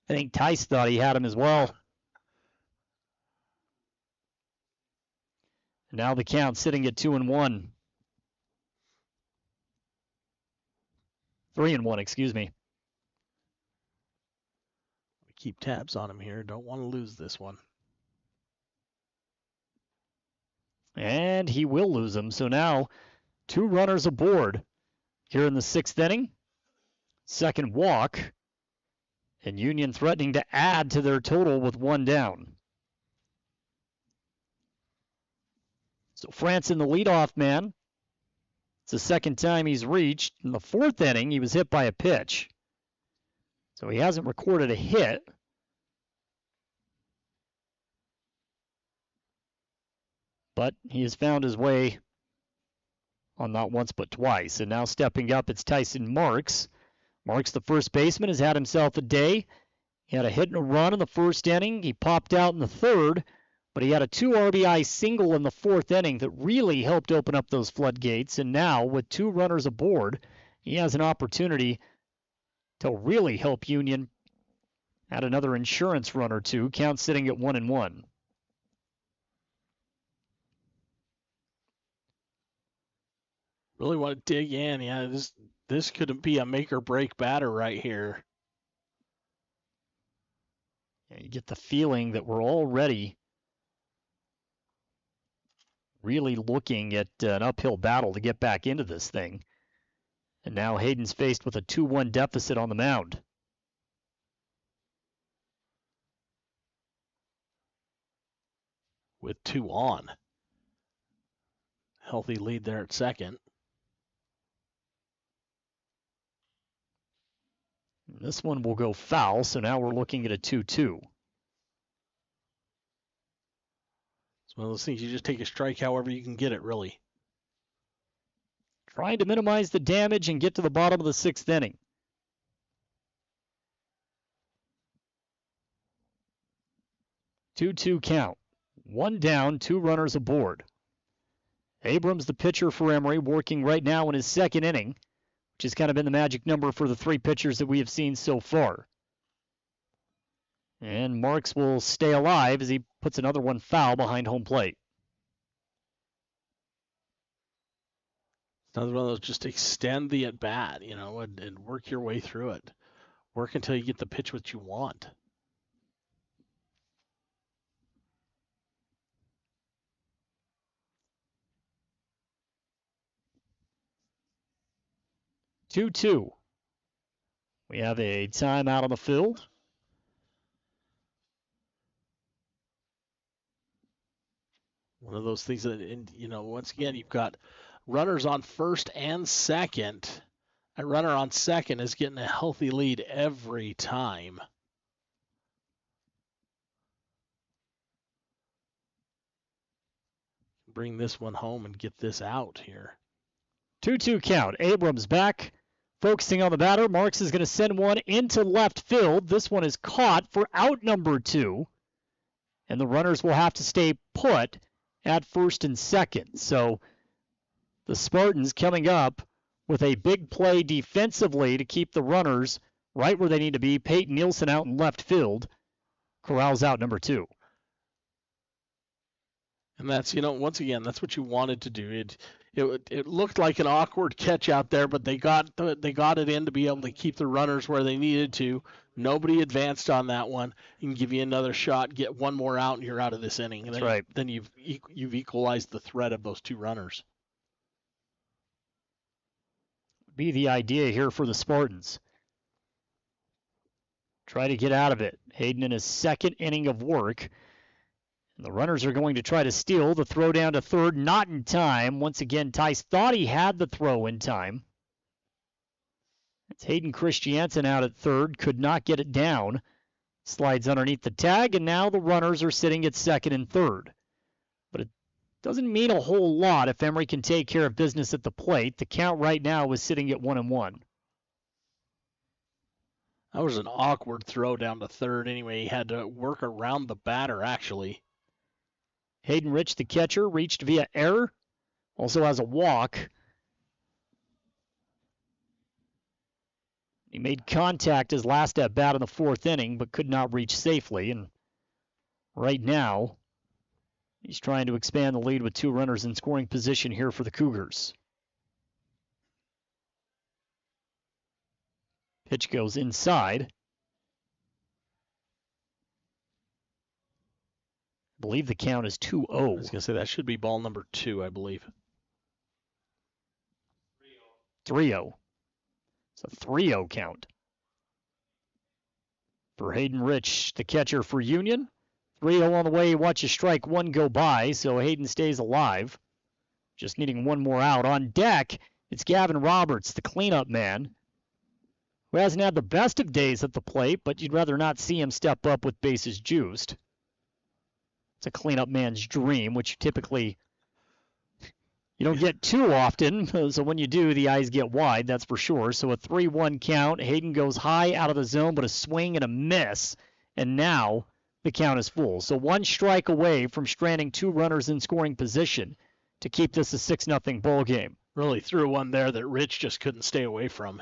I think Tice thought he had him as well. Now the count sitting at 2-1. 3-1, excuse me. Keep tabs on him here. Don't want to lose this one. And he will lose him. So now 2 runners aboard here in the 6th inning. Second walk. And Union threatening to add to their total with 1 down. So Franson, the leadoff man. It's the second time he's reached. In the 4th inning, he was hit by a pitch. So he hasn't recorded a hit. But he has found his way on not once but twice. And now stepping up, it's Tyson Marks. Marks, the first baseman, has had himself a day. He had a hit and a run in the 1st inning. He popped out in the 3rd. But he had a 2 RBI single in the 4th inning that really helped open up those floodgates. And now, with 2 runners aboard, he has an opportunity to really help Union add another insurance run or two. Count sitting at 1-1. Really want to dig in. Yeah, this could be a make or break batter right here. Yeah, you get the feeling that we're already really looking at an uphill battle to get back into this thing. And now Hayden's faced with a 2-1 deficit on the mound. With 2 on. Healthy lead there at second. This one will go foul, so now we're looking at a 2-2. It's one of those things you just take a strike however you can get it, really. Trying to minimize the damage and get to the bottom of the 6th inning. Two-two count. 1 down, 2 runners aboard. Abrams, the pitcher for Emery, working right now in his 2nd inning, which has kind of been the magic number for the 3 pitchers that we have seen so far. And Marks will stay alive as he puts another one foul behind home plate. Another one of those, just extend the at-bat, and work your way through it. Work until you get the pitch what you want. Two-two. We have a timeout on the field. One of those things that, once again, you've got runners on first and second. A runner on second is getting a healthy lead every time. Bring this one home and get this out here. 2-2 count. Abrams back, focusing on the batter. Marks is going to send one into left field. This one is caught for out number 2. And the runners will have to stay put at first and second. So the Spartans coming up with a big play defensively to keep the runners right where they need to be. Peyton Nielsen out in left field. Corrals out number 2. And that's, once again, that's what you wanted to do. It looked like an awkward catch out there, but they got it in to be able to keep the runners where they needed to. Nobody advanced on that one. You can give you another shot, get one more out, and you're out of this inning. That's right. Then you've equalized the threat of those 2 runners. Be the idea here for the Spartans. Try to get out of it. Hayden in his 2nd inning of work. And the runners are going to try to steal. The throw down to third, not in time. Once again, Tice thought he had the throw in time. It's Hayden Christiansen out at third, could not get it down. Slides underneath the tag, and now the runners are sitting at 2nd and 3rd. But it doesn't mean a whole lot if Emery can take care of business at the plate. The count right now is sitting at 1-1. That was an awkward throw down to third anyway. He had to work around the batter, actually. Hayden Rich, the catcher, reached via error. Also has a walk. He made contact his last at bat in the 4th inning, but could not reach safely. And right now, he's trying to expand the lead with 2 runners in scoring position here for the Cougars. Pitch goes inside. I believe the count is 2-0. I was going to say that should be ball number 2, I believe. 3-0. It's a 3-0 count. For Hayden Rich, the catcher for Union. 3-0 on the way. Watch a strike 1 go by, so Hayden stays alive. Just needing 1 more out. On deck, it's Gavin Roberts, the cleanup man, who hasn't had the best of days at the plate, but you'd rather not see him step up with bases juiced. It's a cleanup man's dream, which typically you don't get too often. So when you do, the eyes get wide, that's for sure. So a 3-1 count. Hayden goes high out of the zone, but a swing and a miss. And now the count is full. So 1 strike away from stranding 2 runners in scoring position to keep this a 6-0 ball game. Really threw one there that Rich just couldn't stay away from.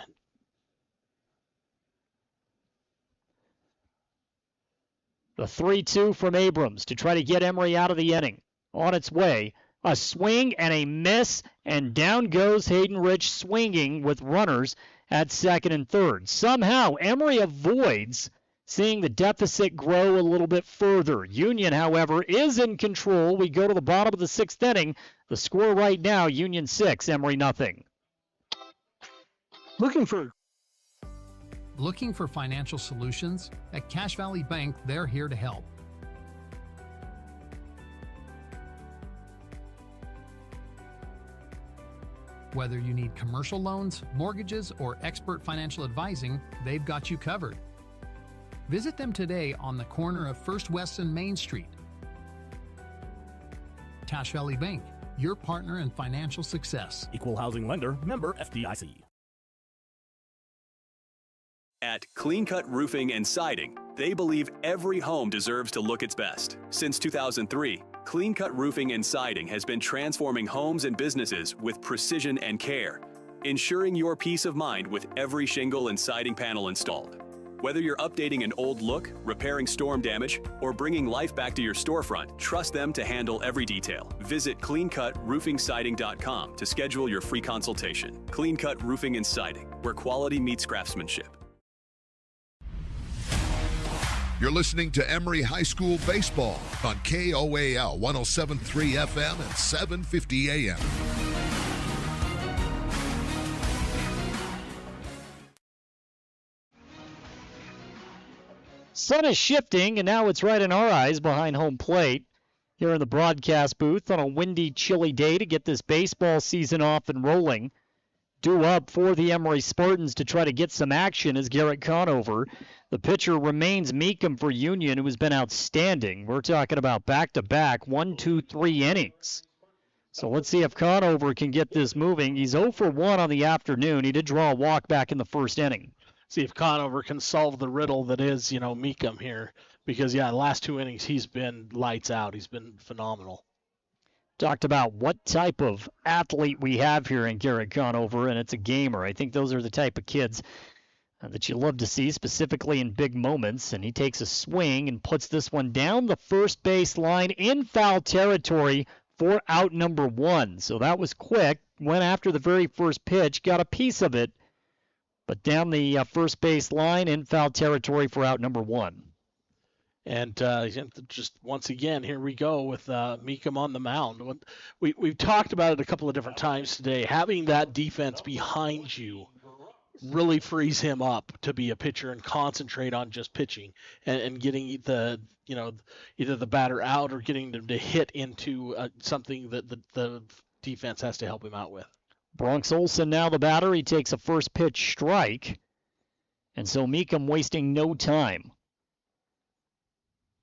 The 3-2 from Abrams to try to get Emery out of the inning. On its way. A swing and a miss, and down goes Hayden Rich swinging with runners at second and third. Somehow, Emery avoids seeing the deficit grow a little bit further. Union, however, is in control. We go to the bottom of the sixth inning. The score right now, Union 6, Emery nothing. Looking for financial solutions? At Cache Valley Bank, they're here to help. Whether you need commercial loans, mortgages, or expert financial advising, they've got you covered. Visit them today on the corner of First West and Main Street. Cache Valley Bank, your partner in financial success. Equal housing lender, member FDIC. At Clean Cut Roofing and Siding, they believe every home deserves to look its best. Since 2003, Clean Cut Roofing and Siding has been transforming homes and businesses with precision and care, ensuring your peace of mind with every shingle and siding panel installed. Whether you're updating an old look, repairing storm damage, or bringing life back to your storefront, trust them to handle every detail. Visit cleancutroofingsiding.com to schedule your free consultation. Clean Cut Roofing and Siding, where quality meets craftsmanship. You're listening to Emery High School Baseball on KOAL 107.3 FM and 750 AM. Sun is shifting, and now it's right in our eyes behind home plate here in the broadcast booth on a windy, chilly day to get this baseball season off and rolling. Due up for the Emery Spartans to try to get some action is Garrett Conover. The pitcher remains Meekum for Union, who has been outstanding. We're talking about back-to-back 1, 2, 3 innings. So let's see if Conover can get this moving. He's 0 for 1 on the afternoon. He did draw a walk back in the first inning. See if Conover can solve the riddle that is, Meekum here. Because, the last 2 innings he's been lights out. He's been phenomenal. Talked about what type of athlete we have here in Garrett Conover, and it's a gamer. I think those are the type of kids that you love to see, specifically in big moments. And he takes a swing and puts this one down the first base line in foul territory for out number 1. So that was quick. Went after the very first pitch, got a piece of it, but down the first base line in foul territory for out number 1. And just once again, here we go with Meekum on the mound. We've talked about it a couple of different times today. Having that defense behind you really frees him up to be a pitcher and concentrate on just pitching and getting the either the batter out or getting them to hit into something that the defense has to help him out with. Bronx Olson now the batter. He takes a first pitch strike, and so Meekum wasting no time.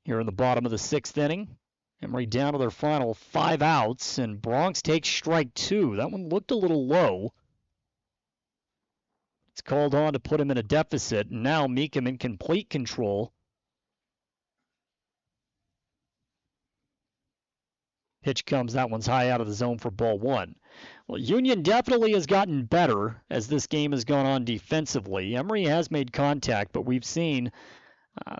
Here in the bottom of the sixth inning, Emery down to their final 5 outs, and Bronx takes strike 2. That one looked a little low. It's called on to put him in a deficit, and now Meekum in complete control. Pitch comes, that one's high out of the zone for ball 1. Well, Union definitely has gotten better as this game has gone on defensively. Emery has made contact, but we've seen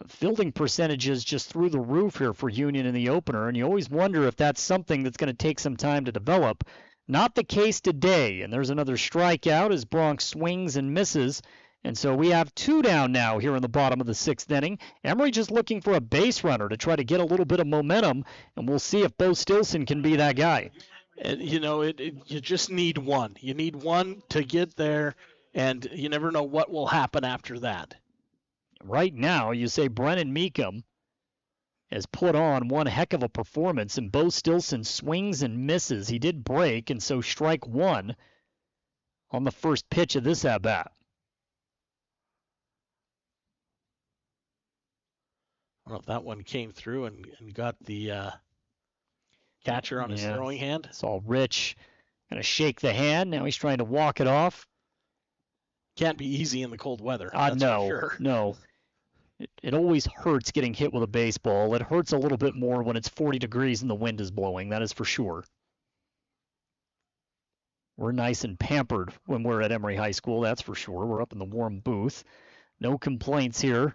fielding percentages just through the roof here for Union in the opener, and you always wonder if that's something that's going to take some time to develop. Not the case today, and there's another strikeout as Bronx swings and misses, and so we have 2 down now here in the bottom of the sixth inning. Emery just looking for a base runner to try to get a little bit of momentum, and we'll see if Bo Stilson can be that guy. And, you just need one. You need one to get there, and you never know what will happen after that. Right now, you say Brennan Meekum has put on one heck of a performance, and Bo Stilson swings and misses. He did break, and so strike 1 on the first pitch of this at-bat. I don't know if that one came through and got the catcher on his throwing hand. Saw Rich kind of shake the hand. Now he's trying to walk it off. Can't be easy in the cold weather. That's No, for sure. No. It always hurts getting hit with a baseball. It hurts a little bit more when it's 40 degrees and the wind is blowing. That is for sure. We're nice and pampered when we're at Emery High School, that's for sure. We're up in the warm booth. No complaints here.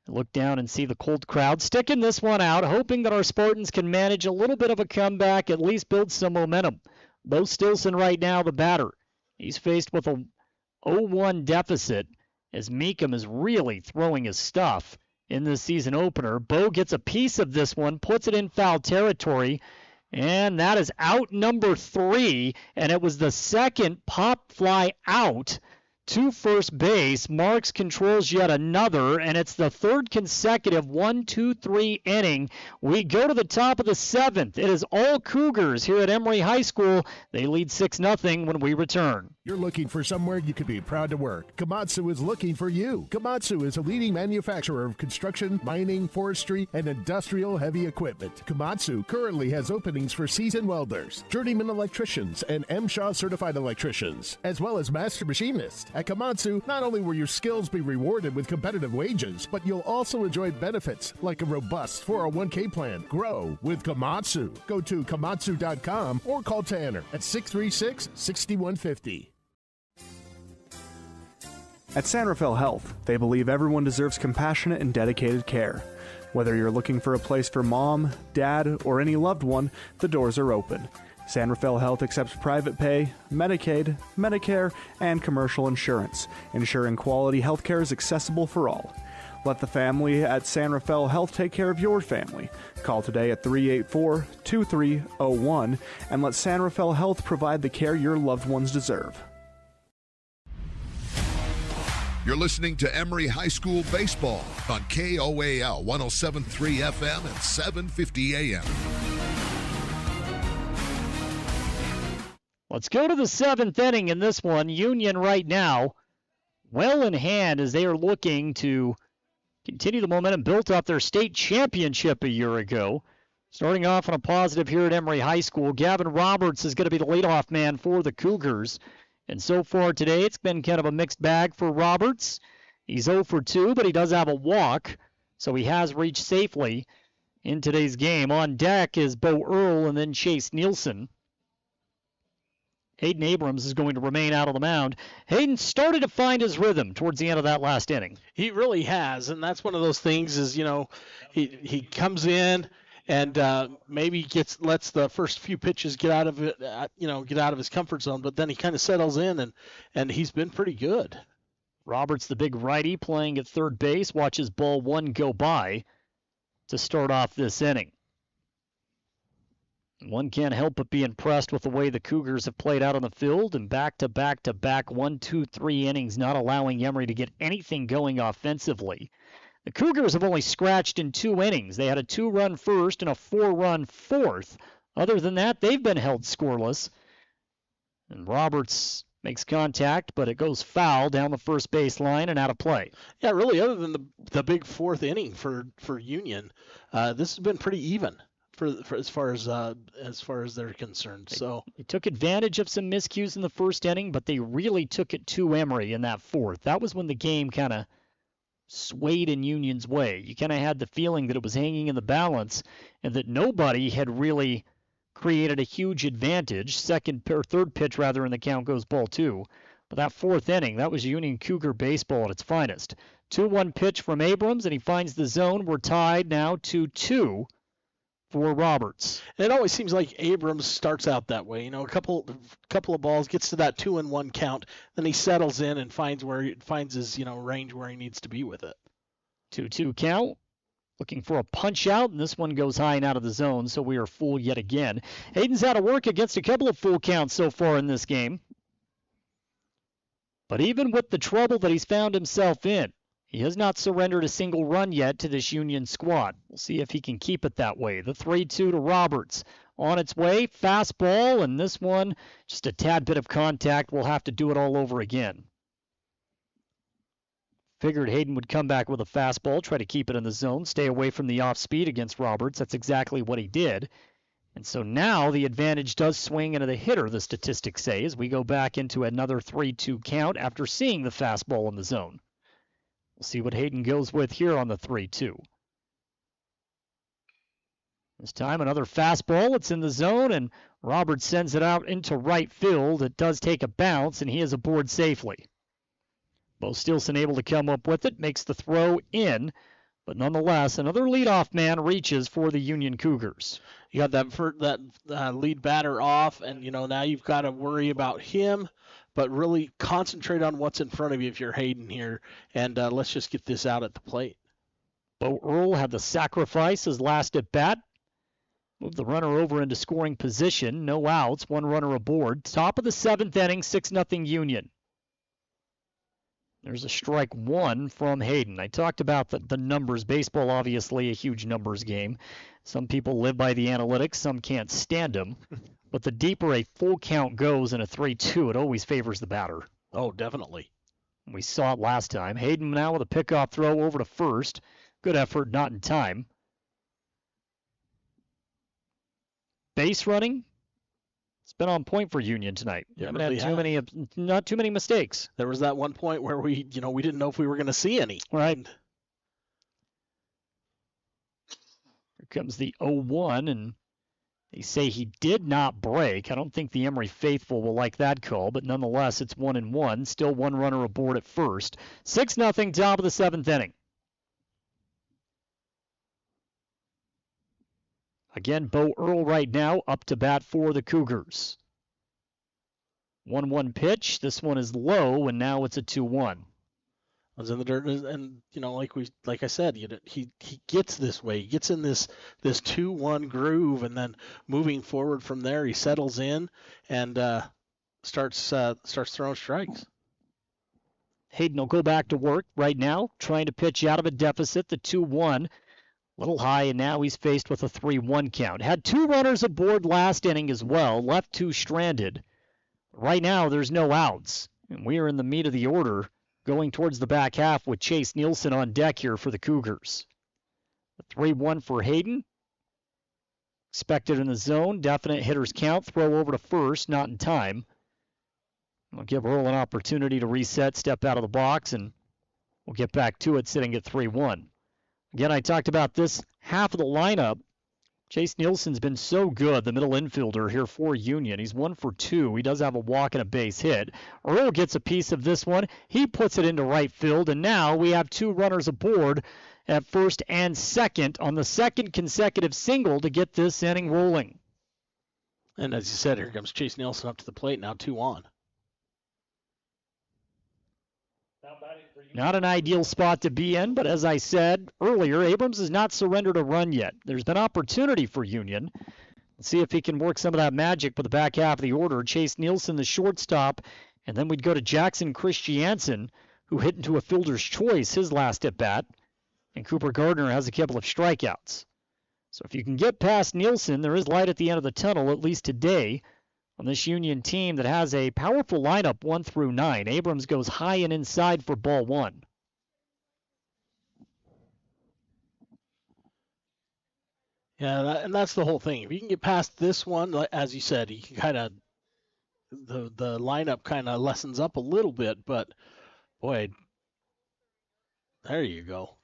Look down and see the cold crowd sticking this one out, hoping that our Spartans can manage a little bit of a comeback, at least build some momentum. Bo Stilson right now, the batter. He's faced with a 0-1 deficit as Meekum is really throwing his stuff in this season opener. Bo gets a piece of this one, puts it in foul territory, and that is out number 3, and it was the second pop fly out to first base. Marks controls yet another, and it's the third consecutive 1-2-3 inning. We go to the top of the 7th. It is all Cougars here at Emery High School. They lead 6-0 when we return. You're looking for somewhere you could be proud to work. Komatsu is looking for you. Komatsu is a leading manufacturer of construction, mining, forestry, and industrial heavy equipment. Komatsu currently has openings for seasoned welders, journeyman electricians, and MSHA certified electricians, as well as master machinists. At Komatsu, not only will your skills be rewarded with competitive wages, but you'll also enjoy benefits like a robust 401k plan. Grow with Komatsu. Go to komatsu.com or call Tanner at 636-6150. At San Rafael Health, they believe everyone deserves compassionate and dedicated care. Whether you're looking for a place for mom, dad, or any loved one, the doors are open. San Rafael Health accepts private pay, Medicaid, Medicare, and commercial insurance, ensuring quality health care is accessible for all. Let the family at San Rafael Health take care of your family. Call today at 384-2301 and let San Rafael Health provide the care your loved ones deserve. You're listening to Emery High School Baseball on KOAL 107.3 FM and 750 AM. Let's go to the 7th inning in this one. Union right now well in hand as they are looking to continue the momentum built off their state championship a year ago. Starting off on a positive here at Emery High School, Gavin Roberts is going to be the leadoff man for the Cougars. And so far today, it's been kind of a mixed bag for Roberts. He's 0 for 2, but he does have a walk, so he has reached safely in today's game. On deck is Bo Earl and then Chase Nielsen. Hayden Abrams is going to remain out on the mound. Hayden started to find his rhythm towards the end of that last inning. He really has, and that's one of those things is, he comes in and maybe lets the first few pitches get out of it, get out of his comfort zone, but then he kind of settles in, and he's been pretty good. Roberts, the big righty, playing at third base, watches ball one go by to start off this inning. One can't help but be impressed with the way the Cougars have played out on the field and back-to-back-to-back 1, 2, 3 innings, not allowing Emery to get anything going offensively. The Cougars have only scratched in 2 innings. They had a 2-run first and a 4-run fourth. Other than that, they've been held scoreless. And Roberts makes contact, but it goes foul down the first baseline and out of play. Yeah, really, other than the big 4th inning for Union, this has been pretty even for as far as they're concerned. So they took advantage of some miscues in the first inning, but they really took it to Emery in that 4th. That was when the game kind of swayed in Union's way. You kind of had the feeling that it was hanging in the balance and that nobody had really created a huge advantage. Third pitch rather, and the count goes ball 2. But that 4th inning, that was Union Cougar baseball at its finest. 2-1 pitch from Abrams, and he finds the zone. We're tied now 2-2 for Roberts. It always seems like Abrams starts out that way. A couple of balls, gets to that 2-1 count, then he settles in and finds his range where he needs to be with it. 2-2 count. Looking for a punch out, and this one goes high and out of the zone, so we are full yet again. Hayden's out of work against a couple of full counts so far in this game. But even with the trouble that he's found himself in, he has not surrendered a single run yet to this Union squad. We'll see if he can keep it that way. The 3-2 to Roberts. On its way, fastball, and this one, just a tad bit of contact. We'll have to do it all over again. Figured Hayden would come back with a fastball, try to keep it in the zone, stay away from the off-speed against Roberts. That's exactly what he did. And so now the advantage does swing into the hitter, the statistics say, as we go back into another 3-2 count after seeing the fastball in the zone. We'll see what Hayden goes with here on the 3-2. This time another fastball. It's in the zone, and Roberts sends it out into right field. It does take a bounce, and he is aboard safely. Bo Steelson able to come up with it, makes the throw in, but nonetheless, another leadoff man reaches for the Union Cougars. You got that lead batter off, and now you've got to worry about him, but really concentrate on what's in front of you if you're Hayden here, and let's just get this out at the plate. Bo Earl had the sacrifice his last at bat. Move the runner over into scoring position. No outs, one runner aboard. Top of the 7th inning, 6-0 Union. There's a strike one from Hayden. I talked about the numbers. Baseball, obviously, a huge numbers game. Some people live by the analytics. Some can't stand them. But the deeper a full count goes in a 3-2, it always favors the batter. Oh, definitely. We saw it last time. Hayden now with a pickoff throw over to first. Good effort, not in time. Base running. It's been on point for Union tonight. Haven't had not too many mistakes. There was that one point where we didn't know if we were going to see any. Right. Here comes the 0-1, and they say he did not break. I don't think the Emery faithful will like that call, but nonetheless, it's 1-1. Still one runner aboard at first. 6-0, top of the 7th inning. Again, Bo Earl right now up to bat for the Cougars. 1-1 pitch. This one is low, and now it's a 2-1. I was in the dirt, and like I said, he gets this way. He gets in this 2-1 groove, and then moving forward from there, he settles in and starts throwing strikes. Hayden will go back to work right now, trying to pitch out of a deficit. The 2-1. Little high, and now he's faced with a 3-1 count. Had 2 runners aboard last inning as well, left 2 stranded. Right now, there's no outs, and we are in the meat of the order, going towards the back half with Chase Nielsen on deck here for the Cougars. The 3-1 for Hayden. Expected in the zone, definite hitter's count, throw over to first, not in time. We'll give Earl an opportunity to reset, step out of the box, and we'll get back to it sitting at 3-1. Again, I talked about this half of the lineup. Chase Nielsen's been so good, the middle infielder here for Union. He's 1 for 2. He does have a walk and a base hit. Earl gets a piece of this one. He puts it into right field, and now we have 2 runners aboard at first and second on the second consecutive single to get this inning rolling. And as you said, here comes Chase Nielsen up to the plate, now 2 on. Not an ideal spot to be in, but as I said earlier, Abrams has not surrendered a run yet. There's been opportunity for Union. Let's see if he can work some of that magic for the back half of the order. Chase Nielsen, the shortstop, and then we'd go to Jackson Christiansen, who hit into a fielder's choice his last at-bat, and Cooper Gardner has a couple of strikeouts. So if you can get past Nielsen, there is light at the end of the tunnel, at least today, on this Union team that has a powerful lineup 1 through 9. Abrams goes high and inside for ball 1. Yeah, and that's the whole thing. If you can get past this one, as you said, you can kind of the lineup kind of lessens up a little bit. But boy, there you go.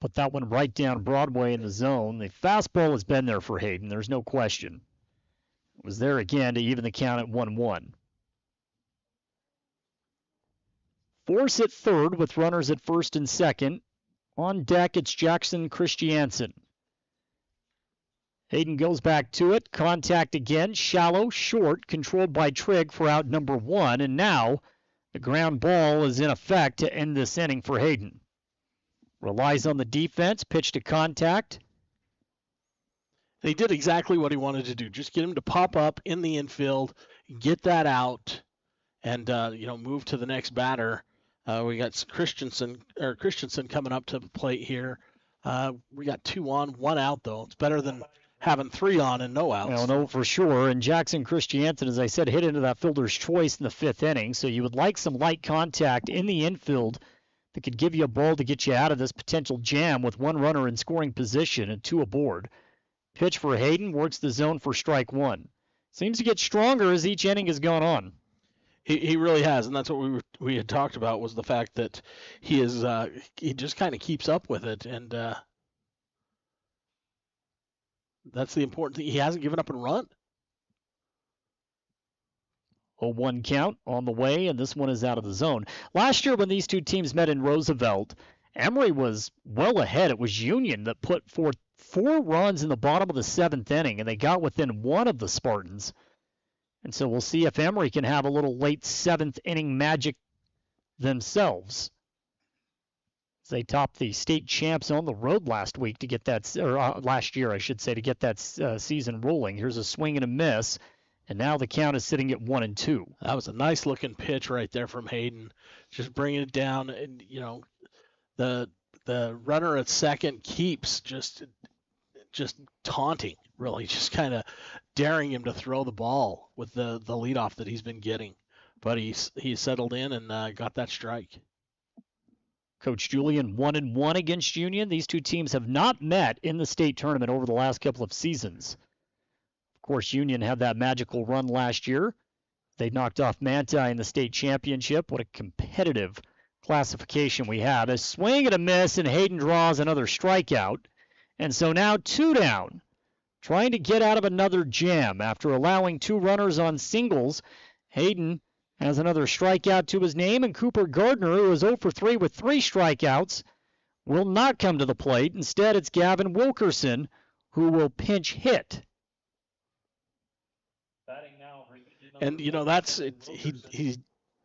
Put that one right down Broadway in the zone. The fastball has been there for Hayden. There's no question. It was there again to even the count at 1-1. Force at third with runners at first and second. On deck, it's Jackson Christiansen. Hayden goes back to it. Contact again. Shallow, short, controlled by Trigg for out number 1. And now the ground ball is in effect to end this inning for Hayden. Relies on the defense. Pitch to contact. They did exactly what he wanted to do. Just get him to pop up in the infield, get that out, and move to the next batter. We got Christensen coming up to the plate here. We got 2 on, 1 out though. It's better than having 3 on and no outs. Well, no, for sure. And Jackson Christiansen, as I said, hit into that fielder's choice in the 5th inning. So you would like some light contact in the infield that could give you a ball to get you out of this potential jam with 1 runner in scoring position and 2 aboard. Pitch for Hayden, works the zone for strike 1. Seems to get stronger as each inning has gone on. He really has, and that's what we had talked about, was the fact that he just kind of keeps up with it, and That's the important thing. He hasn't given up and run. 0-1 count on the way, and this one is out of the zone. Last year when these two teams met in Roosevelt, Emery was well ahead. It was Union that put forth 4 runs in the bottom of the 7th inning, and they got within 1 of the Spartans. And so we'll see if Emery can have a little late 7th inning magic themselves. They topped the state champs on the road last week to get that, or last year, I should say, to get that season rolling. Here's a swing and a miss. And now the count is sitting at 1-2. That was a nice looking pitch right there from Hayden, just bringing it down. And the runner at second keeps just taunting, really, just kind of daring him to throw the ball with the leadoff that he's been getting. But he settled in and got that strike. Coach Julian 1-1 against Union. These two teams have not met in the state tournament over the last couple of seasons. Of course, Union had that magical run last year. They knocked off Manti in the state championship. What a competitive classification we have. A swing and a miss, and Hayden draws another strikeout. And so now 2 down, trying to get out of another jam. After allowing 2 runners on singles, Hayden has another strikeout to his name, and Cooper Gardner, who is 0 for 3 with 3 strikeouts, will not come to the plate. Instead, it's Gavin Wilkerson who will pinch hit. And, that's it. He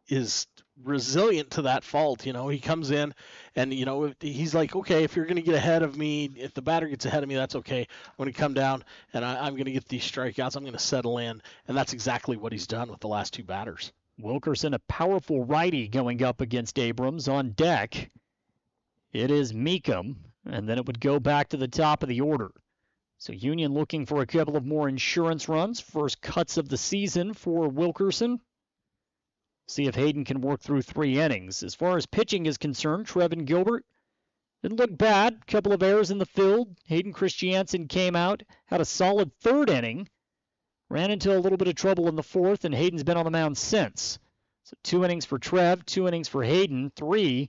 is resilient to that fault. He comes in and, he's like, okay, if you're going to get ahead of me, if the batter gets ahead of me, that's okay. I'm going to come down and I'm going to get these strikeouts. I'm going to settle in. And that's exactly what he's done with the last 2 batters. Wilkerson, a powerful righty going up against Abrams. On deck, it is Meekum, and then it would go back to the top of the order. So Union looking for a couple of more insurance runs. First cuts of the season for Wilkerson. See if Hayden can work through 3 innings. As far as pitching is concerned, Trevin Gilbert didn't look bad. Couple of errors in the field. Hayden Christiansen came out, had a solid 3rd inning. Ran into a little bit of trouble in the 4th, and Hayden's been on the mound since. So 2 innings for Trev, 2 innings for Hayden, 3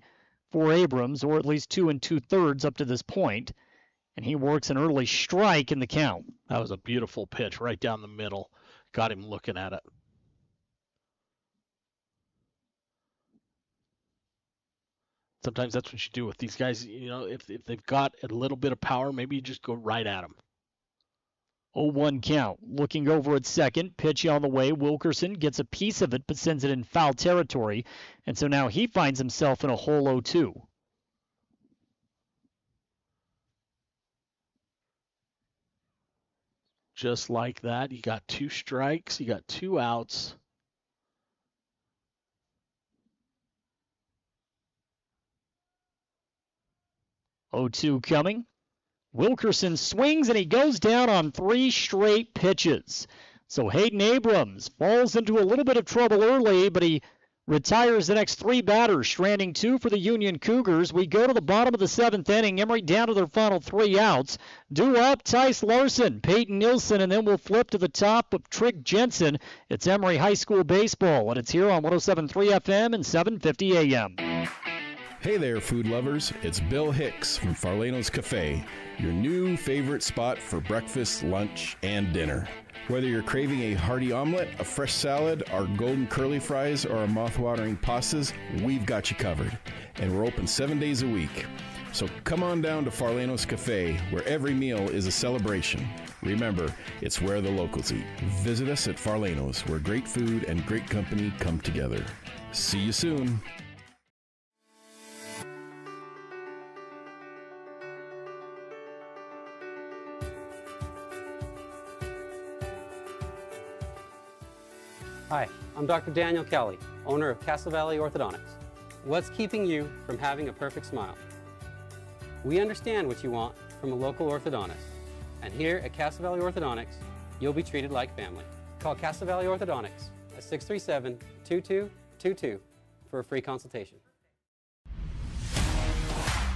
for Abrams, or at least 2 2/3 up to this point. And he works an early strike in the count. That was a beautiful pitch right down the middle. Got him looking at it. Sometimes that's what you do with these guys. If they've got a little bit of power, maybe you just go right at them. 0-1 count. Looking over at second. Pitch on the way. Wilkerson gets a piece of it, but sends it in foul territory. And so now he finds himself in a hole 0-2. Just like that. You got 2 strikes. You got 2 outs. Oh-2 coming. Wilkerson swings and he goes down on 3 straight pitches. So Hayden Abrams falls into a little bit of trouble early, but he retires the next 3 batters, stranding 2 for the Union Cougars. We go to the bottom of the 7th inning. Emery down to their final 3 outs. Due up, Tice Larson, Peyton Nielsen, and then we'll flip to the top of Trig Jensen. It's Emery High School Baseball, and it's here on 107.3 FM and 750 AM. Hey there, food lovers. It's Bill Hicks from Farlano's Cafe, your new favorite spot for breakfast, lunch, and dinner. Whether you're craving a hearty omelet, a fresh salad, our golden curly fries, or our mouth-watering pastas, we've got you covered. And we're open 7 days a week. So come on down to Farlano's Cafe, where every meal is a celebration. Remember, it's where the locals eat. Visit us at Farlano's, where great food and great company come together. See you soon. Hi, I'm Dr. Daniel Kelly, owner of Castle Valley Orthodontics. What's keeping you from having a perfect smile? We understand what you want from a local orthodontist. And here at Castle Valley Orthodontics, you'll be treated like family. Call Castle Valley Orthodontics at 637-2222 for a free consultation.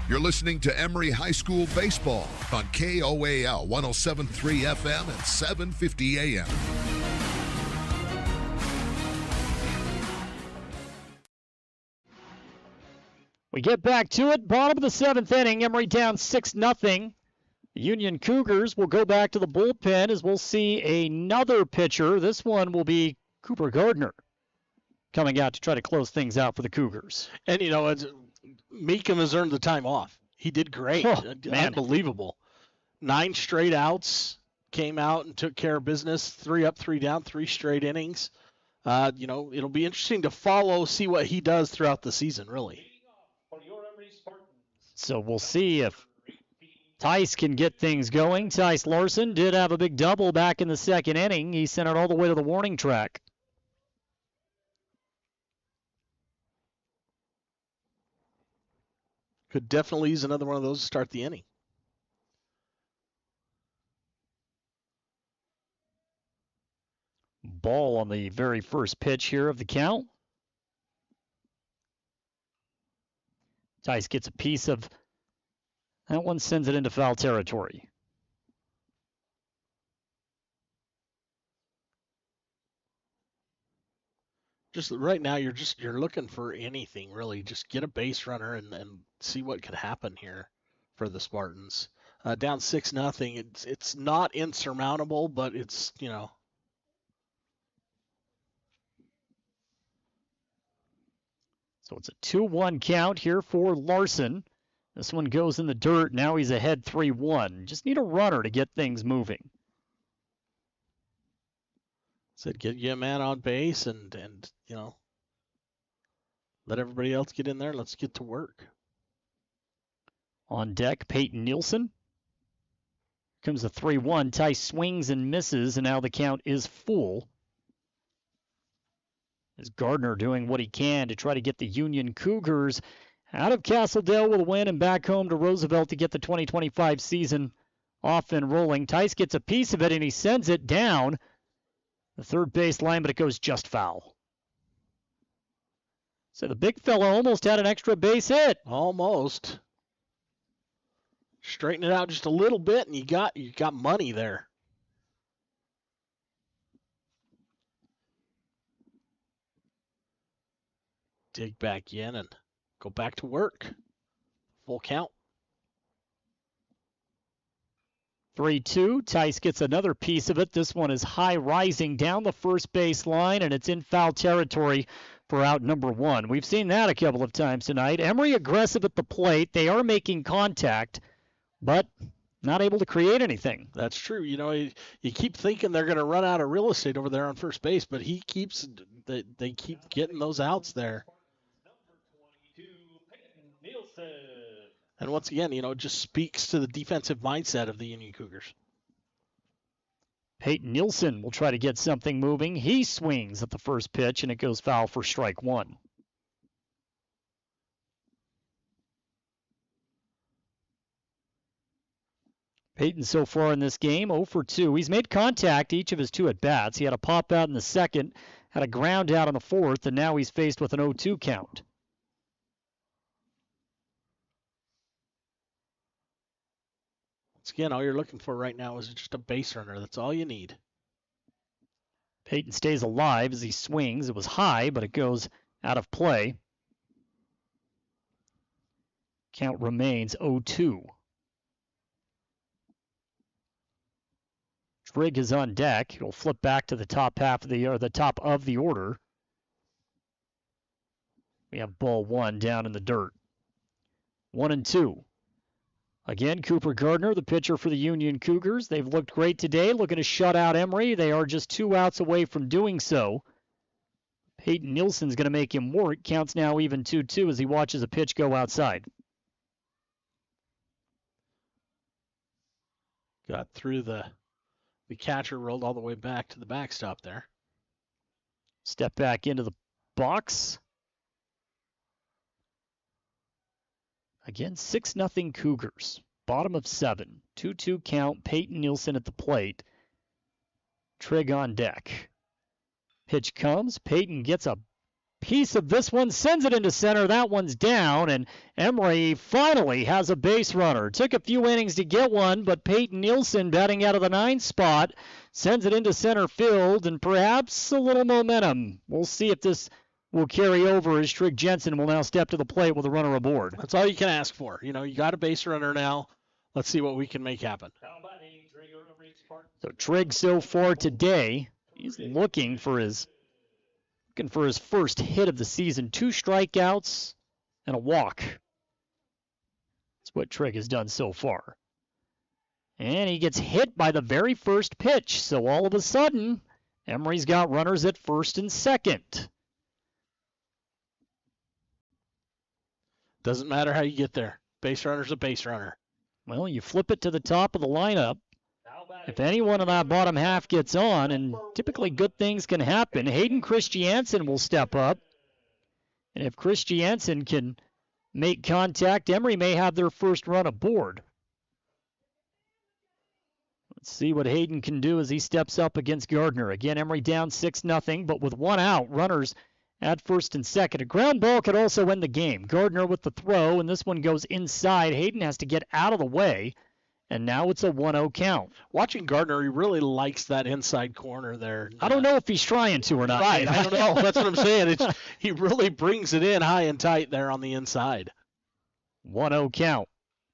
You're listening to Emery High School Baseball on KOAL 107.3 FM and 750 AM. We get back to it. Bottom of the 7th inning. Emery down 6-0 Union Cougars will go back to the bullpen as we'll see another pitcher. This one will be Cooper Gardner coming out to try to close things out for the Cougars. And, Meekum has earned the time off. He did great. Unbelievable. 9 straight outs, came out and took care of business. 3 up, 3 down, 3 straight innings. It'll be interesting to see what he does throughout the season, really. So we'll see if Tice can get things going. Tice Larson did have a big double back in the second inning. He sent it all the way to the warning track. Could definitely use another one of those to start the inning. Ball on the very first pitch here of the count. Tice gets a piece of that one, sends it into foul territory. Just right now, you're looking for anything, really. Just get a base runner and see what could happen here for the Spartans. Down 6-0. It's not insurmountable, but it's, So it's a 2-1 count here for Larson. This one goes in the dirt. Now he's ahead 3-1. Just need a runner to get things moving. Said get you a man on base and let everybody else get in there. Let's get to work. On deck, Peyton Nielsen. Comes the 3-1. Tice swings and misses, and now the count is full. As Gardner doing what he can to try to get the Union Cougars out of Castledale with a win and back home to Roosevelt to get the 2025 season off and rolling. Tice gets a piece of it, and he sends it down the third base line, but it goes just foul. So the big fella almost had an extra base hit. Almost. Straighten it out just a little bit, and you got money there. Dig back in and go back to work. Full count. 3-2. Tice gets another piece of it. This one is high rising down the first base line, and it's in foul territory for out number 1. We've seen that a couple of times tonight. Emery aggressive at the plate. They are making contact, but not able to create anything. That's true. You keep thinking they're going to run out of real estate over there on first base, but they keep getting those outs there. And once again, it just speaks to the defensive mindset of the Union Cougars. Peyton Nielsen will try to get something moving. He swings at the first pitch, and it goes foul for strike 1. Peyton so far in this game, 0 for 2. He's made contact each of his 2 at-bats. He had a pop out in the second, had a ground out in the fourth, and now he's faced with an 0-2 count. Again, all you're looking for right now is just a base runner. That's all you need. Peyton stays alive as he swings. It was high, but it goes out of play. Count remains 0-2. Trigg is on deck. He'll flip back to the top of the order. We have ball 1 down in the dirt. 1-2. Again, Cooper Gardner, the pitcher for the Union Cougars. They've looked great today, looking to shut out Emery. They are just 2 outs away from doing so. Peyton Nielsen's going to make him work. Counts now even 2-2 as he watches a pitch go outside. Got through the catcher, rolled all the way back to the backstop there. Step back into the box. Again, 6-0 Cougars. Bottom of 7. 2-2 count. Peyton Nielsen at the plate. Trigg on deck. Pitch comes. Peyton gets a piece of this one, sends it into center. That one's down, and Emery finally has a base runner. Took a few innings to get one, but Peyton Nielsen, batting out of the 9th spot, sends it into center field, and perhaps a little momentum. We'll see if this will carry over as Trigg Jensen will now step to the plate with a runner aboard. That's all you can ask for. You got a base runner now. let's see what we can make happen. So Trigg so far today, he's looking for his first hit of the season. 2 strikeouts and a walk. That's what Trigg has done so far. And he gets hit by the very first pitch. So all of a sudden, Emery's got runners at first and second. Doesn't matter how you get there. Base runner's a base runner. Well, you flip it to the top of the lineup. If anyone in that bottom half gets on, and typically good things can happen, Hayden Christiansen will step up. And if Christiansen can make contact, Emery may have their first run aboard. Let's see what Hayden can do as he steps up against Gardner. Again, Emery down 6-0, but with 1 out, runners at first and second. A ground ball could also end the game. Gardner with the throw, and this one goes inside. Hayden has to get out of the way, and now it's a 1-0 count. Watching Gardner, he really likes that inside corner there. I don't know if he's trying to or not. Right, I don't know. That's what I'm saying. He really brings it in high and tight there on the inside. 1-0 count.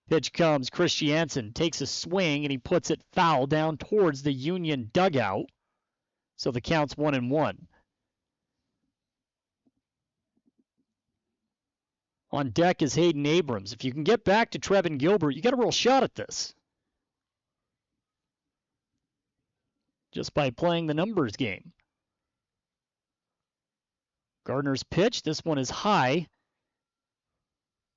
Pitch comes. Christiansen takes a swing, and he puts it foul down towards the Union dugout. So the count's 1-1. On deck is Hayden Abrams. If you can get back to Trevin Gilbert, you got a real shot at this. Just by playing the numbers game. Gardner's pitch. This one is high.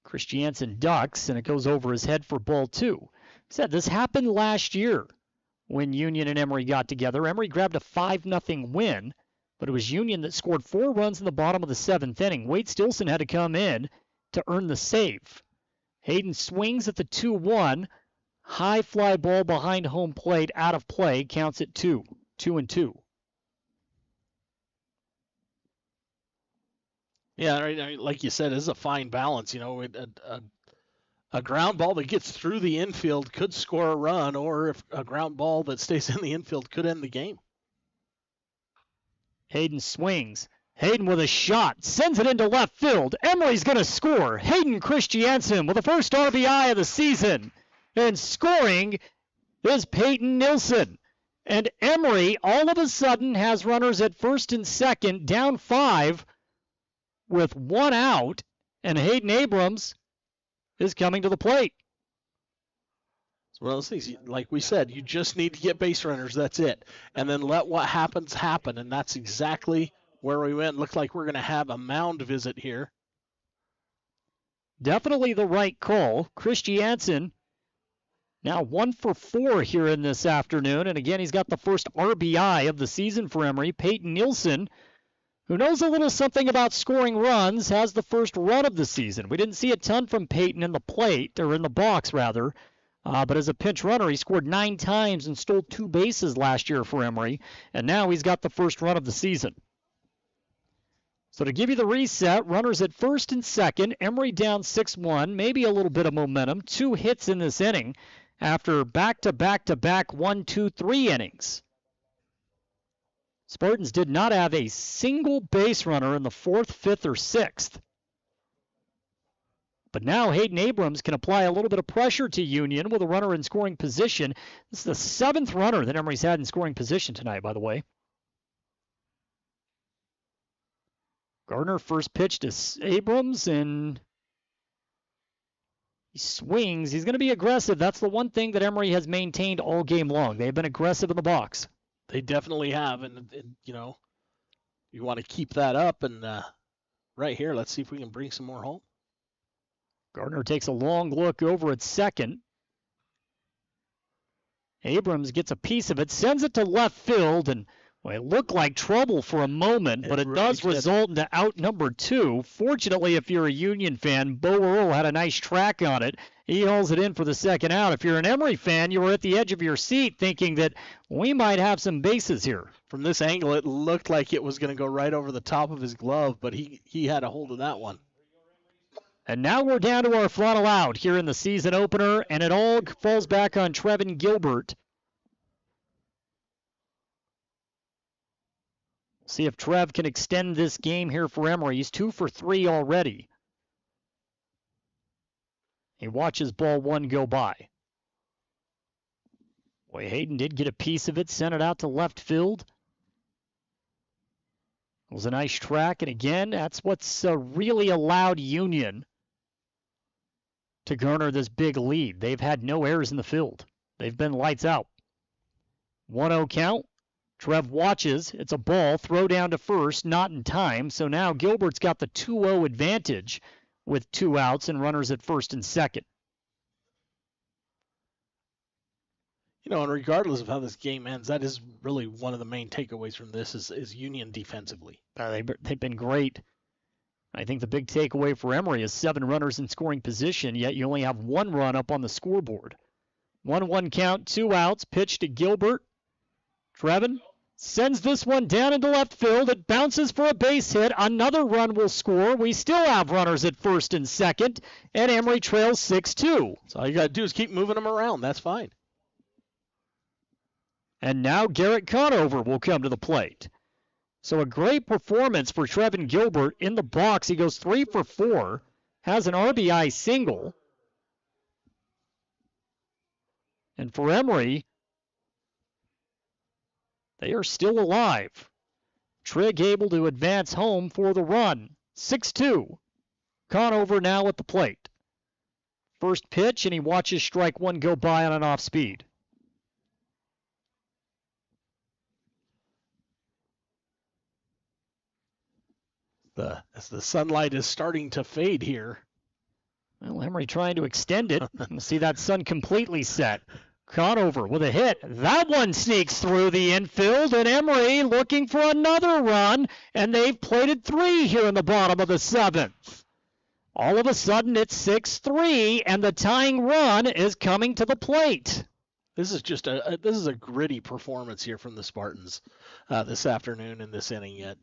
Christiansen ducks, and it goes over his head for ball 2. Said this happened last year when Union and Emery got together. Emery grabbed a 5-0 win, but it was Union that scored 4 runs in the bottom of the 7th inning. Wade Stilson had to come in to earn the save. Hayden swings at the 2-1. High fly ball behind home plate, out of play, counts at 2. 2-2. Yeah, right, like you said, it's a fine balance. You know, a ground ball that gets through the infield could score a run, or if a ground ball that stays in the infield could end the game. Hayden swings. Hayden with a shot, sends it into left field. Emery's going to score. Hayden Christiansen with the first RBI of the season. And scoring is Peyton Nilsson. And Emery all of a sudden has runners at first and second, down 5 with 1 out. And Hayden Abrams is coming to the plate. It's one of those things, like we said, you just need to get base runners. That's it. And then let what happens happen. And that's exactly where we went. Looks like we're going to have a mound visit here. Definitely the right call. Christiansen now 1 for 4 here in this afternoon. And again, he's got the first RBI of the season for Emery. Peyton Nilsson, who knows a little something about scoring runs, has the first run of the season. We didn't see a ton from Peyton in the plate, or in the box rather. But as a pinch runner, he scored 9 times and stole 2 bases last year for Emery. And now he's got the first run of the season. So to give you the reset, runners at first and second, Emery down 6-1, maybe a little bit of momentum. 2 hits in this inning after back-to-back-to-back 1, 2, 3 innings. Spartans did not have a single base runner in the 4th, 5th, or 6th. But now Hayden Abrams can apply a little bit of pressure to Union with a runner in scoring position. This is the 7th runner that Emery's had in scoring position tonight, by the way. Gardner first pitch to Abrams, and he swings. He's going to be aggressive. That's the one thing that Emery has maintained all game long. They've been aggressive in the box. They definitely have, and you know, you want to keep that up. And right here, let's see if we can bring some more home. Gardner takes a long look over at second. Abrams gets a piece of it, sends it to left field, and well, it looked like trouble for a moment, but it does result into out number 2. Fortunately, if you're a Union fan, Bo Earl had a nice track on it. He hauls it in for the second out. If you're an Emery fan, you were at the edge of your seat thinking that we might have some bases here. From this angle, it looked like it was going to go right over the top of his glove, but he had a hold of that one. And now we're down to our final out here in the season opener, and it all falls back on Trevin Gilbert. See if Trev can extend this game here for Emery. He's 2 for 3 already. He watches ball 1 go by. Boy, Hayden did get a piece of it, sent it out to left field. It was a nice track, and again, that's what's really allowed Union to garner this big lead. They've had no errors in the field. They've been lights out. 1-0 count. Trev watches. It's a ball. Throw down to first. Not in time. So now Gilbert's got the 2-0 advantage with 2 outs and runners at first and second. You know, and regardless of how this game ends, that is really one of the main takeaways from this is Union defensively. They've been great. I think the big takeaway for Emery is 7 runners in scoring position, yet you only have 1 run up on the scoreboard. 1-1 count, 2 outs, pitch to Gilbert. Trevin sends this one down into left field. It bounces for a base hit. Another run will score. We still have runners at first and second, and Emery trails 6-2. So all you got to do is keep moving them around. That's fine. And now Garrett Conover will come to the plate. So a great performance for Trevin Gilbert in the box. He goes 3 for 4, has an RBI single. And for Emery, they are still alive. Trigg able to advance home for the run. 6-2. Conover now at the plate. First pitch, and he watches strike 1 go by on an off speed. As the sunlight is starting to fade here. Well, Emery trying to extend it. You see that sun completely set. Conover with a hit. That one sneaks through the infield, and Emery looking for another run, and they've plated 3 here in the bottom of the 7th. All of a sudden, it's 6-3, and the tying run is coming to the plate. This is just a gritty performance here from the Spartans this afternoon in this inning.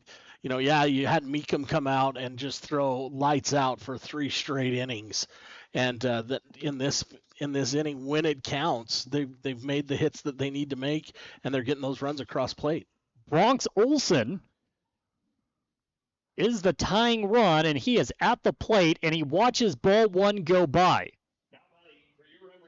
You know, yeah, you had Meekum come out and just throw lights out for 3 straight innings, and that in this inning, when it counts, they've made the hits that they need to make, and they're getting those runs across plate. Bronx Olson is the tying run, and he is at the plate, and he watches ball 1 go by.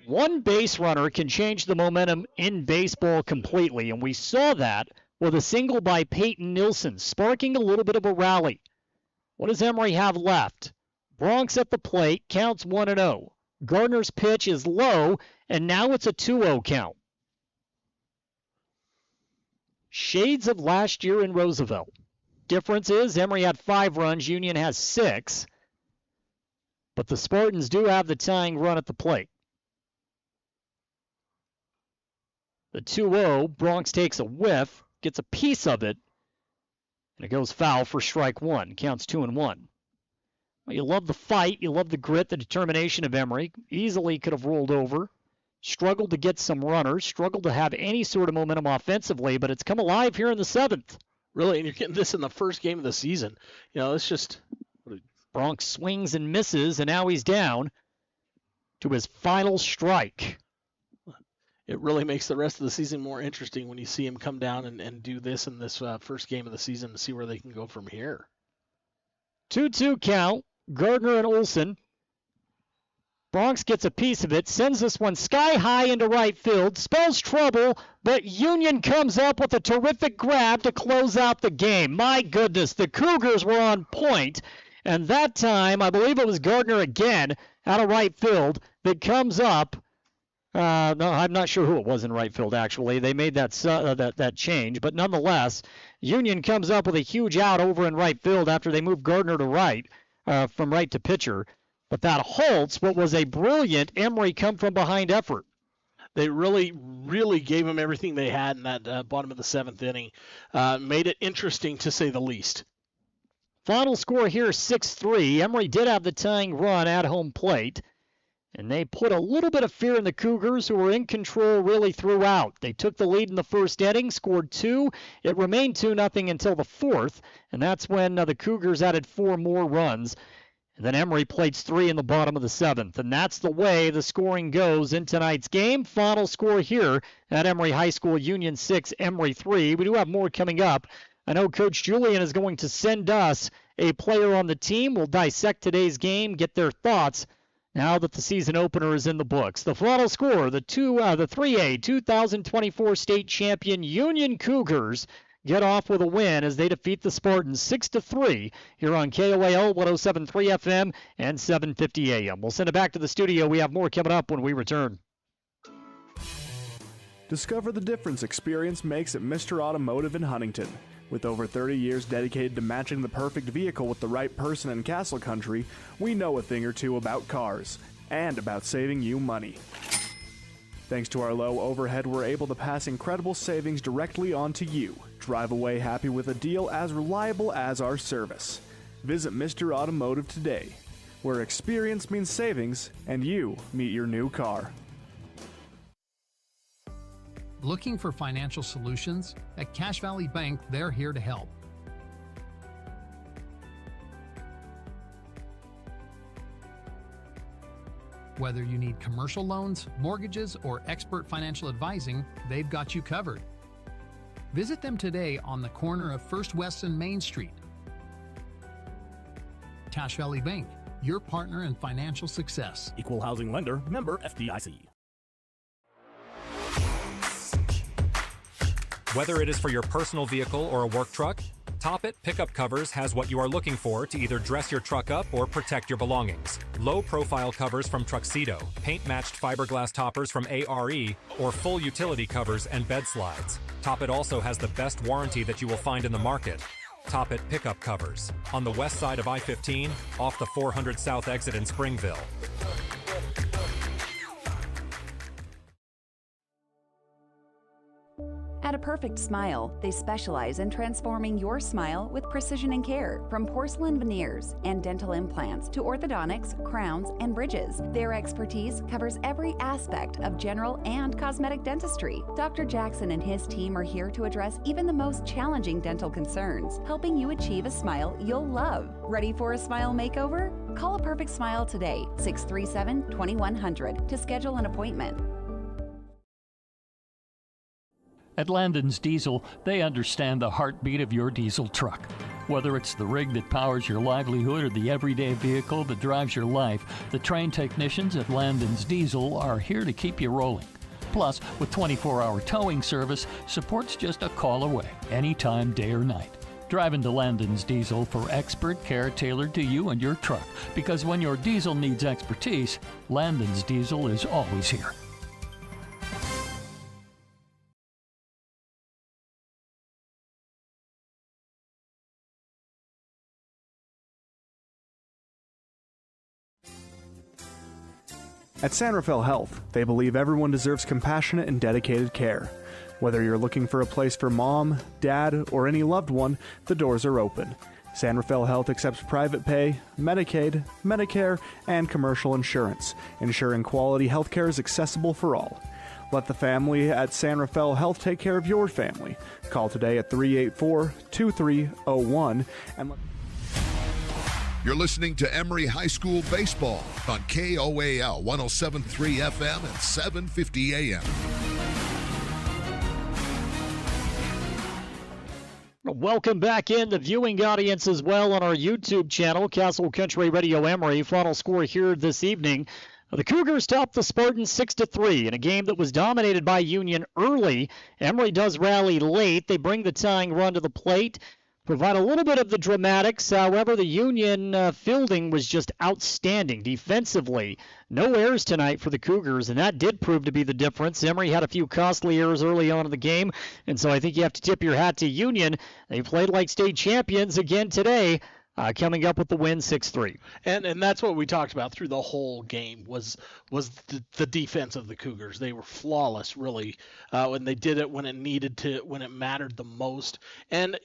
One base runner can change the momentum in baseball completely, and we saw that with a single by Peyton Nilsson, sparking a little bit of a rally. What does Emery have left? Bronx at the plate, counts 1-0. Gardner's pitch is low, and now it's a 2-0 count. Shades of last year in Roosevelt. Difference is Emery had 5 runs, Union has 6. But the Spartans do have the tying run at the plate. The 2-0, Bronx takes a whiff, gets a piece of it, and it goes foul for strike 1. Counts 2-1. Well, you love the fight, you love the grit, the determination of Emery. Easily could have rolled over, struggled to get some runners, struggled to have any sort of momentum offensively, but it's come alive here in the 7th. Really, and you're getting this in the first game of the season. You know, it's just... Bronx swings and misses, and now he's down to his final strike. It really makes the rest of the season more interesting when you see him come down and do this in this first game of the season to see where they can go from here. 2-2 count. Gardner and Olson. Bronx gets a piece of it, sends this one sky high into right field, spells trouble, but Union comes up with a terrific grab to close out the game. My goodness, the Cougars were on point, and that time, I believe it was Gardner again out of right field that comes up. No, I'm not sure who it was in right field, actually. They made that change. But nonetheless, Union comes up with a huge out over in right field after they moved Gardner to right, from right to pitcher. But that halts what was a brilliant Emery come-from-behind effort. They really, really gave them everything they had in that bottom of the 7th inning. Made it interesting, to say the least. Final score here, 6-3. Emery did have the tying run at home plate. And they put a little bit of fear in the Cougars, who were in control really throughout. They took the lead in the first inning, scored 2. It remained 2-0 until the 4th, and that's when the Cougars added 4 more runs. And then Emery plates 3 in the bottom of the 7th. And that's the way the scoring goes in tonight's game. Final score here at Emery High School, Union 6, Emery 3. We do have more coming up. I know Coach Julian is going to send us a player on the team. We'll dissect today's game, get their thoughts, now that the season opener is in the books. The final score, the 3A 2024 state champion Union Cougars get off with a win as they defeat the Spartans 6-3 here on KOAL 107.3 FM and 750 AM. We'll send it back to the studio. We have more coming up when we return. Discover the difference experience makes at Mr. Automotive in Huntington. With over 30 years dedicated to matching the perfect vehicle with the right person in Castle Country, we know a thing or two about cars and about saving you money. Thanks to our low overhead, we're able to pass incredible savings directly onto you. Drive away happy with a deal as reliable as our service. Visit Mr. Automotive today, where experience means savings and you meet your new car. Looking for financial solutions? At Cache Valley Bank, they're here to help. Whether you need commercial loans, mortgages, or expert financial advising, they've got you covered. Visit them today on the corner of First West and Main Street. Cache Valley Bank, your partner in financial success. Equal housing lender, member FDIC. Whether it is for your personal vehicle or a work truck, Toppet Pickup Covers has what you are looking for to either dress your truck up or protect your belongings. Low-profile covers from Truxedo, paint-matched fiberglass toppers from ARE, or full utility covers and bed slides. Toppet also has the best warranty that you will find in the market. Toppet Pickup Covers, on the west side of I-15, off the 400 South exit in Springville. At A Perfect Smile, they specialize in transforming your smile with precision and care. From porcelain veneers and dental implants to orthodontics, crowns, and bridges, their expertise covers every aspect of general and cosmetic dentistry. Dr. Jackson and his team are here to address even the most challenging dental concerns, helping you achieve a smile you'll love. Ready for a smile makeover? Call A Perfect Smile today, 637-2100, to schedule an appointment. At Landon's Diesel, they understand the heartbeat of your diesel truck. Whether it's the rig that powers your livelihood or the everyday vehicle that drives your life, the trained technicians at Landon's Diesel are here to keep you rolling. Plus, with 24-hour towing service, support's just a call away, anytime, day or night. Drive into Landon's Diesel for expert care tailored to you and your truck, because when your diesel needs expertise, Landon's Diesel is always here. At San Rafael Health, they believe everyone deserves compassionate and dedicated care. Whether you're looking for a place for mom, dad, or any loved one, the doors are open. San Rafael Health accepts private pay, Medicaid, Medicare, and commercial insurance, ensuring quality health care is accessible for all. Let the family at San Rafael Health take care of your family. Call today at 384-2301 and You're listening to Emery High School Baseball on KOAL 107.3 FM and 750 AM. Welcome back in the viewing audience as well on our YouTube channel, Castle Country Radio Emery. Final score here this evening. The Cougars topped the Spartans 6-3 in a game that was dominated by Union early. Emery does rally late. They bring the tying run to the plate, provide a little bit of the dramatics. However, the Union fielding was just outstanding defensively. No errors tonight for the Cougars, and that did prove to be the difference. Emery had a few costly errors early on in the game, and so I think you have to tip your hat to Union. They played like state champions again today, coming up with the win 6-3. And that's what we talked about through the whole game was the defense of the Cougars. They were flawless, really, when they did it when it needed to, when it mattered the most. And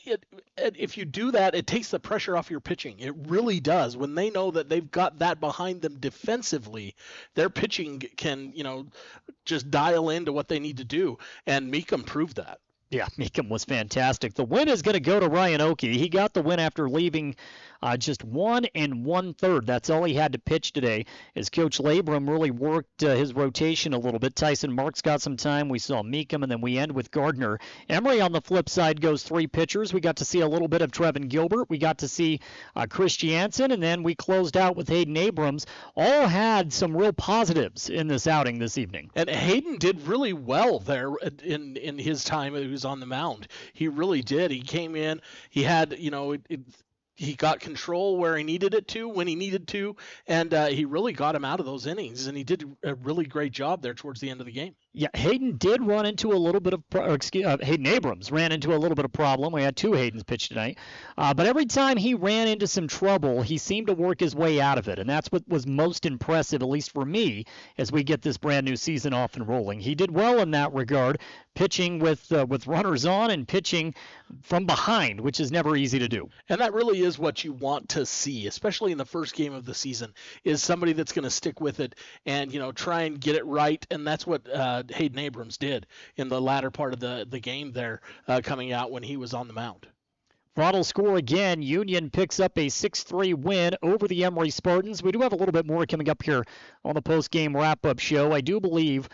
if you do that, it takes the pressure off your pitching. It really does. When they know that they've got that behind them defensively, their pitching can, just dial into what they need to do. And Meekum proved that. Yeah, Meekum was fantastic. The win is going to go to Ryan Oakey. He got the win after leaving just 1 1/3. That's all he had to pitch today, as Coach Labrum really worked his rotation a little bit. Tyson Marks got some time. We saw Meekum, and then we end with Gardner. Emery on the flip side goes 3 pitchers. We got to see a little bit of Trevin Gilbert. We got to see Chris Jansen, and then we closed out with Hayden Abrams. All had some real positives in this outing this evening. And Hayden did really well there in his time he was on the mound. He really did. He came in. He had, he got control where he needed it to, when he needed to, and he really got him out of those innings, and he did a really great job there towards the end of the game. Yeah, Hayden did run into a little bit of, Hayden Abrams ran into a little bit of problem. We had 2 Haydens pitch tonight. But every time he ran into some trouble, he seemed to work his way out of it. And that's what was most impressive, at least for me, as we get this brand new season off and rolling. He did well in that regard, pitching with runners on and pitching from behind, which is never easy to do. And that really is what you want to see, especially in the first game of the season, is somebody that's going to stick with it and, try and get it right. And that's what Hayden Abrams did in the latter part of the game there, coming out when he was on the mound. Final score again, Union picks up a 6-3 win over the Emery Spartans. We do have a little bit more coming up here on the post-game wrap-up show. I do believe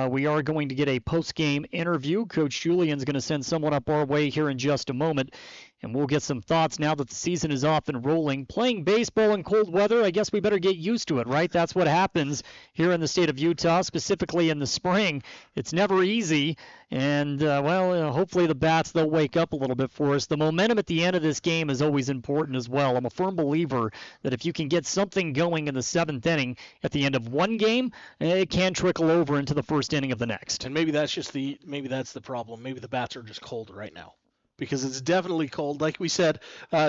we are going to get a post-game interview. Coach Julian's going to send someone up our way here in just a moment, and we'll get some thoughts now that the season is off and rolling. Playing baseball in cold weather, I guess we better get used to it, right? That's what happens here in the state of Utah, specifically in the spring. It's never easy, and, hopefully the bats, they'll wake up a little bit for us. The momentum at the end of this game is always important as well. I'm a firm believer that if you can get something going in the 7th inning at the end of one game, it can trickle over into the first inning of the next. And maybe that's the problem. Maybe the bats are just cold right now, because it's definitely cold. Like we said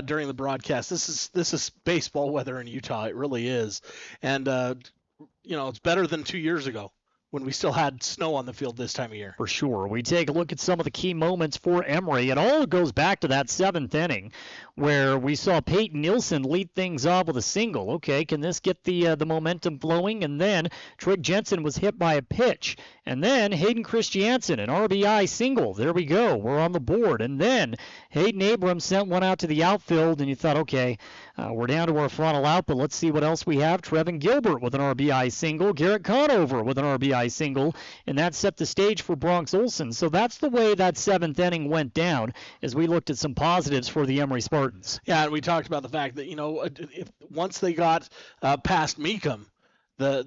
during the broadcast, this is baseball weather in Utah. It really is. And, it's better than 2 years ago, when we still had snow on the field this time of year. For sure. We take a look at some of the key moments for Emery. It all goes back to that 7th inning where we saw Peyton Nielsen lead things off with a single. Okay, can this get the momentum flowing? And then Trig Jensen was hit by a pitch. And then Hayden Christiansen, an RBI single. There we go. We're on the board. And then Hayden Abrams sent one out to the outfield, and you thought, okay, we're down to our frontal out, but let's see what else we have. Trevin Gilbert with an RBI single. Garrett Conover with an RBI single. And that set the stage for Bronx Olson. So that's the way that 7th inning went down as we looked at some positives for the Emery Spartans. Yeah, and we talked about the fact that, if once they got past Meekum, the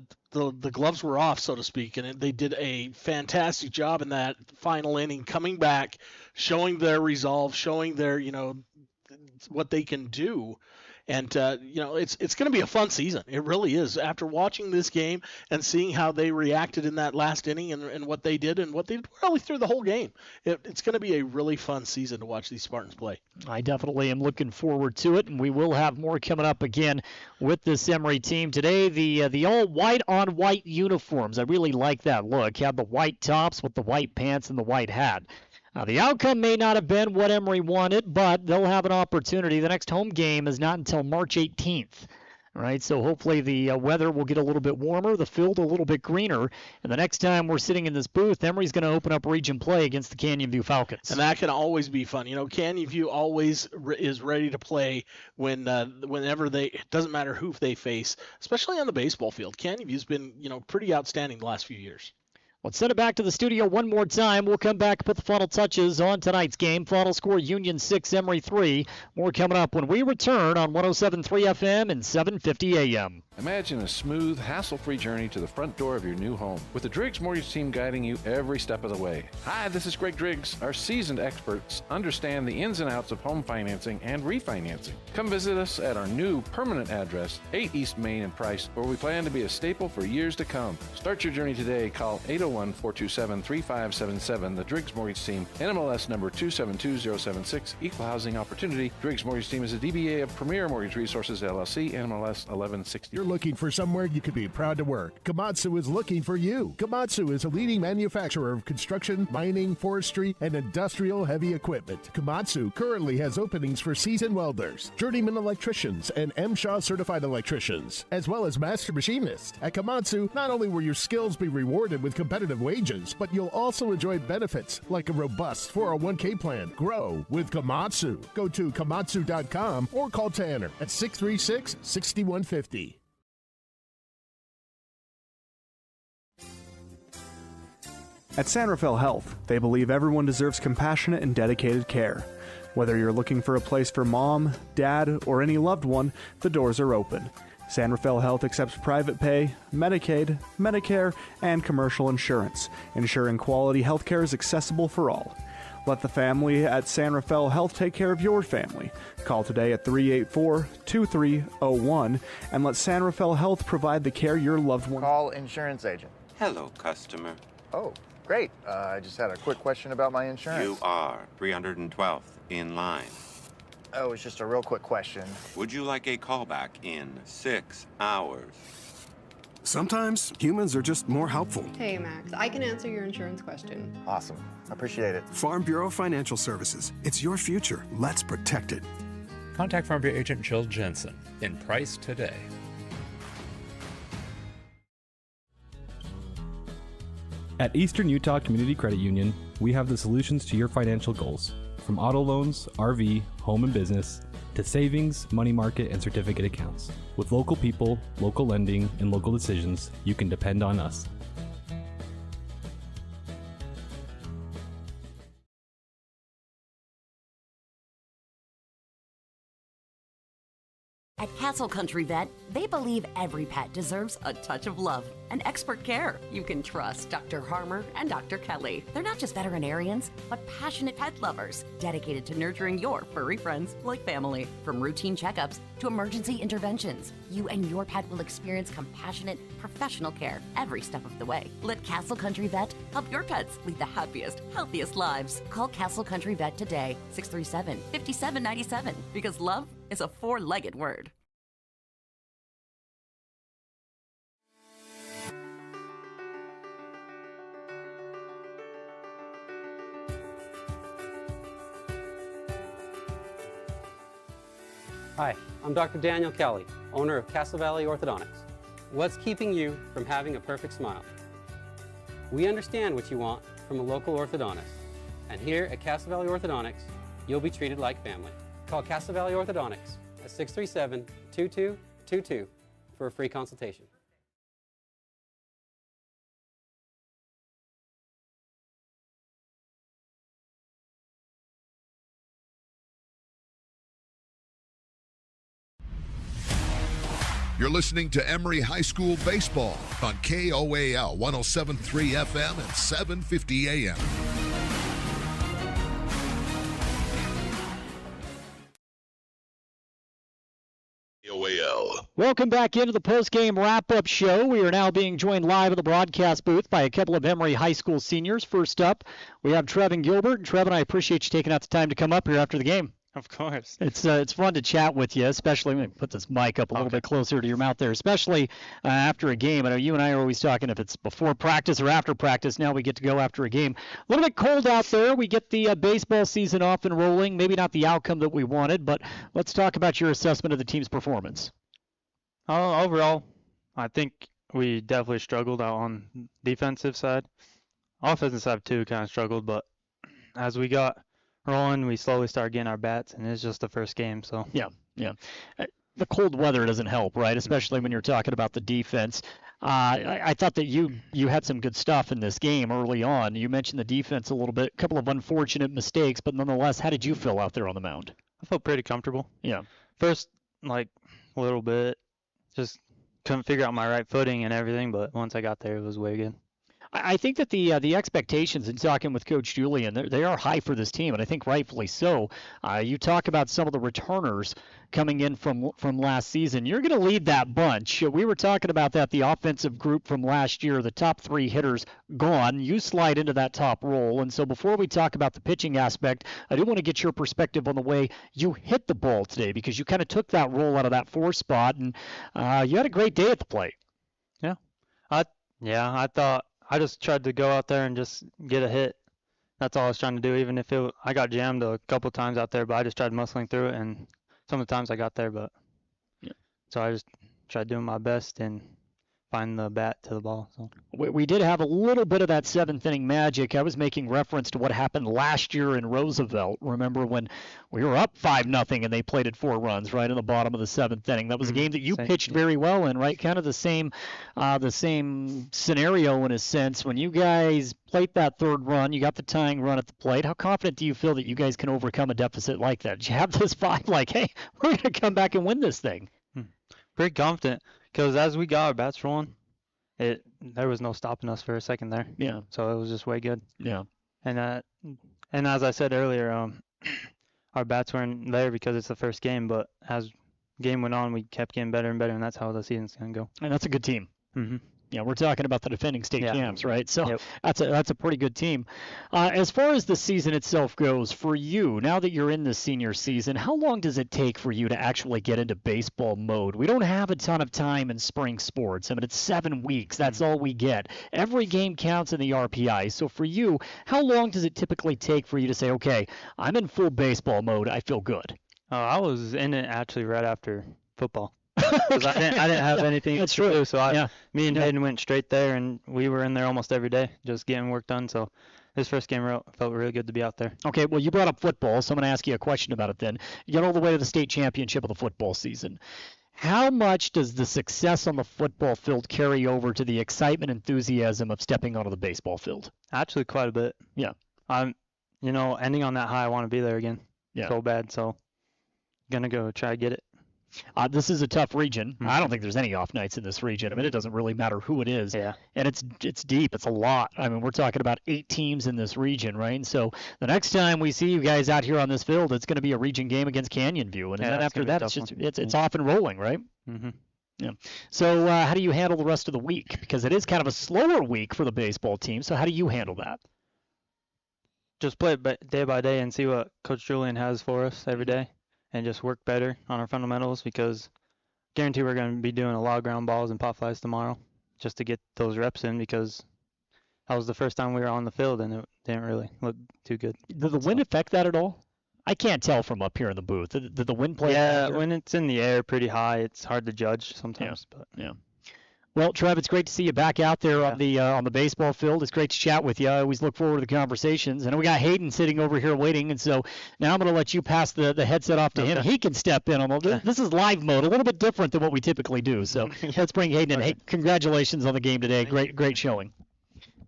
gloves were off, so to speak, and they did a fantastic job in that final inning, coming back, showing their resolve, showing their, what they can do. And, it's going to be a fun season. It really is. After watching this game and seeing how they reacted in that last inning and what they did and what they did really through the whole game, it's going to be a really fun season to watch these Spartans play. I definitely am looking forward to it, and we will have more coming up again with this Emery team. Today, the all white on white uniforms. I really like that look. Have the white tops with the white pants and the white hat. The outcome may not have been what Emery wanted, but they'll have an opportunity. The next home game is not until March 18th. All right, so hopefully the weather will get a little bit warmer, the field a little bit greener, and the next time we're sitting in this booth, Emery's going to open up region play against the Canyon View Falcons. And that can always be fun. Canyon View always is ready to play whenever it doesn't matter who they face, especially on the baseball field. Canyon View's been, pretty outstanding the last few years. Let's send it back to the studio one more time. We'll come back and put the final touches on tonight's game. Final score, Union 6, Emery 3. More coming up when we return on 107.3 FM and 750 AM. Imagine a smooth, hassle-free journey to the front door of your new home with the Driggs Mortgage Team guiding you every step of the way. Hi, this is Greg Driggs. Our seasoned experts understand the ins and outs of home financing and refinancing. Come visit us at our new permanent address, 8 East Main in Price, where we plan to be a staple for years to come. Start your journey today. Call 801-427-3577. The Driggs Mortgage Team, NMLS number 272076, Equal Housing Opportunity. Driggs Mortgage Team is a DBA of Premier Mortgage Resources, LLC, NMLS 1160. You're looking for somewhere you can be proud to work. Komatsu is looking for you. Komatsu is a leading manufacturer of construction, mining, forestry, and industrial heavy equipment. Komatsu currently has openings for seasoned welders, journeyman electricians, and MSHA certified electricians, as well as master machinists. At Komatsu, not only will your skills be rewarded with competitive competitive wages, but you'll also enjoy benefits like a robust 401k plan. Grow with Komatsu. Go to komatsu.com or call Tanner at 636-6150. At San Rafael Health, they believe everyone deserves compassionate and dedicated care. Whether you're looking for a place for mom, dad, or any loved one, the doors are open. San Rafael Health accepts private pay, Medicaid, Medicare, and commercial insurance, ensuring quality health care is accessible for all. Let the family at San Rafael Health take care of your family. Call today at 384-2301 and let San Rafael Health provide the care your loved one. Call insurance agent. Hello, customer. Oh, great. I just had a quick question about my insurance. You are 312th in line. Oh, it's just a real quick question. Would you like a callback in 6 hours? Sometimes humans are just more helpful. Hey, Max, I can answer your insurance question. Awesome. Appreciate it. Farm Bureau Financial Services. It's your future. Let's protect it. Contact Farm Bureau agent Jill Jensen in Price today. At Eastern Utah Community Credit Union, we have the solutions to your financial goals. From auto loans, RV, home and business, to savings, money market, and certificate accounts. With local people, local lending, and local decisions, you can depend on us. At Castle Country Vet, they believe every pet deserves a touch of love and expert care. You can trust Dr. Harmer and Dr. Kelly. They're not just veterinarians, but passionate pet lovers, dedicated to nurturing your furry friends like family. From routine checkups to emergency interventions, you and your pet will experience compassionate, professional care every step of the way. Let Castle Country Vet help your pets lead the happiest, healthiest lives. Call Castle Country Vet today, 637-5797, because love is a four-legged word. Hi, I'm Dr. Daniel Kelly, owner of Castle Valley Orthodontics. What's keeping you from having a perfect smile? We understand what you want from a local orthodontist. And here at Castle Valley Orthodontics, you'll be treated like family. Call Castle Valley Orthodontics at 637-2222 for a free consultation. You're listening to Emery High School Baseball on KOAL 107.3 FM and 750 AM. KOAL. Welcome back into the post-game wrap-up show. We are now being joined live in the broadcast booth by a couple of Emery High School seniors. First up, we have Trevin Gilbert. And Trevin, I appreciate you taking out the time to come up here after the game. Of course. It's fun to chat with you, especially when you put this mic up a little bit closer to your mouth there, especially after a game. I know you and I are always talking if it's before practice or after practice. Now we get to go after a game. A little bit cold out there. We get the baseball season off and rolling. Maybe not the outcome that we wanted, but let's talk about your assessment of the team's performance. Overall, I think we definitely struggled out on defensive side. Offensive side too kind of struggled, but as we got rolling, we slowly started getting our bats, and it's just the first game, so. Yeah. The cold weather doesn't help, right? Especially when you're talking about the defense. I thought that you had some good stuff in this game early on. You mentioned the defense a little bit, a couple of unfortunate mistakes, but nonetheless, how did you feel out there on the mound? I felt pretty comfortable. Yeah. First, a little bit, just couldn't figure out my right footing and everything, but once I got there, it was way good. I think that the expectations in talking with Coach Julian, they are high for this team, and I think rightfully so. You talk about some of the returners coming in from last season. You're going to lead that bunch. We were talking about that, the offensive group from last year, the top three hitters gone. You slide into that top role. And so before we talk about the pitching aspect, I do want to get your perspective on the way you hit the ball today, because you kind of took that role out of that 4 spot, and you had a great day at the plate. Yeah. I thought I just tried to go out there and just get a hit. That's all I was trying to do, even if I got jammed a couple times out there, but I just tried muscling through it, and some of the times I got there, but so I just tried doing my best, and find the bat to the ball. So We did have a little bit of that seventh inning magic. I was making reference to what happened last year in Roosevelt. Remember when we were up 5-0 and they played it 4 runs right in the bottom of the seventh inning? That was a game that you pitched very well in, right? Kind of the same scenario in a sense. When you guys played that third run, you got the tying run at the plate. How confident do you feel that you guys can overcome a deficit like that? Did you have this vibe like, hey, we're going to come back and win this thing? Pretty confident, because as we got our bats rolling, there was no stopping us for a second there. Yeah. So it was just way good. Yeah. And as I said earlier, our bats weren't there because it's the first game, but as game went on, we kept getting better and better, and that's how the season's gonna go. And that's a good team. Mm-hmm. Yeah, we're talking about the defending state champs, right? So Yep. that's a pretty good team. As far as the season itself goes, for you, now that you're in the senior season, how long does it take for you to actually get into baseball mode? We don't have a ton of time in spring sports. I mean, it's 7 weeks. That's all we get. Every game counts in the RPI. So for you, how long does it typically take for you to say, okay, I'm in full baseball mode, I feel good? I was in it actually right after football. Because I didn't have anything That's to true. do, so Yeah. me and Hayden went straight there, and we were in there almost every day, just getting work done. So this first game felt really good to be out there. Okay, well, you brought up football, so I'm going to ask you a question about it then. You got all the way to the state championship of the football season. How much does the success on the football field carry over to the excitement, enthusiasm of stepping onto the baseball field? Actually, quite a bit. Yeah. Ending on that high, I want to be there again. Yeah. So bad, so gonna go try to get it. This is a tough region. I don't think there's any off nights in this region. I mean, it doesn't really matter who it is. Yeah. And it's deep. It's a lot. I mean, we're talking about 8 teams in this region, right? And so the next time we see you guys out here on this field, it's going to be a region game against Canyon View. And then after that, it's off and rolling, right? Mm-hmm. Yeah. So how do you handle the rest of the week? Because it is kind of a slower week for the baseball team. So how do you handle that? Just play it day by day and see what Coach Julian has for us every day, and just work better on our fundamentals, because I guarantee we're going to be doing a lot of ground balls and pop flies tomorrow just to get those reps in, because that was the first time we were on the field and it didn't really look too good. Did the wind affect that at all? I can't tell from up here in the booth. Did the wind play? Yeah, when it's in the air pretty high, it's hard to judge sometimes. Yeah. But yeah. Well, Trev, it's great to see you back out there on the baseball field. It's great to chat with you. I always look forward to the conversations. And we got Hayden sitting over here waiting, and so now I'm going to let you pass the headset off to him. He can step in. This is live mode, a little bit different than what we typically do. So let's bring Hayden in. Hey, congratulations on the game today. Great showing.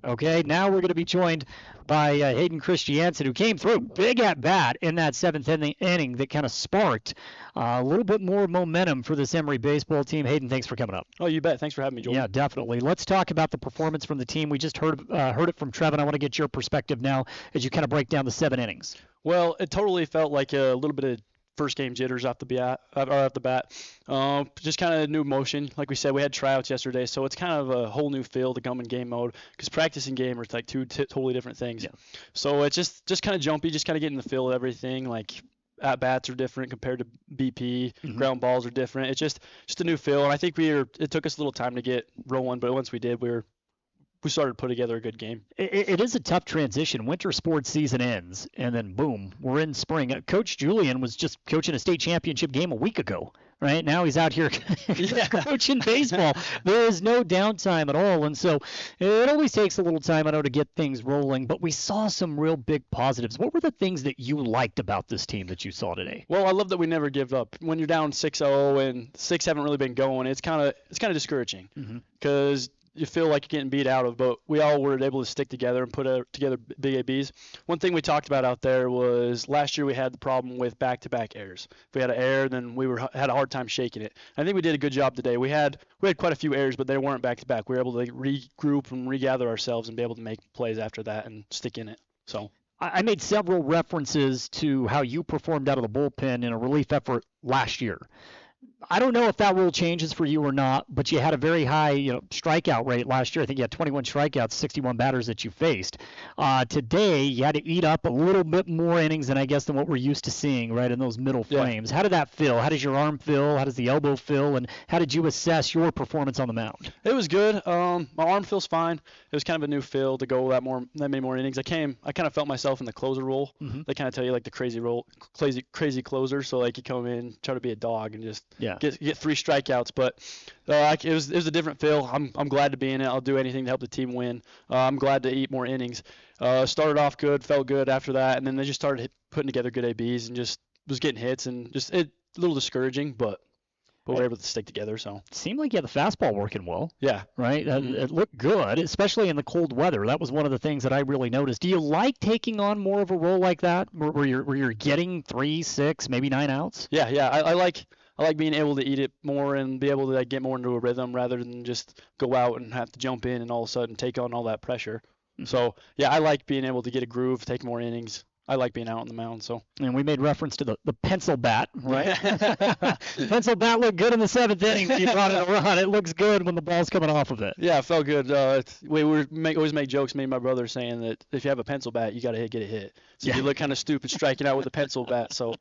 Okay, now we're going to be joined by Hayden Christiansen, who came through big at bat in that 7th inning that kind of sparked a little bit more momentum for this Emery baseball team. Hayden, thanks for coming up. Oh, you bet. Thanks for having me, Julian. Yeah, definitely. Let's talk about the performance from the team. We just heard it from Trevin. I want to get your perspective now as you kind of break down the 7 innings. Well, it totally felt like a little bit of first game jitters off the bat. Just kind of new motion. Like we said, we had tryouts yesterday, so it's kind of a whole new feel to come in game mode, because practice and game are like two totally different things. Yeah. So it's just kind of jumpy, just kind of getting the feel of everything. Like at bats are different compared to BP. Mm-hmm. Ground balls are different. It's just a new feel, and I think it took us a little time to get rolling, but once we did, we started to put together a good game. It is a tough transition. Winter sports season ends, and then boom, we're in spring. Coach Julian was just coaching a state championship game a week ago, right? Now he's out here coaching baseball. There is no downtime at all, and so it always takes a little time, I know, to get things rolling, but we saw some real big positives. What were the things that you liked about this team that you saw today? Well, I love that we never give up. When you're down 6-0 and 6 haven't really been going, it's kind of discouraging, because you feel like you're getting beat out of, but we all were able to stick together and put together big ABs. One thing we talked about out there was last year we had the problem with back-to-back errors. If we had an error, then we had a hard time shaking it. I think we did a good job today. We had quite a few errors, but they weren't back-to-back. We were able to regroup and regather ourselves and be able to make plays after that and stick in it. So I made several references to how you performed out of the bullpen in a relief effort last year. I don't know if that rule changes for you or not, but you had a very high, strikeout rate last year. I think you had 21 strikeouts, 61 batters that you faced. Today, you had to eat up a little bit more innings than what we're used to seeing, right, in those middle frames. How did that feel? How does your arm feel? How does the elbow feel? And how did you assess your performance on the mound? It was good. My arm feels fine. It was kind of a new feel to go that many more innings. I kind of felt myself in the closer role. Mm-hmm. They kind of tell you like the crazy closer. So like you come in, try to be a dog and just get 3 strikeouts. But it was a different feel. I'm glad to be in it. I'll do anything to help the team win. I'm glad to eat more innings. Started off good, felt good after that, and then they just started putting together good ABs and just was getting hits and just a little discouraging, but we're able to stick together. So seemed like you had the fastball working well. Yeah. Right? It looked good, especially in the cold weather. That was one of the things that I really noticed. Do you like taking on more of a role like that, where you're getting 3, 6, maybe 9 outs? Yeah. I like being able to eat it more and be able to get more into a rhythm rather than just go out and have to jump in and all of a sudden take on all that pressure. So I like being able to get a groove, take more innings. I like being out on the mound. And we made reference to the pencil bat, right? Pencil bat looked good in the 7th inning. You brought it a run. It looks good when the ball's coming off of it. Yeah, it felt good. We always make jokes, me and my brother, saying that if you have a pencil bat, you got to get a hit. So you look kind of stupid striking out with a pencil bat. So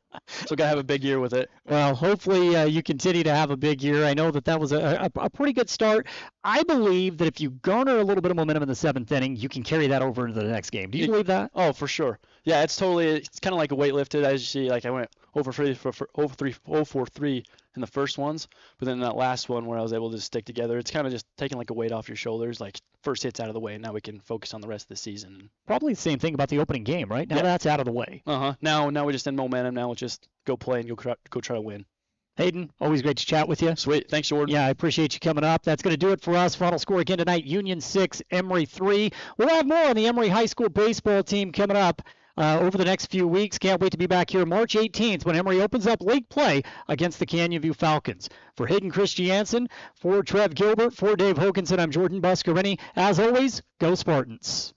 got to have a big year with it. Well, hopefully you continue to have a big year. I know that was a pretty good start. I believe that if you garner a little bit of momentum in the 7th inning, you can carry that over into the next game. Do you believe that? Oh, for sure. Yeah, it's kind of like a weight lifted. As you see, like I went over 3 in the first ones, but then that last one where I was able to stick together, it's kind of just taking like a weight off your shoulders. Like first hit's out of the way, and now we can focus on the rest of the season. Probably the same thing about the opening game, right? Now that's out of the way. Now we're just in momentum. Now we'll just go play and go try to win. Hayden, always great to chat with you. Sweet. Thanks, Jordan. Yeah, I appreciate you coming up. That's going to do it for us. Final score again tonight, Union 6, Emery 3. We'll have more on the Emery High School baseball team coming up over the next few weeks. Can't wait to be back here March 18th when Emery opens up league play against the Canyon View Falcons. For Hayden Christiansen, for Trev Gilbert, for Dave Hokanson, I'm Jordan Buscarini. As always, go Spartans.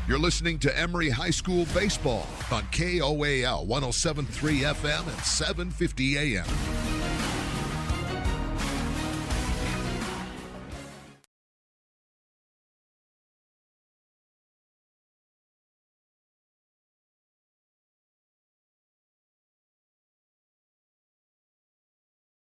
You're listening to Emery High School Baseball on KOAL 107.3 FM and 750 AM.